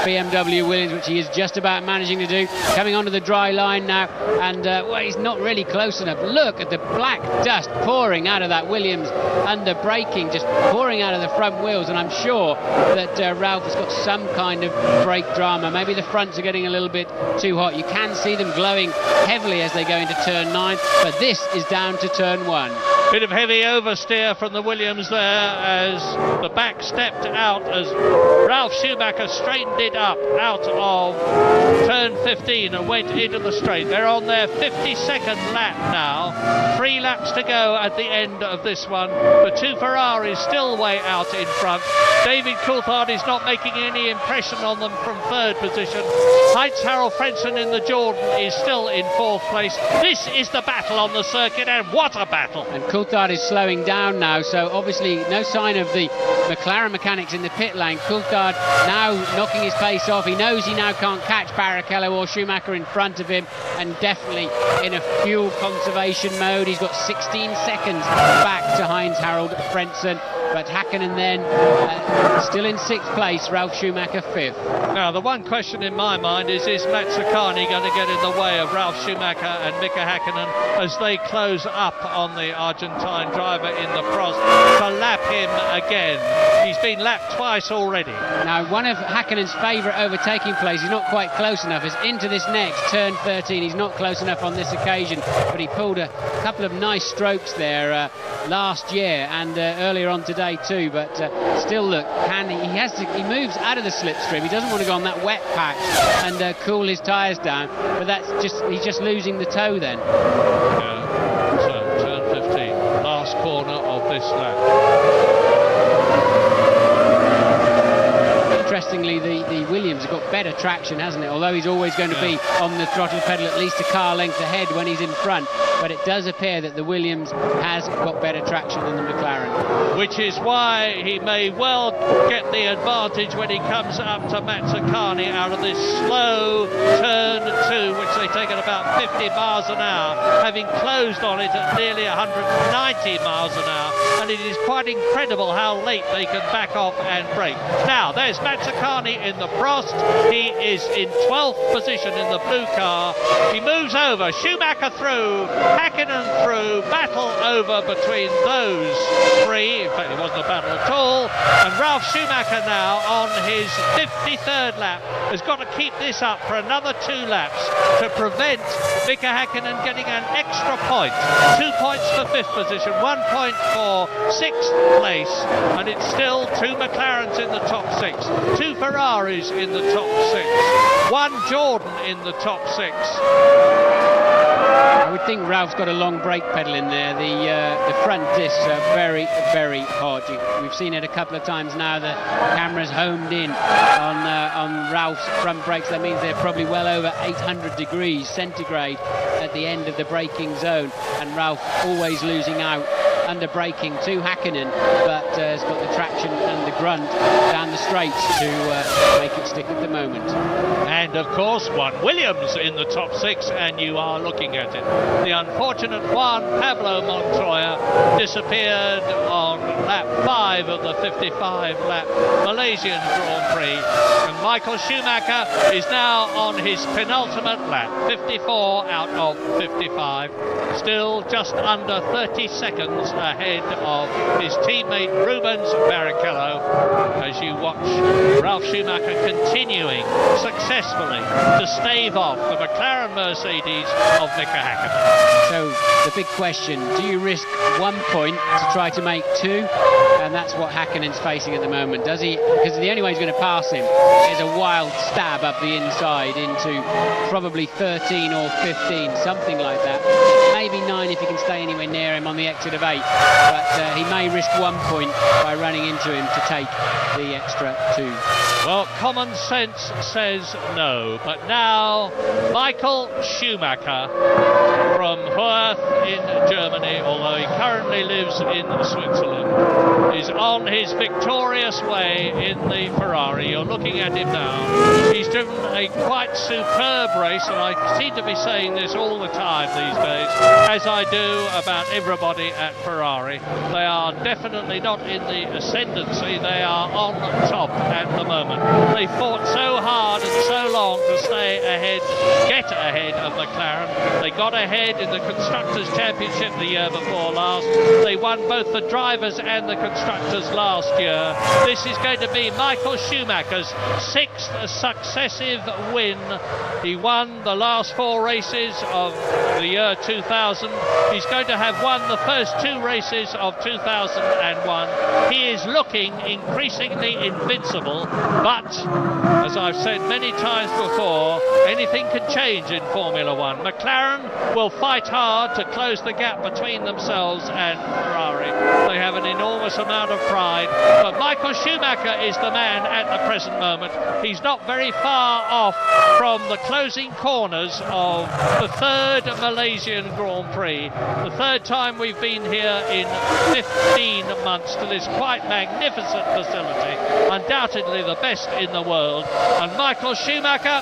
BMW Williams, which he is just about managing to do, coming onto the dry line now, and well, he's not really close enough. Look at the black dust pouring out of that Williams under braking, just pouring out of the front wheels, and I'm sure that Ralf has got some kind of brake drama. Maybe the fronts are getting a little bit too hot. You can see them glowing heavily as they go into turn 9, but this is down to turn 1. Bit of heavy oversteer from the Williams there as the back stepped out as Ralf Schumacher straightened it up out of turn 15 and went into the straight. They're on their 52nd lap now. 3 laps to go at the end of this one. The two Ferraris still way out in front. David Coulthard is not making any impression on them from 3rd position. Heinz-Harald Frentzen in the Jordan is still in 4th place. This is the battle on the circuit, and what a battle! And Coulthard is slowing down now, so obviously no sign of the McLaren mechanics in the pit lane. Coulthard now knocking his pace off. He knows he now can't catch Barrichello or Schumacher in front of him, and definitely in a fuel conservation mode. He's got 16 seconds back to Heinz-Harald Frentzen. But Häkkinen then still in 6th place, Ralf Schumacher 5th. Now the one question in my mind is Matsakani going to get in the way of Ralf Schumacher and Mika Häkkinen as they close up on the Argentine driver in the Prost to lap him again? He's been lapped twice already. Now one of Häkkinen's favourite overtaking plays, he's not quite close enough, is into this next turn 13. He's not close enough on this occasion, but he pulled a couple of nice strokes there last year and earlier on today too, but still look, he moves out of the slipstream. He doesn't want to go on that wet patch and cool his tyres down, but he's just losing the toe then. Yeah, so turn 15, last corner of this lap. Interestingly, the Williams have got better traction, hasn't it? Although he's always going to be on the throttle pedal at least a car length ahead when he's in front. But it does appear that the Williams has got better traction than the McLaren. Which is why he may well get the advantage when he comes up to Matsakani out of this slow turn 2, which they overtaken about 50 miles an hour, having closed on it at nearly 190 miles an hour, and it is quite incredible how late they can back off and brake. Now, there's Mazzacani in the frost. He is in 12th position in the blue car. He moves over, Schumacher through, Hakkinen through, battle over between those three. In fact, it wasn't a battle at all. And Ralf Schumacher now on his 53rd lap has got to keep this up for another 2 laps to prevent Mika Hakkinen getting an extra point. 2 points for 5th position, 1 point for 6th place, and it's still 2 McLarens in the top 6, 2 Ferraris in the top 6, 1 Jordan in the top 6. I would think Ralph's got a long brake pedal in there. The front discs are very, very hard. We've seen it a couple of times now. The camera's homed in on Ralph's front brakes. That means they're probably well over 800 degrees centigrade at the end of the braking zone, and Ralph always losing out under braking to Hakkinen, but has got the traction and the grunt down the straights to make it stick at the moment. And of course, one Williams in the top 6, and you are looking at it. The unfortunate Juan Pablo Montoya disappeared on lap 5 of the 55-lap Malaysian Grand Prix, and Michael Schumacher is now on his penultimate lap, 54 out of 55, still just under 30 seconds ahead of his teammate Rubens Barrichello, as you watch Ralf Schumacher continuing successfully to stave off the McLaren Mercedes of Mika Hakkinen. So the big question, do you risk 1 point to try to make 2? And that's what Hakkinen's facing at the moment. Does he? Because the only way he's going to pass him is a wild stab up the inside into probably 13 or 15, something like that. Maybe 9 if he can stay anywhere near him on the exit of 8. But he may risk 1 point by running into him to take the extra 2. Well, common sense says no. But now, Michael Schumacher from Hörth in Germany, although he currently lives in Switzerland, is on his victorious way in the Ferrari. You're looking at him now. He's driven a quite superb race, and I seem to be saying this all the time these days, as I do about everybody at Ferrari. They are definitely not in the ascendancy. They are on top at the moment. They fought so hard and so long to stay ahead, get ahead of McLaren. They got ahead in the Constructors' Championship the year before last. They won both the drivers and the constructors last year. This is going to be Michael Schumacher's 6th successive win. He won the last 4 races of the year 2000. He's going to have won the first 2 races of 2001. He is looking increasingly invincible, but as I've said many times before, anything can change in Formula One. McLaren will fight hard to close the gap between themselves and Ferrari. They have an enormous amount of pride, but Michael Schumacher is the man at the present moment. He's not very far off from the closing corners of the 3rd Malaysian Grand Prix, the 3rd time we've been here in 15 months to this quite magnificent facility, undoubtedly the best in the world. And Michael Schumacher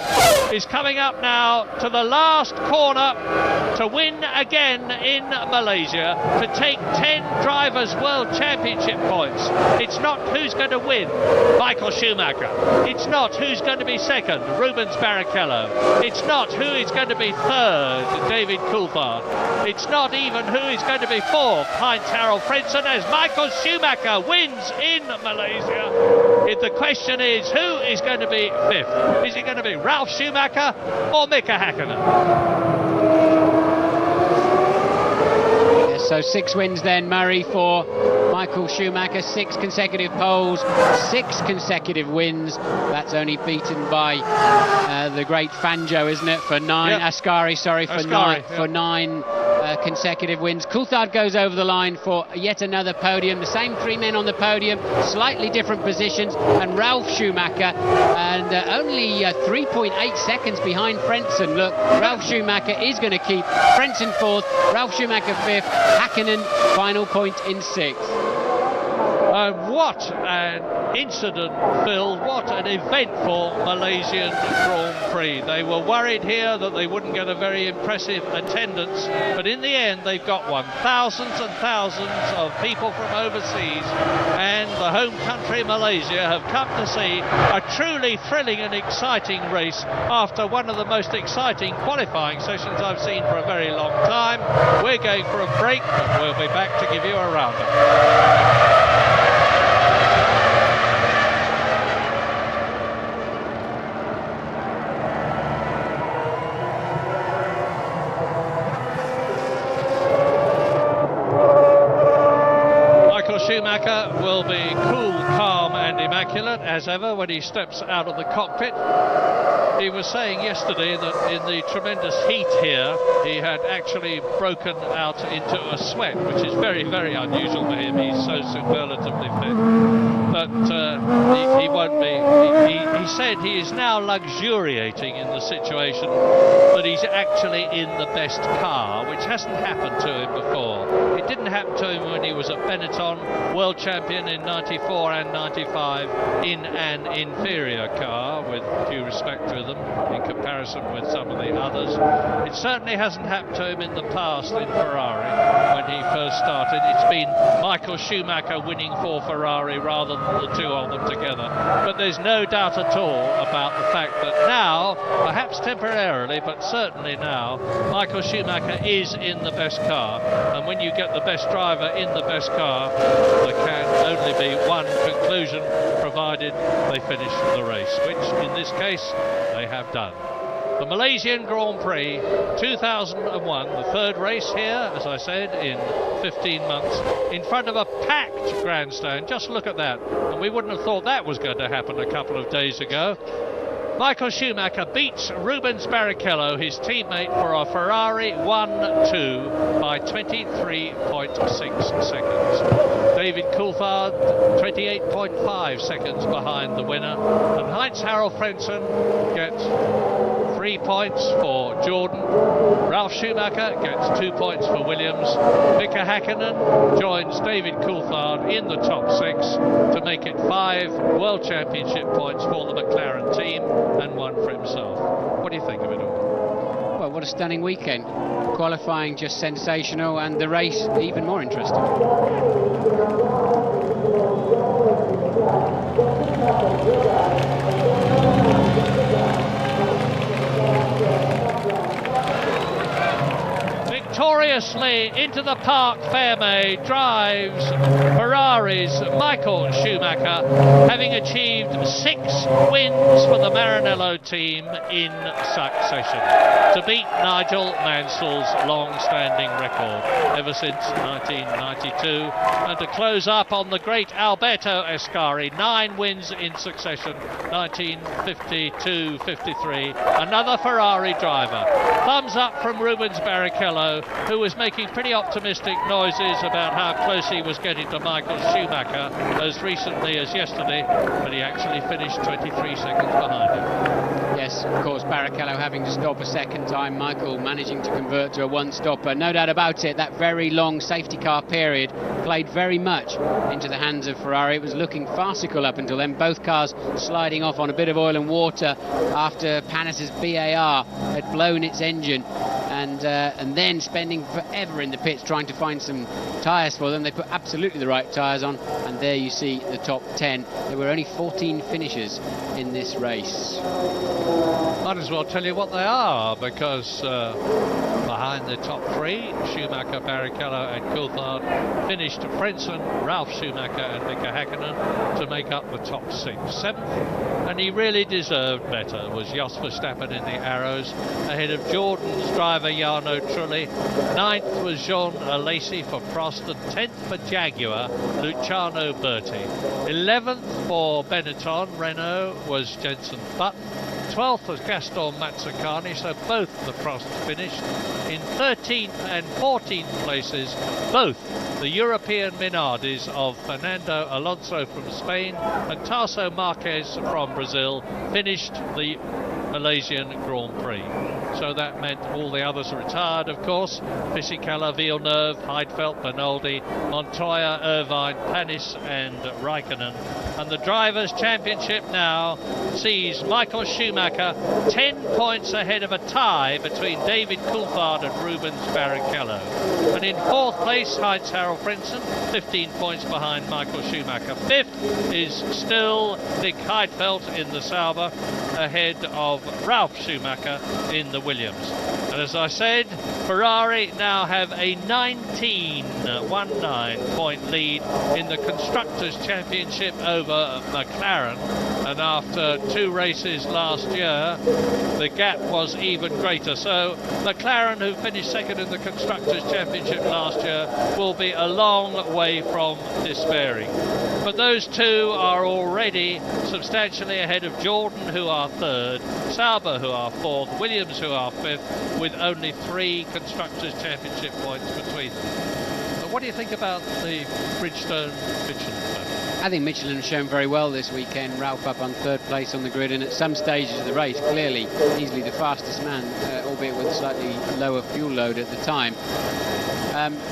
is coming up now to the last corner to win again in Malaysia, to take 10 Drivers' World Championship points. It's not who's going to win, Michael Schumacher. It's not who's going to be second, Rubens Barrichello. It's not who is going to be third, David Coulthard. It's not even who is going to be fourth, Heinz-Harald Frentzen, as Michael Schumacher wins in Malaysia. The question is, who is going to be fifth? Is it going to be Ralf Schumacher or Mika Hakkinen? So 6 wins then, Murray, for Michael Schumacher. 6 consecutive poles, 6 consecutive wins. That's only beaten by the great Fangio, isn't it? For 9, yep. Ascari, sorry, for Ascari, 9, yep. For 9 consecutive wins. Coulthard goes over the line for yet another podium. The same 3 men on the podium, slightly different positions, and Ralf Schumacher, and only 3.8 seconds behind Frentzen. Look, Ralf Schumacher is going to keep Frentzen 4th, Ralf Schumacher 5th, Hakkinen final point in 6th. What an incident, Phil, what an eventful Malaysian Grand Prix. They were worried here that they wouldn't get a very impressive attendance, but in the end they've got one. Thousands and thousands of people from overseas and the home country Malaysia have come to see a truly thrilling and exciting race after one of the most exciting qualifying sessions I've seen for a very long time. We're going for a break, but we'll be back to give you a roundup. Schumacher will be cool, calm and immaculate as ever when he steps out of the cockpit. He was saying yesterday that in the tremendous heat here he had actually broken out into a sweat, which is very, very unusual for him. He's so superlatively fit. But he won't be. He said he is now luxuriating in the situation that he's actually in the best car, which hasn't happened to him before. It didn't happen to him when he was at Benetton, world champion in 94 and 95 in an inferior car, with due respect to them in comparison with some of the others. It certainly hasn't happened to him in the past in Ferrari when he first started. It's been Michael Schumacher winning for Ferrari rather than the two of them together. But there's no doubt at all about the fact that now, perhaps temporarily, but certainly now, Michael Schumacher is in the best car. And when you get the best driver in the best car, there can only be one conclusion, provided they finish the race, which in this case they have done. The Malaysian Grand Prix 2001, the third race here, as I said, in 15 months, in front of a packed grandstand. Just look at that. And we wouldn't have thought that was going to happen a couple of days ago. Michael Schumacher beats Rubens Barrichello, his teammate, for a Ferrari 1-2 by 23.6 seconds. David Coulthard 28.5 seconds behind the winner, and Heinz-Harald Frentzen gets 3 points for Jordan. Ralf Schumacher gets 2 points for Williams. Mika Häkkinen joins David Coulthard in the top 6 to make it 5 World Championship points for the McLaren team and 1 for himself. What do you think of it all? Well, what a stunning weekend. Qualifying just sensational, and the race even more interesting. Victoriously into the Parc Fermé drives Ferrari's Michael Schumacher, having achieved 6 wins for the Maranello team in succession, to beat Nigel Mansell's long-standing record ever since 1992, and to close up on the great Alberto Ascari, 9 wins in succession, 1952-53, another Ferrari driver. Thumbs up from Rubens Barrichello, who was making pretty optimistic noises about how close he was getting to Michael Schumacher as recently as yesterday, but he actually finished 23 seconds behind him. Yes, of course, Barrichello having to stop a second time, Michael managing to convert to a one-stopper. No doubt about it, that very long safety car period played very much into the hands of Ferrari. It was looking farcical up until then, both cars sliding off on a bit of oil and water after Panis's BAR had blown its engine, and then spending forever in the pits trying to find some tyres for them. They put absolutely the right tyres on, and there you see the top 10. There were only 14 finishers in this race. Might as well tell you what they are, because behind the top 3, Schumacher, Barrichello and Coulthard, finished Frentzen, Ralf Schumacher and Mika Häkkinen to make up the top 6. 7th, and he really deserved better, was Jos Verstappen in the Arrows, ahead of Jordan's driver Jarno Trulli. 9th was Jean Alesi for Prost, and 10th for Jaguar, Luciano Berti. 11th for Benetton, Renault, was Jenson Button. 12th was Gaston Mazzacani, so both the Prosts finished. In 13th and 14th places, both the European Minardis of Fernando Alonso from Spain and Tarso Marquez from Brazil finished the Malaysian Grand Prix. So that meant all the others retired, of course. Fisichella, Villeneuve, Heidfeld, Bernaldi, Montoya, Irvine, Panis and Raikkonen. And the Drivers' Championship now sees Michael Schumacher 10 points ahead of a tie between David Coulthard and Rubens Barrichello. And in fourth place, Heinz Harald Frentzen, 15 points behind Michael Schumacher. Fifth is still Nick Heidfeld in the Sauber, ahead of Ralf Schumacher in the Williams. And as I said, Ferrari now have a 19 point lead in the Constructors' Championship over McLaren. And after 2 races last year, the gap was even greater. So McLaren, who finished second in the Constructors' Championship last year, will be a long way from despairing. But those two are already substantially ahead of Jordan, who are third, Sauber, who are fourth, Williams, who are fifth, with only 3 Constructors' Championship points between them. But what do you think about the Bridgestone-Michelin? I think Michelin have shown very well this weekend. Ralph up on third place on the grid, and at some stages of the race, clearly easily the fastest man, albeit with a slightly lower fuel load at the time.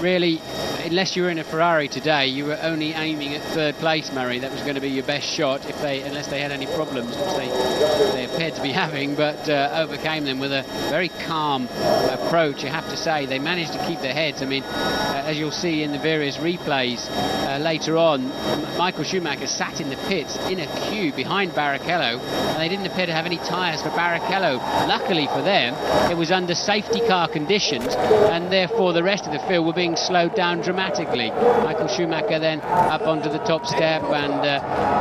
Really, unless you were in a Ferrari today, you were only aiming at third place, Murray. That was going to be your best shot, unless they had any problems, which they appeared to be having, but overcame them with a very calm approach. You have to say they managed to keep their heads. I mean, as you'll see in the various replays later on, Michael Schumacher sat in the pits in a queue behind Barrichello, and they didn't appear to have any tyres for Barrichello. Luckily for them, it was under safety car conditions, and therefore the rest of the field were being slowed down dramatically. Michael Schumacher then up onto the top step, and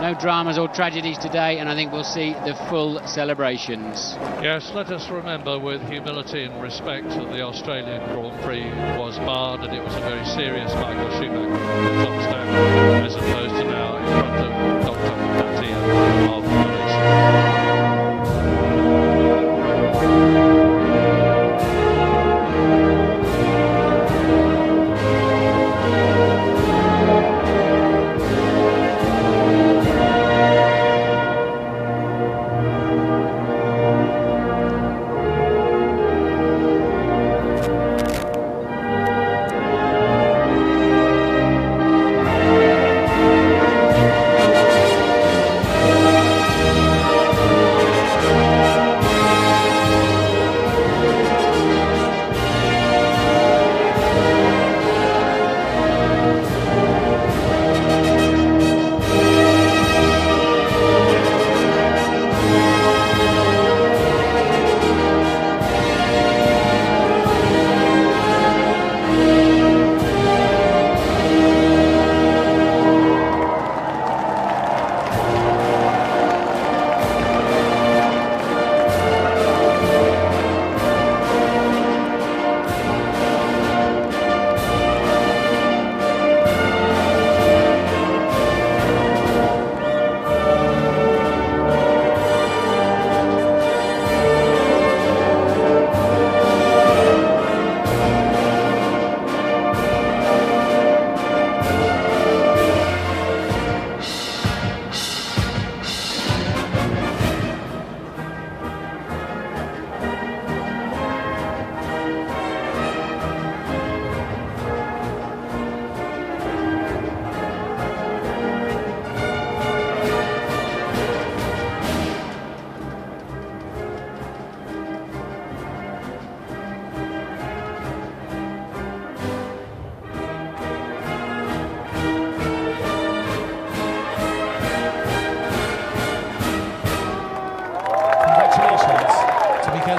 no dramas or tragedies today, and I think we'll see the full celebrations. Yes, let us remember with humility and respect that the Australian Grand Prix was barred, and it was a very serious Michael Schumacher on the top step, as opposed to now in front of Dr. Mahathir of Malaysia.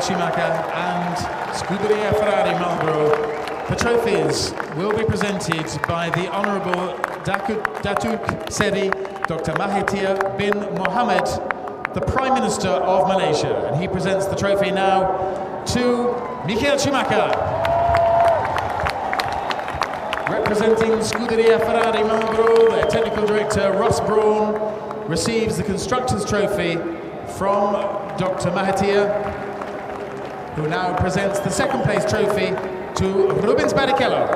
Schumacher and Scuderia Ferrari Marlboro. The trophies will be presented by the Honourable Datuk Seri Dr. Mahathir bin Mohamad, the Prime Minister of Malaysia. And he presents the trophy now to Michael Schumacher. Representing Scuderia Ferrari Marlboro, their Technical Director Ross Brawn receives the Constructors' Trophy from Dr. Mahathir, who now presents the second place trophy to Rubens Barrichello.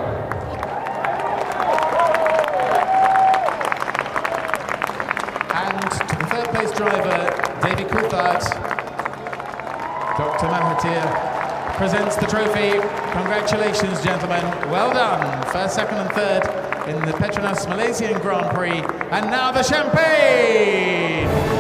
And to the third place driver, David Coulthard, Dr. Mahathir presents the trophy. Congratulations, gentlemen. Well done. First, second and third in the Petronas Malaysian Grand Prix. And now the champagne!